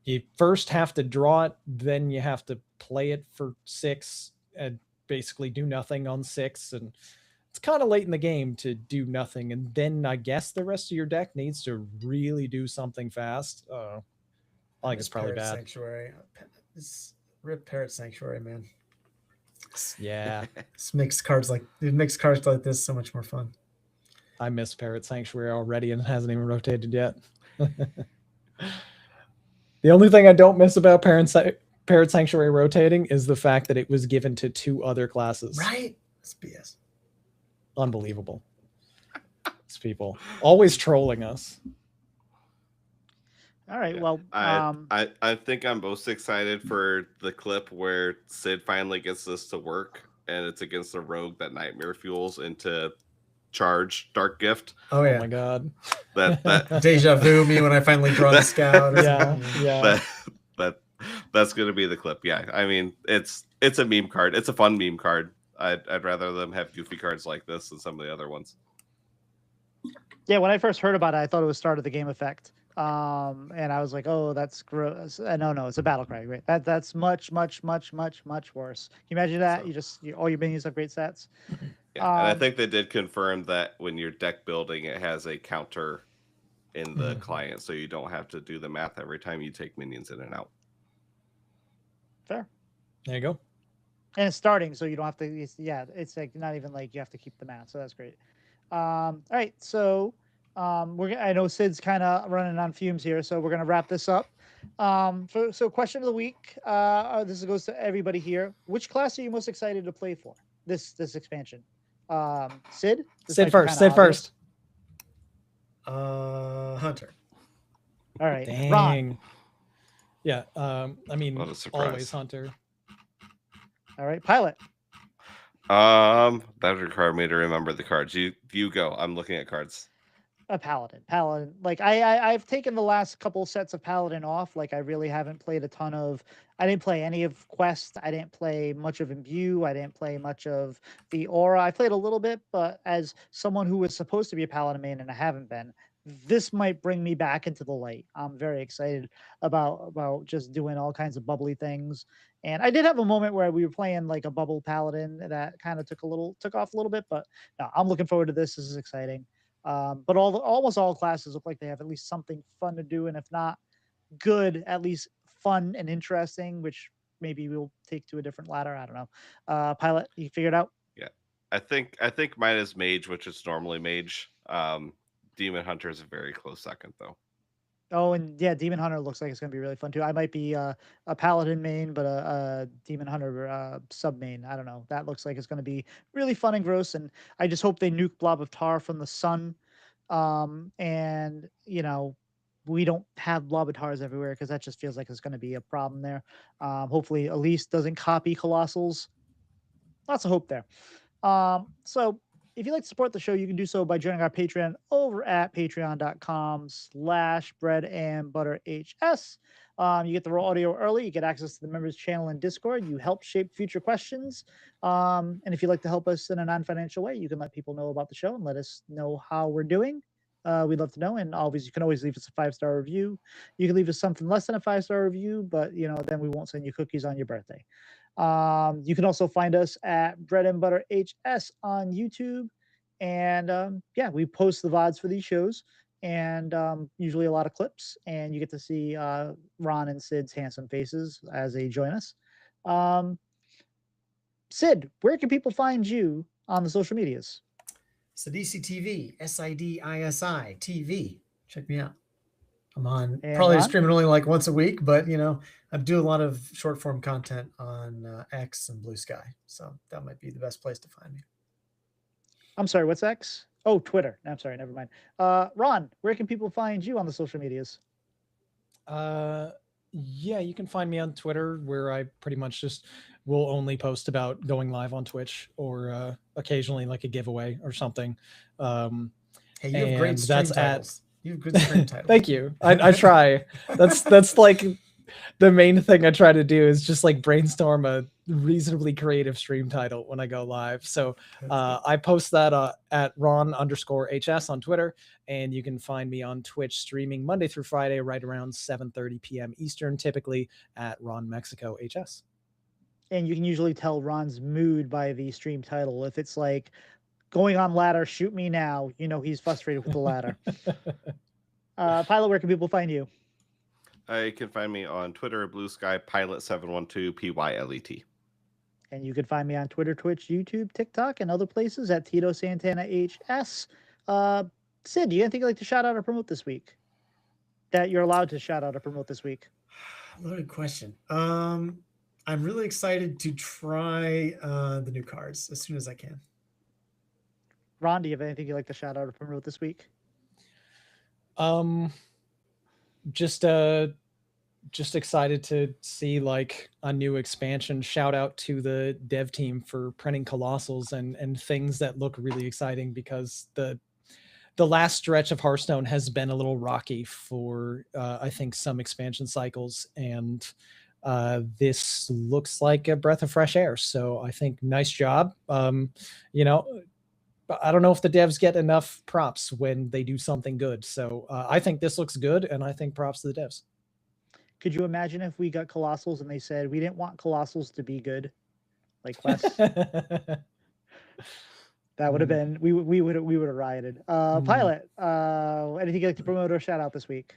You first have to draw it, then you have to play it for 6 and basically do nothing on 6. And it's kind of late in the game to do nothing. And then I guess the rest of your deck needs to really do something fast. I think it's probably Parrot bad. Sanctuary. Rip Parrot Sanctuary, man. Yeah. It makes cards like this so much more fun. I miss Parrot Sanctuary already, and it hasn't even rotated yet. The only thing I don't miss about Parrot Sanctuary rotating is the fact that it was given to 2 other classes. Right? It's BS. Unbelievable. These people always trolling us. All right. Yeah. Well, I think I'm most excited for the clip where Sid finally gets this to work, and it's against a rogue that Nightmare fuels into charge Dark Gift. Oh yeah. Oh my god. That Deja vu me when I finally draw the scout. Or Yeah, something. yeah. That's gonna be the clip. Yeah, I mean it's a meme card. It's a fun meme card. I'd rather them have goofy cards like this than some of the other ones. yeah, when I first heard about it, I thought it was start of the game effect. And I was like, oh, that's gross. No, it's a battle cry. Right? That's much worse. Can you imagine that? So- All your minions have great stats. Yeah, and I think they did confirm that when you're deck building, it has a counter in the client, so you don't have to do the math every time you take minions in and out. Fair. There you go. And it's starting, so you don't have to. It's like not even like you have to keep the math. So that's great. All right, so I know Sid's kind of running on fumes here, so we're gonna wrap this up. So question of the week. This goes to everybody here. Which class are you most excited to play for this expansion? Sid. Sid first. Hunter. All right, Dang. Ron. Yeah. I mean, What a surprise. always Hunter. All right, Pylet. That would require me to remember the cards. You go. I'm looking at cards. A paladin. Like I've taken the last couple sets of paladin off. Like I really haven't played a ton of. I didn't play any of Quest. I didn't play much of Imbue. I didn't play much of the Aura. I played a little bit, but as someone who was supposed to be a paladin main and I haven't been, this might bring me back into the light. I'm very excited about just doing all kinds of bubbly things. And I did have a moment where we were playing like a bubble paladin that kind of took off a little bit, but no, I'm looking forward to this. This is exciting. But almost all classes look like they have at least something fun to do, and if not good, at least fun and interesting, which maybe we'll take to a different ladder. I don't know. Pylet, you figured out? Yeah, I think mine is Mage, which is normally Mage. Demon Hunter is a very close second, though. Oh, and yeah, Demon Hunter looks like it's gonna be really fun too. I might be a Paladin main, but a Demon Hunter sub main. I don't know. That looks like it's gonna be really fun and gross. And I just hope they nuke Blob of Tar from the sun. And we don't have Blob of Tars everywhere because that just feels like it's gonna be a problem there. Hopefully, Elise doesn't copy Colossals. Lots of hope there. So if you'd like to support the show, you can do so by joining our Patreon over at patreon.com/breadandbutterhs. You get the raw audio early. You get access to the members channel and Discord. You help shape future questions. And if you'd like to help us in a non-financial way, you can let people know about the show and let us know how we're doing. We'd love to know. And always, you can always leave us a 5-star review. You can leave us something less than a 5-star review, but then we won't send you cookies on your birthday. You can also find us at Bread and Butter HS on YouTube. And yeah, we post the VODs for these shows and usually a lot of clips. And you get to see Ron and Sid's handsome faces as they join us. Sid, where can people find you on the social medias? SidisiTV, SIDISI TV. Check me out. I'm on And probably Ron? streaming only like once a week, but I do a lot of short form content on X and Blue Sky, so that might be the best place to find me. I'm sorry, what's X? Oh, Twitter. I'm sorry, never mind. Ron, where can people find you on the social medias? Yeah, you can find me on Twitter, where I pretty much just will only post about going live on Twitch or occasionally like a giveaway or something. Hey, you have great and stream that's titles. You have good stream titles. Thank you. I try. That's like the main thing I try to do is just like brainstorm a reasonably creative stream title when I go live. So I post that at Ron_HS on Twitter, and you can find me on Twitch streaming Monday through Friday right around 7:30 p.m. Eastern, typically at RonMexico HS. And you can usually tell Ron's mood by the stream title. If it's like going on ladder, shoot me now, he's frustrated with the ladder. Pylet, where can people find you? You can find me on Twitter, Blue Sky, Pylet712, PYLET. And you can find me on Twitter, Twitch, YouTube, TikTok, and other places at titosantanahs. Sid, do you have anything you'd like to shout out or promote this week? That you're allowed to shout out or promote this week? Loaded question. I'm really excited to try the new cards as soon as I can. Ron, do you have anything you'd like to shout out or promote this week? Just excited to see like a new expansion. Shout out to the dev team for printing Colossals and things that look really exciting, because the last stretch of Hearthstone has been a little rocky for I think some expansion cycles, and this looks like a breath of fresh air. So I think nice job. I don't know if the devs get enough props when they do something good. So I think this looks good, and I think props to the devs. Could you imagine if we got Colossals and they said we didn't want Colossals to be good, like quests? That would have been we would have rioted. Pylet, anything you'd like to promote or shout out this week?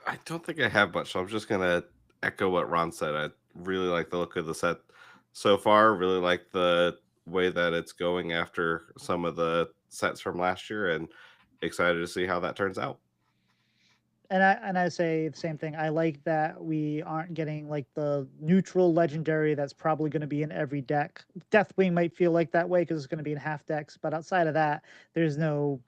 I don't think I have much, so I'm just gonna echo what Ron said. I really like the look of the set so far. Really like the way that it's going after some of the sets from last year, and excited to see how that turns out. And I say the same thing. I like that we aren't getting like the neutral legendary that's probably going to be in every deck. Deathwing might feel like that way because it's going to be in half decks, but outside of that, there's no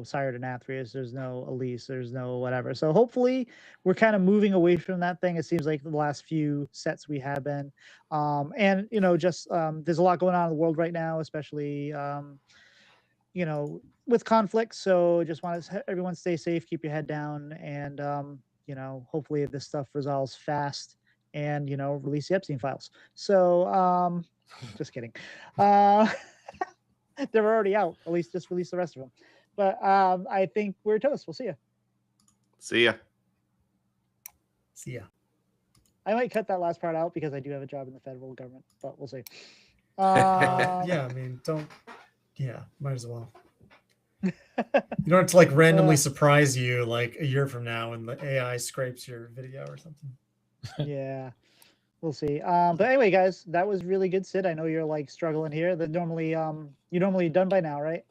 Sire Denathrius, there's no Elise, there's no whatever. So hopefully we're kind of moving away from that thing. It seems like the last few sets we have been, and there's a lot going on in the world right now, especially with conflict. So just want to everyone stay safe, keep your head down, and hopefully this stuff resolves fast, and release the Epstein files. So just kidding. They're already out. At least just release the rest of them. But I think we're toast. We'll see you. See ya. See ya. I might cut that last part out because I do have a job in the federal government, but we'll see. Yeah, I mean, might as well. You don't have to like randomly surprise you like a year from now when the AI scrapes your video or something. Yeah, we'll see. But anyway, guys, that was really good. Sid, I know you're like struggling here. That normally you're normally done by now, right?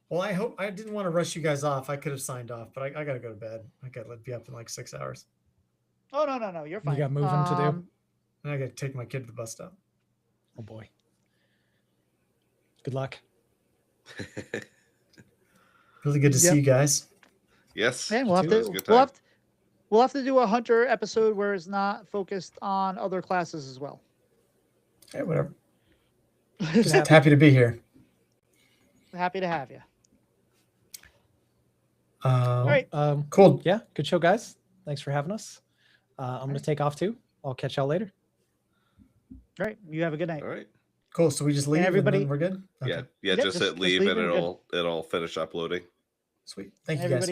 Well, I didn't want to rush you guys off. I could have signed off, but I got to go to bed. I got to be up in like 6 hours. Oh no, you're fine. You got moving to do. And I got to take my kid to the bus stop. Oh boy. Good luck. Really good to see you guys. Yes. And we'll have it was a to good we'll time. have to, we'll have to do a hunter episode where it's not focused on other classes as well. Hey, whatever. Just Just happy to be here. Happy to have you. All right. Cool. Yeah, good show, guys. Thanks for having us. I'm going to take off too. I'll catch y'all later. Great. You have a good night. All right. Cool. So we just leave everybody- and then we're good? Okay. Yeah. Yep, Just hit leave leave and and we're good. it'll finish uploading. Sweet. Thank you guys.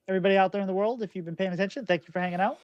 Everybody out there in the world, if you've been paying attention, thank you for hanging out.